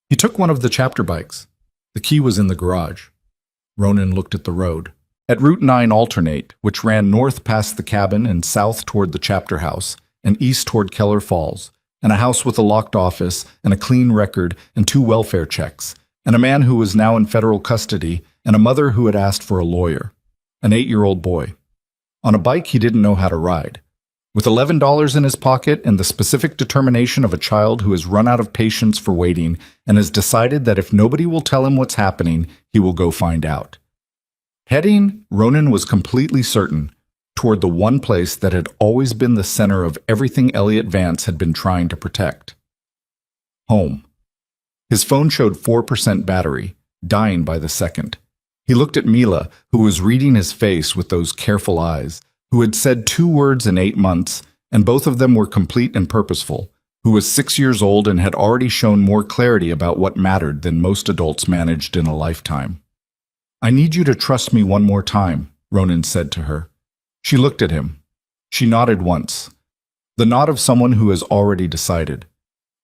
He took one of the chapter bikes. The key was in the garage. Ronan looked at the road. At Route 9 Alternate, which ran north past the cabin and south toward the chapter house, and east toward Keller Falls, and a house with a locked office and a clean record and 2 welfare checks, and a man who was now in federal custody, and a mother who had asked for a lawyer, an 8-year-old boy. On a bike he didn't know how to ride. With $11 in his pocket and the specific determination of a child who has run out of patience for waiting and has decided that if nobody will tell him what's happening, he will go find out. Heading, Ronan was completely certain, toward the one place that had always been the center of everything Elliot Vance had been trying to protect. Home. His phone showed 4% battery, dying by the second. He looked at Mila, who was reading his face with those careful eyes, who had said 2 words in 8 months, and both of them were complete and purposeful, who was 6 years old and had already shown more clarity about what mattered than most adults managed in a lifetime. "I need you to trust me one more time," Ronan said to her. She looked at him. She nodded once, the nod of someone who has already decided.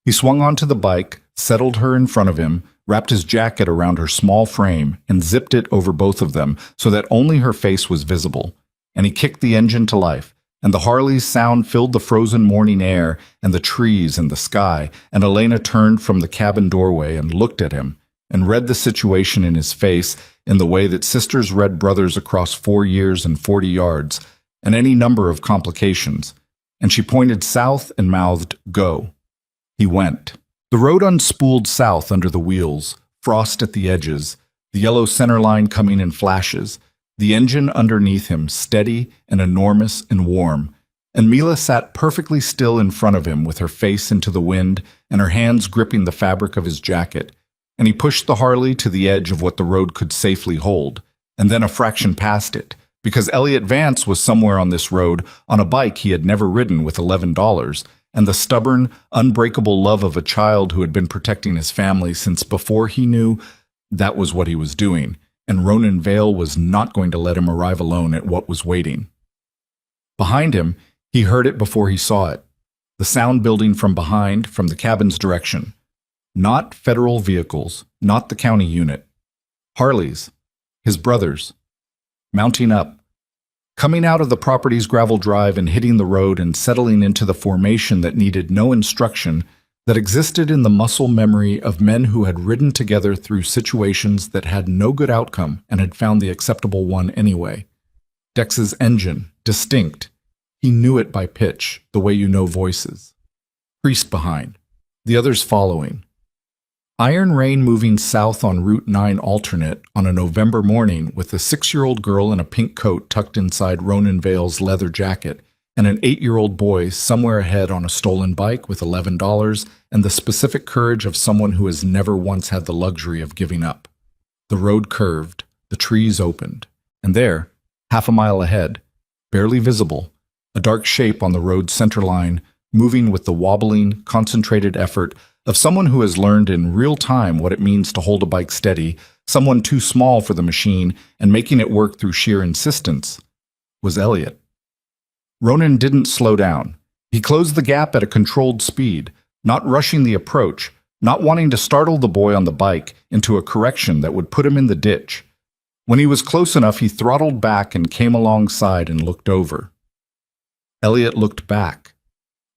He swung onto the bike, settled her in front of him, wrapped his jacket around her small frame, and zipped it over both of them so that only her face was visible. And he kicked the engine to life, and the Harley's sound filled the frozen morning air and the trees and the sky, and Elena turned from the cabin doorway and looked at him, and read the situation in his face in the way that sisters read brothers across 4 years and 40 yards, and any number of complications, and she pointed south and mouthed, "Go." He went. The road unspooled south under the wheels, frost at the edges, the yellow center line coming in flashes, the engine underneath him steady and enormous and warm, and Mila sat perfectly still in front of him with her face into the wind and her hands gripping the fabric of his jacket, and he pushed the Harley to the edge of what the road could safely hold, and then a fraction past it, because Elliot Vance was somewhere on this road on a bike he had never ridden with $11, and the stubborn, unbreakable love of a child who had been protecting his family since before he knew that was what he was doing, and Ronan Vale was not going to let him arrive alone at what was waiting. Behind him, he heard it before he saw it, the sound building from behind, from the cabin's direction. Not federal vehicles, not the county unit. Harleys, his brothers, mounting up, coming out of the property's gravel drive and hitting the road and settling into the formation that needed no instruction, that existed in the muscle memory of men who had ridden together through situations that had no good outcome and had found the acceptable one anyway. Dex's engine, distinct. He knew it by pitch, the way you know voices. Priest behind, the others following. Iron rain moving south on Route 9 alternate on a November morning with a 6-year-old girl in a pink coat tucked inside Ronan Vale's leather jacket and an 8-year-old boy somewhere ahead on a stolen bike with $11 and the specific courage of someone who has never once had the luxury of giving up. The road curved, the trees opened, and there, half a mile ahead, barely visible, a dark shape on the road's center line, moving with the wobbling, concentrated effort of someone who has learned in real time what it means to hold a bike steady, someone too small for the machine and making it work through sheer insistence, was Elliot. Ronan didn't slow down. He closed the gap at a controlled speed, not rushing the approach, not wanting to startle the boy on the bike into a correction that would put him in the ditch. When he was close enough, he throttled back and came alongside and looked over. Elliot looked back.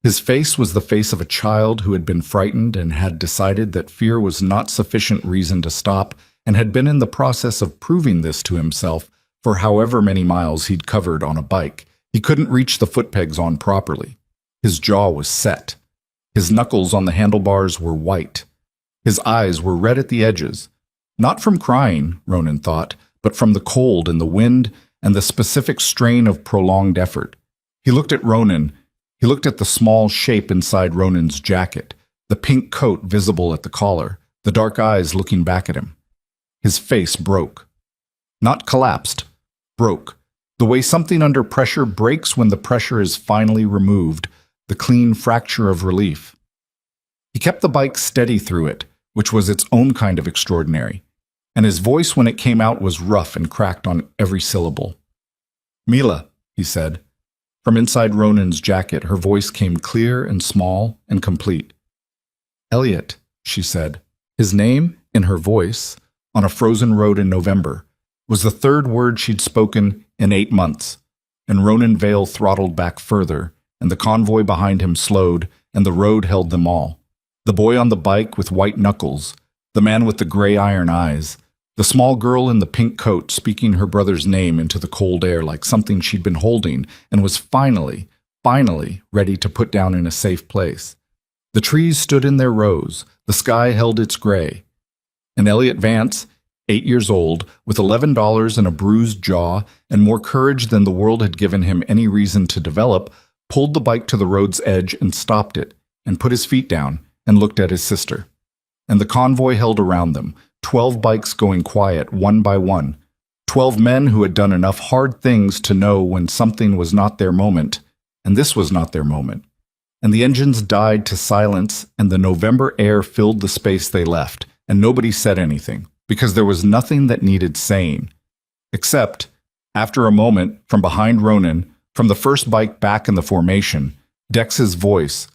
His face was the face of a child who had been frightened and had decided that fear was not sufficient reason to stop and had been in the process of proving this to himself for however many miles he'd covered on a bike. He couldn't reach the foot pegs on properly. His jaw was set. His knuckles on the handlebars were white. His eyes were red at the edges. Not from crying, Ronan thought, but from the cold and the wind and the specific strain of prolonged effort. He looked at Ronan. He looked at the small shape inside Ronan's jacket, the pink coat visible at the collar, the dark eyes looking back at him. His face broke. Not collapsed, broke. The way something under pressure breaks when the pressure is finally removed, the clean fracture of relief. He kept the bike steady through it, which was its own kind of extraordinary, and his voice when it came out was rough and cracked on every syllable. "Mila," he said. From inside Ronan's jacket, her voice came clear and small and complete. "Elliot," she said. His name, in her voice, on a frozen road in November, was the third word she'd spoken in 8 months, and Ronan Vale throttled back further, and the convoy behind him slowed, and the road held them all. The boy on the bike with white knuckles, the man with the gray iron eyes, the small girl in the pink coat speaking her brother's name into the cold air like something she'd been holding and was finally ready to put down in a safe place. The trees stood in their rows, the sky held its gray. And Elliot Vance, 8 years old, with $11 and a bruised jaw and more courage than the world had given him any reason to develop, pulled the bike to the road's edge and stopped it, and put his feet down and looked at his sister. And the convoy held around them, 12 bikes going quiet one by one, 12 men who had done enough hard things to know when something was not their moment, and this was not their moment. And the engines died to silence, and the November air filled the space they left, and nobody said anything, because there was nothing that needed saying. Except, after a moment, from behind Ronan, from the first bike back in the formation, Dex's voice,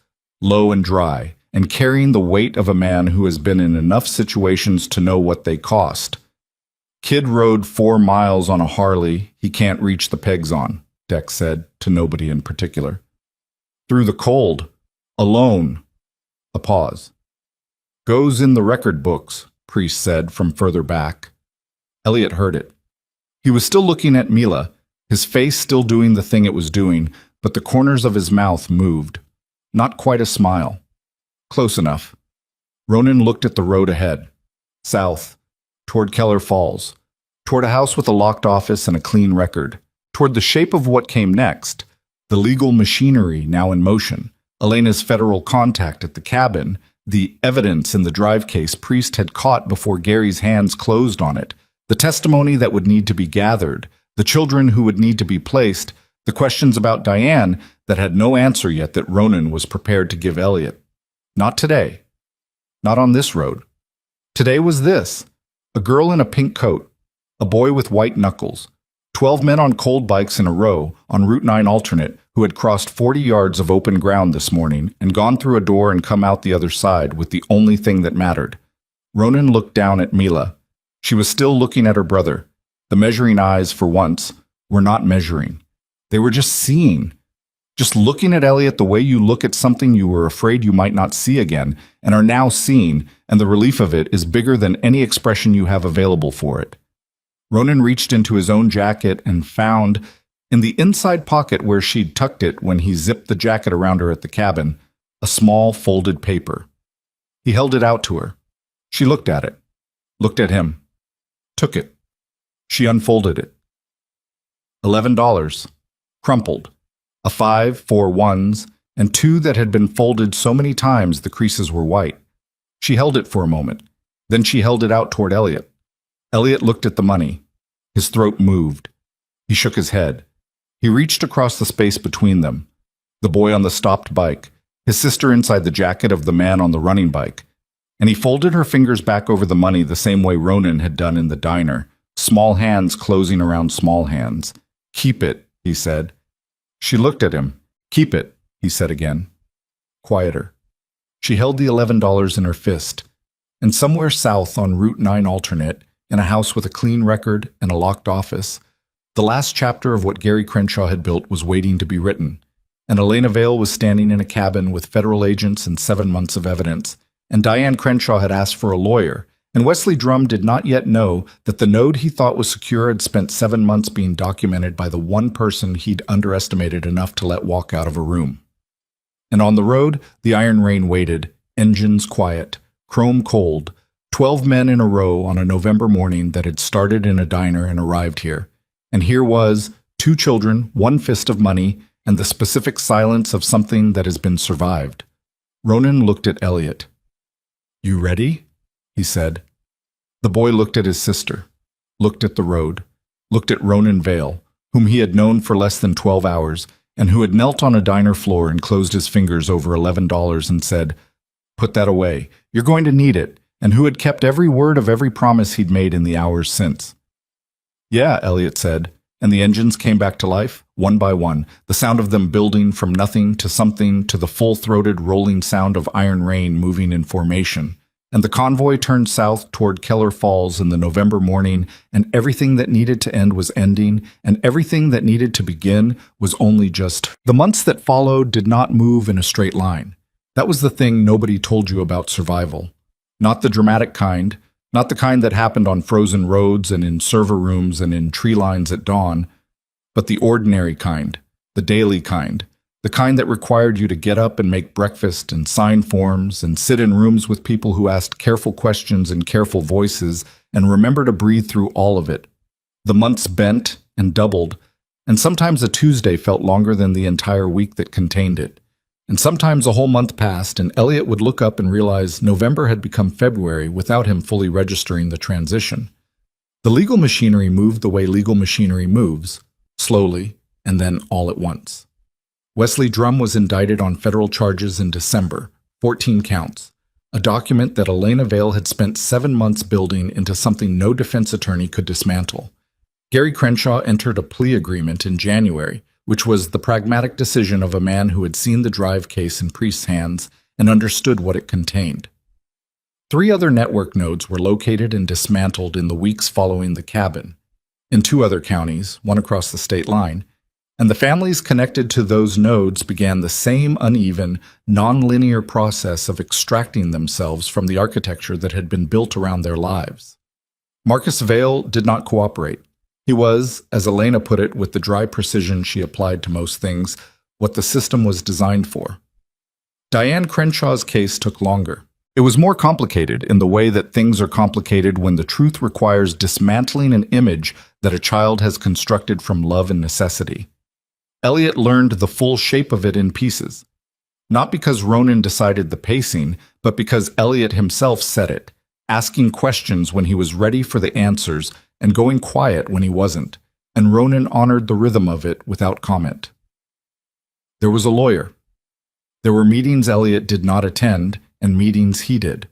low and dry, and carrying the weight of a man who has been in enough situations to know what they cost. "Kid rode 4 miles on a Harley he can't reach the pegs on," Dex said, to nobody in particular. "Through the cold, alone." A pause. "Goes in the record books," Priest said from further back. Elliot heard it. He was still looking at Mila, his face still doing the thing it was doing, but the corners of his mouth moved. Not quite a smile. Close enough. Ronan looked at the road ahead. South. Toward Keller Falls. Toward a house with a locked office and a clean record. Toward the shape of what came next. The legal machinery now in motion. Elena's federal contact at the cabin. The evidence in the drive case Priest had caught before Gary's hands closed on it. The testimony that would need to be gathered. The children who would need to be placed. The questions about Diane that had no answer yet that Ronan was prepared to give Elliot. Not today. Not on this road. Today was this. A girl in a pink coat. A boy with white knuckles. 12 men on cold bikes in a row on Route 9 alternate who had crossed 40 yards of open ground this morning and gone through a door and come out the other side with the only thing that mattered. Ronan looked down at Mila. She was still looking at her brother. The measuring eyes, for once, were not measuring. They were just seeing. Just looking at Elliot the way you look at something you were afraid you might not see again and are now seeing, and the relief of it is bigger than any expression you have available for it. Ronan reached into his own jacket and found, in the inside pocket where she'd tucked it when he zipped the jacket around her at the cabin, a small folded paper. He held it out to her. She looked at it, looked at him, took it. She unfolded it. $11, crumpled, a 5, 4 ones, and 2 that had been folded so many times the creases were white. She held it for a moment. Then she held it out toward Elliot. Elliot looked at the money. His throat moved. He shook his head. He reached across the space between them. The boy on the stopped bike, his sister inside the jacket of the man on the running bike. And he folded her fingers back over the money the same way Ronan had done in the diner, small hands closing around small hands. Keep it, he said. She looked at him. Keep it, he said again. Quieter. She held the $11 in her fist. And somewhere south on Route 9 alternate, in a house with a clean record and a locked office, the last chapter of what Gary Crenshaw had built was waiting to be written. And Elena Vale was standing in a cabin with federal agents and 7 months of evidence. And Diane Crenshaw had asked for a lawyer. And Wesley Drum did not yet know that the node he thought was secure had spent 7 months being documented by the one person he'd underestimated enough to let walk out of a room. And on the road, the iron rain waited, engines quiet, chrome cold, 12 men in a row on a November morning that had started in a diner and arrived here. And here was 2 children, 1 fist of money, and the specific silence of something that has been survived. Ronan looked at Elliot. You ready? He said. The boy looked at his sister, looked at the road, looked at Ronan Vale, whom he had known for less than 12 hours, and who had knelt on a diner floor and closed his fingers over $11 and said, Put that away. You're going to need it. And who had kept every word of every promise he'd made in the hours since. Yeah, Elliot said, and the engines came back to life, one by one, the sound of them building from nothing to something to the full-throated rolling sound of iron rain moving in formation. And the convoy turned south toward Keller Falls in the November morning, and everything that needed to end was ending, and everything that needed to begin was only just. The months that followed did not move in a straight line. That was the thing nobody told you about survival. Not the dramatic kind, not the kind that happened on frozen roads and in server rooms and in tree lines at dawn, but the ordinary kind, the daily kind, the kind that required you to get up and make breakfast and sign forms and sit in rooms with people who asked careful questions in careful voices and remember to breathe through all of it. The months bent and doubled, and sometimes a Tuesday felt longer than the entire week that contained it. And sometimes a whole month passed, and Elliot would look up and realize November had become February without him fully registering the transition. The legal machinery moved the way legal machinery moves, slowly, and then all at once. Wesley Drum was indicted on federal charges in December, 14 counts, a document that Elena Vale had spent 7 months building into something no defense attorney could dismantle. Gary Crenshaw entered a plea agreement in January, which was the pragmatic decision of a man who had seen the drive case in Priest's hands and understood what it contained. 3 other network nodes were located and dismantled in the weeks following the cabin. In 2 other counties, one across the state line, and the families connected to those nodes began the same uneven, non-linear process of extracting themselves from the architecture that had been built around their lives. Marcus Vale did not cooperate. He was, as Elena put it with the dry precision she applied to most things, what the system was designed for. Diane Crenshaw's case took longer. It was more complicated in the way that things are complicated when the truth requires dismantling an image that a child has constructed from love and necessity. Elliot learned the full shape of it in pieces. Not because Ronan decided the pacing, but because Elliot himself said it, asking questions when he was ready for the answers and going quiet when he wasn't, and Ronan honored the rhythm of it without comment. There was a lawyer. There were meetings Elliot did not attend, and meetings he did.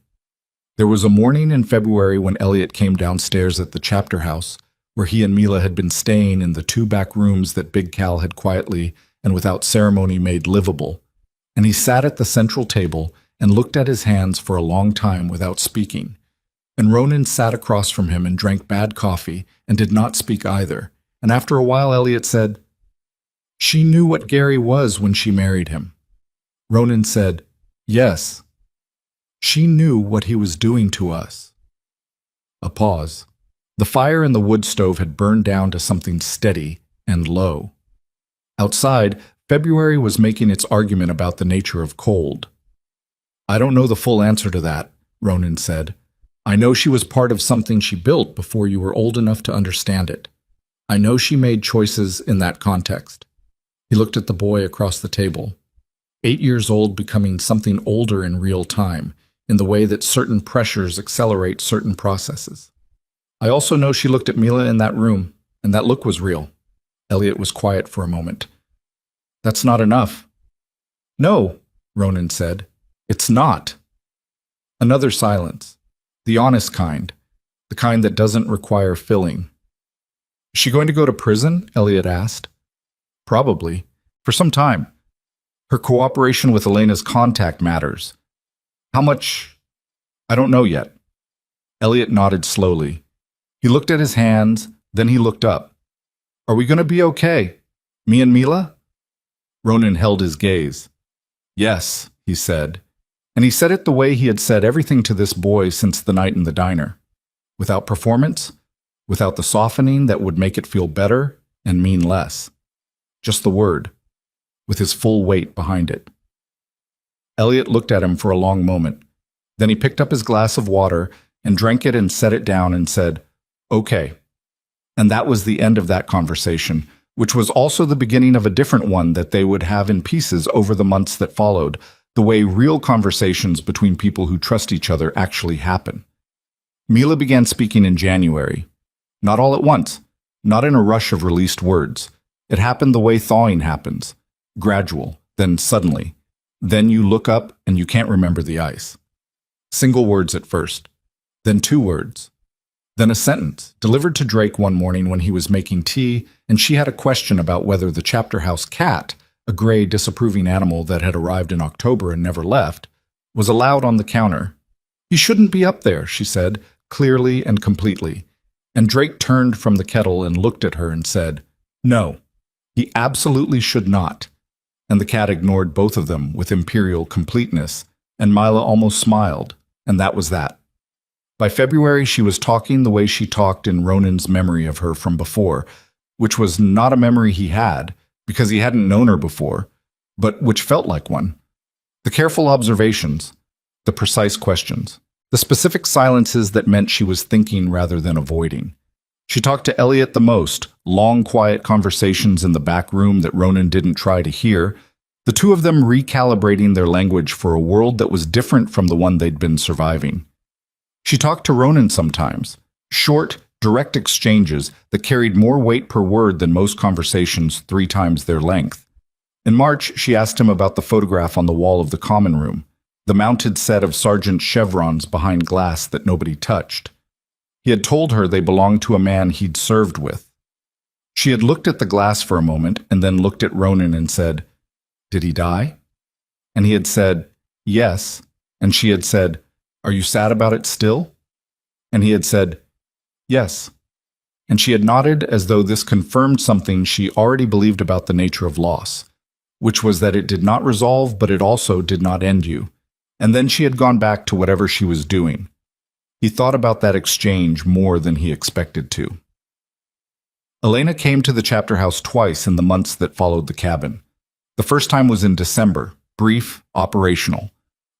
There was a morning in February when Elliot came downstairs at the chapter house, where he and Mila had been staying in the 2 back rooms that Big Cal had quietly and without ceremony made livable, and he sat at the central table and looked at his hands for a long time without speaking, and Ronan sat across from him and drank bad coffee and did not speak either, and after a while Elliot said, "She knew what Gary was when she married him." Ronan said, "Yes. She knew what he was doing to us." A pause. The fire in the wood stove had burned down to something steady and low. Outside, February was making its argument about the nature of cold. "I don't know the full answer to that," Ronan said. "I know she was part of something she built before you were old enough to understand it. I know she made choices in that context." He looked at the boy across the table. 8 years old becoming something older in real time, in the way that certain pressures accelerate certain processes. "I also know she looked at Mila in that room, and that look was real." Elliot was quiet for a moment. "That's not enough." "No," Ronan said. "It's not." Another silence. The honest kind. The kind that doesn't require filling. "Is she going to go to prison?" Elliot asked. "Probably. For some time. Her cooperation with Elena's contact matters. How much? I don't know yet." Elliot nodded slowly. He looked at his hands, then he looked up. "Are we going to be okay? Me and Mila?" Ronan held his gaze. "Yes," he said. And he said it the way he had said everything to this boy since the night in the diner. Without performance, without the softening that would make it feel better and mean less. Just the word, with his full weight behind it. Elliot looked at him for a long moment. Then he picked up his glass of water and drank it and set it down and said, "Okay." And that was the end of that conversation, which was also the beginning of a different one that they would have in pieces over the months that followed, the way real conversations between people who trust each other actually happen. Mila began speaking in January. Not all at once, not in a rush of released words. It happened the way thawing happens, gradual, then suddenly. Then you look up and you can't remember the ice. Single words at first, then 2 words. Then a sentence, delivered to Drake one morning when he was making tea, and she had a question about whether the chapter house cat, a gray, disapproving animal that had arrived in October and never left, was allowed on the counter. "He shouldn't be up there," she said, clearly and completely. And Drake turned from the kettle and looked at her and said, "No, he absolutely should not." And the cat ignored both of them with imperial completeness, and Mila almost smiled, and that was that. By February, she was talking the way she talked in Ronan's memory of her from before, which was not a memory he had, because he hadn't known her before, but which felt like one. The careful observations, the precise questions, the specific silences that meant she was thinking rather than avoiding. She talked to Elliot the most, long, quiet conversations in the back room that Ronan didn't try to hear, the two of them recalibrating their language for a world that was different from the one they'd been surviving. She talked to Ronan sometimes, short, direct exchanges that carried more weight per word than most conversations 3 times their length. In March, she asked him about the photograph on the wall of the common room, the mounted set of sergeant chevrons behind glass that nobody touched. He had told her they belonged to a man he'd served with. She had looked at the glass for a moment and then looked at Ronan and said, "Did he die?" And he had said, "Yes." And she had said, "Are you sad about it still?" And he had said, "Yes." and she had nodded as though this confirmed something she already believed about the nature of loss, which was that it did not resolve, but it also did not end you. And then she had gone back to whatever she was doing. He thought about that exchange more than he expected to. Elena came to the chapter house twice in the months that followed the cabin. The first time was in December, brief, operational.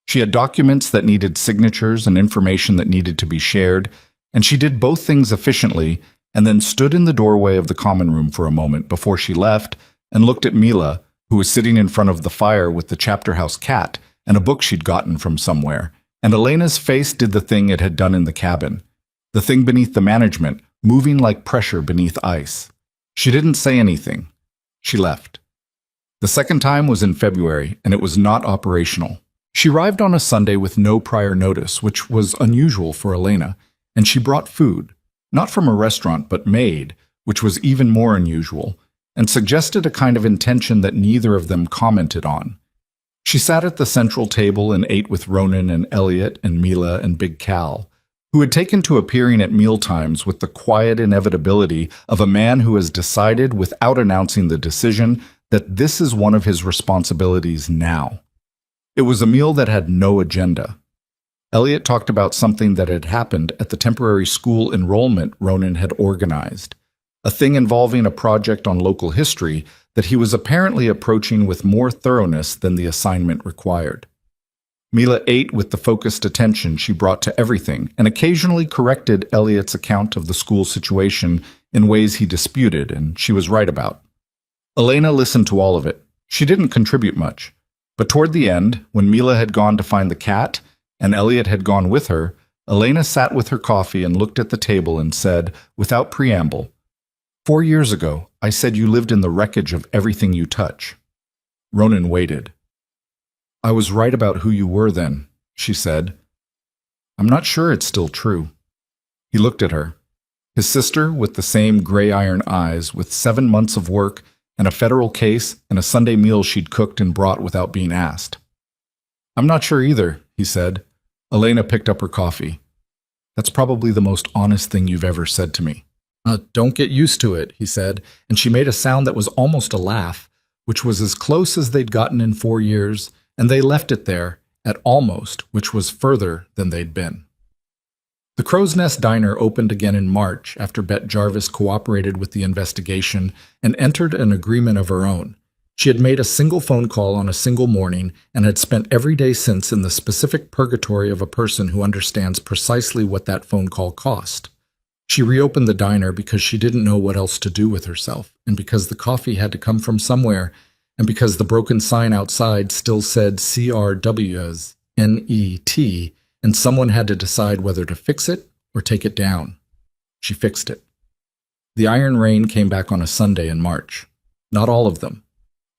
She had documents that needed signatures and information that needed to be shared, and she did both things efficiently and then stood in the doorway of the common room for a moment before she left and looked at Mila, who was sitting in front of the fire with the chapter house cat and a book she'd gotten from somewhere, and Elena's face did the thing it had done in the cabin, the thing beneath the management, moving like pressure beneath ice. She didn't say anything. She left. The second time was in February, and it was not operational. She arrived on a Sunday with no prior notice, which was unusual for Elena, and she brought food, not from a restaurant but made, which was even more unusual, and suggested a kind of intention that neither of them commented on. She sat at the central table and ate with Ronan and Elliot and Mila and Big Cal, who had taken to appearing at mealtimes with the quiet inevitability of a man who has decided without announcing the decision that this is one of his responsibilities now. It was a meal that had no agenda. Elliot talked about something that had happened at the temporary school enrollment Ronan had organized, a thing involving a project on local history that he was apparently approaching with more thoroughness than the assignment required. Mila ate with the focused attention she brought to everything and occasionally corrected Elliot's account of the school situation in ways he disputed and she was right about. Elena listened to all of it. She didn't contribute much. But toward the end, when Mila had gone to find the cat and Elliot had gone with her, Elena sat with her coffee and looked at the table and said, without preamble, 4 years ago, I said you lived in the wreckage of everything you touch. Ronan waited. I was right about who you were then, she said. I'm not sure it's still true. He looked at her. His sister, with the same gray iron eyes, with 7 months of work and a federal case and a Sunday meal she'd cooked and brought without being asked. I'm not sure either, he said. Elena picked up her coffee. That's probably the most honest thing you've ever said to me. Don't get used to it, he said, and she made a sound that was almost a laugh, which was as close as they'd gotten in 4 years, and they left it there at almost, which was further than they'd been. The Crow's Nest Diner opened again in March after Bet Jarvis cooperated with the investigation and entered an agreement of her own. She had made a single phone call on a single morning and had spent every day since in the specific purgatory of a person who understands precisely what that phone call cost. She reopened the diner because she didn't know what else to do with herself, and because the coffee had to come from somewhere, and because the broken sign outside still said CRW's NET, and someone had to decide whether to fix it or take it down. She fixed it. The iron rain came back on a Sunday in March. Not all of them.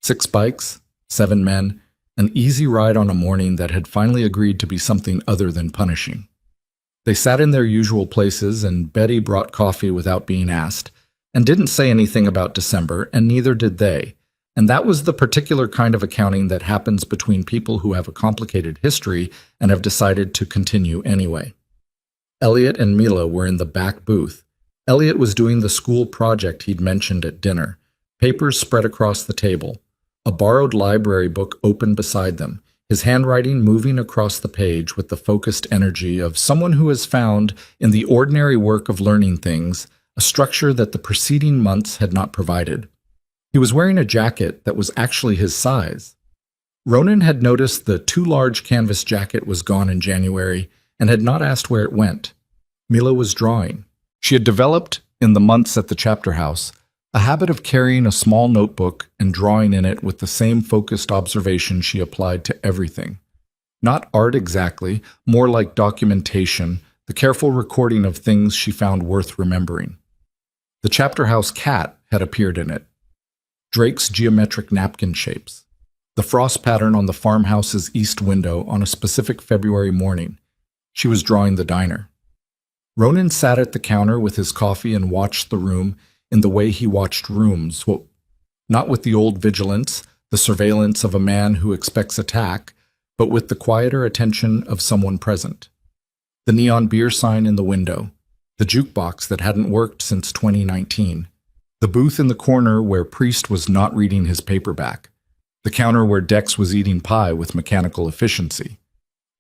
6 bikes, 7 men, an easy ride on a morning that had finally agreed to be something other than punishing. They sat in their usual places, and Betty brought coffee without being asked, and didn't say anything about December, and neither did they. And that was the particular kind of accounting that happens between people who have a complicated history and have decided to continue anyway. Elliot and Mila were in the back booth. Elliot was doing the school project he'd mentioned at dinner. Papers spread across the table. A borrowed library book open beside them, his handwriting moving across the page with the focused energy of someone who has found, in the ordinary work of learning things, a structure that the preceding months had not provided. He was wearing a jacket that was actually his size. Ronan had noticed the too large canvas jacket was gone in January and had not asked where it went. Mila was drawing. She had developed, in the months at the chapter house, a habit of carrying a small notebook and drawing in it with the same focused observation she applied to everything. Not art exactly, more like documentation, the careful recording of things she found worth remembering. The chapter house cat had appeared in it. Drake's geometric napkin shapes. The frost pattern on the farmhouse's east window on a specific February morning. She was drawing the diner. Ronan sat at the counter with his coffee and watched the room in the way he watched rooms, not with the old vigilance, the surveillance of a man who expects attack, but with the quieter attention of someone present. The neon beer sign in the window, The jukebox that hadn't worked since 2019. The booth in the corner where Priest was not reading his paperback. The counter where Dex was eating pie with mechanical efficiency.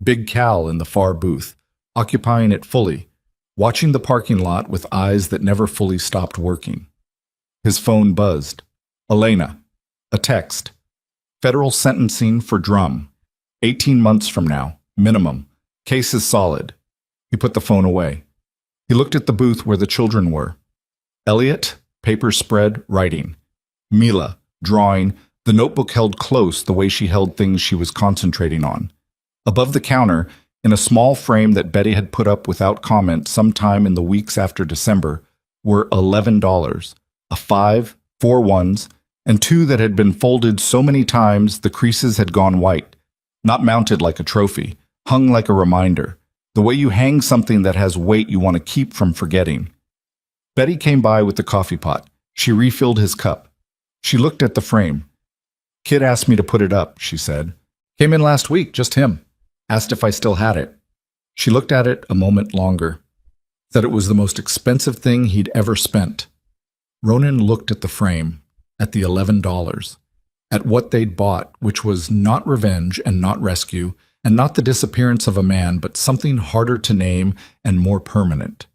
Big Cal in the far booth, occupying it fully, watching the parking lot with eyes that never fully stopped working. His phone buzzed. Elena. A text. Federal sentencing for Drum. 18 months from now, minimum. Case is solid. He put the phone away. He looked at the booth where the children were. Elliot, paper spread, writing. Mila, drawing, the notebook held close the way she held things she was concentrating on. Above the counter, in a small frame that Betty had put up without comment sometime in the weeks after December, were $11, a 5, 4 ones, and 2 that had been folded so many times the creases had gone white, not mounted like a trophy, hung like a reminder, the way you hang something that has weight you want to keep from forgetting. Betty came by with the coffee pot. She refilled his cup. She looked at the frame. Kid asked me to put it up, she said. Came in last week, just him. Asked if I still had it. She looked at it a moment longer. Said it was the most expensive thing he'd ever spent. Ronan looked at the frame, at the $11, at what they'd bought, which was not revenge and not rescue, and not the disappearance of a man, but something harder to name and more permanent.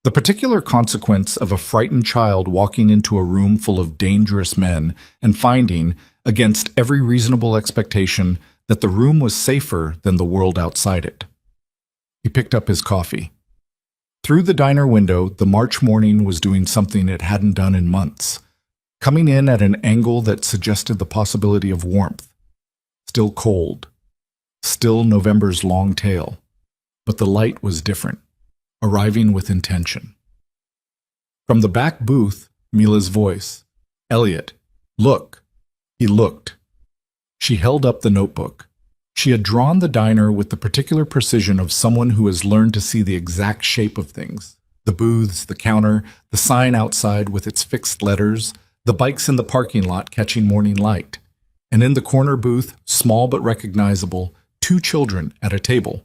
The particular consequence of a frightened child walking into a room full of dangerous men and finding, against every reasonable expectation, that the room was safer than the world outside it. He picked up his coffee. Through the diner window, the March morning was doing something it hadn't done in months, coming in at an angle that suggested the possibility of warmth. Still cold. Still November's long tail. But the light was different, arriving with intention. From the back booth, Mila's voice. Elliot, look. He looked. She held up the notebook. She had drawn the diner with the particular precision of someone who has learned to see the exact shape of things. The booths, the counter, the sign outside with its fixed letters, the bikes in the parking lot catching morning light. And in the corner booth, small but recognizable, 2 children at a table.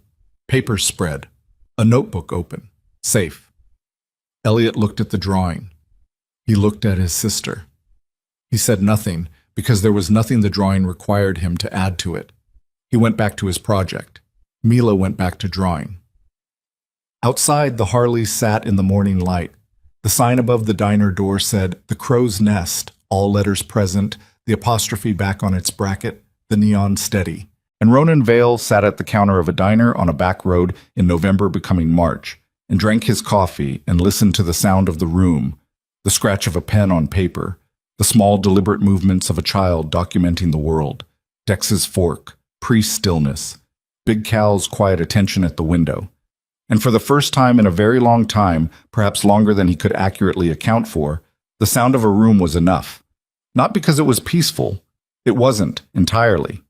Papers spread. A notebook open. Safe. Elliot looked at the drawing. He looked at his sister. He said nothing, because there was nothing the drawing required him to add to it. He went back to his project. Mila went back to drawing. Outside, the Harleys sat in the morning light. The sign above the diner door said, "The Crow's Nest," all letters present, the apostrophe back on its bracket, the neon steady. And Ronan Vale sat at the counter of a diner on a back road in November becoming March, and drank his coffee and listened to the sound of the room, the scratch of a pen on paper, the small deliberate movements of a child documenting the world, Dex's fork, Priest's stillness, Big Cal's quiet attention at the window. And for the first time in a very long time, perhaps longer than he could accurately account for, the sound of a room was enough. Not because it was peaceful. It wasn't, entirely.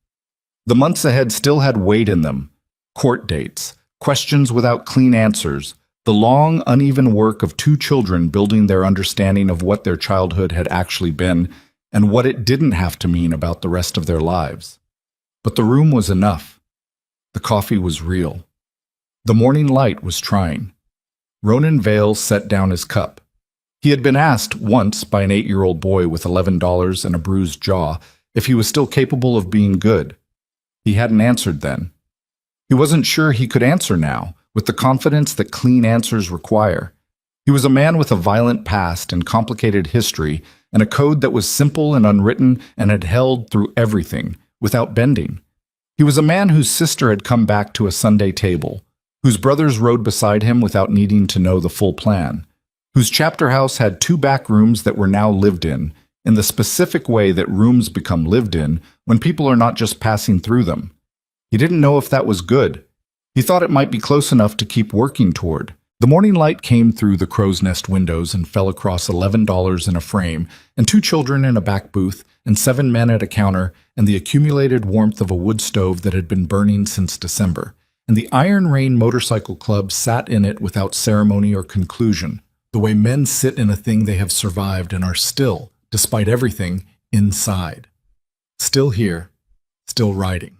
The months ahead still had weight in them. Court dates, questions without clean answers, the long, uneven work of 2 children building their understanding of what their childhood had actually been and what it didn't have to mean about the rest of their lives. But the room was enough. The coffee was real. The morning light was trying. Ronan Vale set down his cup. He had been asked once by an 8-year-old boy with $11 and a bruised jaw if he was still capable of being good. He hadn't answered then. He wasn't sure he could answer now, with the confidence that clean answers require. He was a man with a violent past and complicated history, and a code that was simple and unwritten and had held through everything, without bending. He was a man whose sister had come back to a Sunday table, whose brothers rode beside him without needing to know the full plan, whose chapter house had 2 back rooms that were now lived in the specific way that rooms become lived in when people are not just passing through them. He didn't know if that was good. He thought it might be close enough to keep working toward. The morning light came through the Crow's Nest windows and fell across $11 in a frame, and 2 children in a back booth, and 7 men at a counter, and the accumulated warmth of a wood stove that had been burning since December. And the Iron Rain Motorcycle Club sat in it without ceremony or conclusion, the way men sit in a thing they have survived and are still, despite everything, inside. Still here, still riding.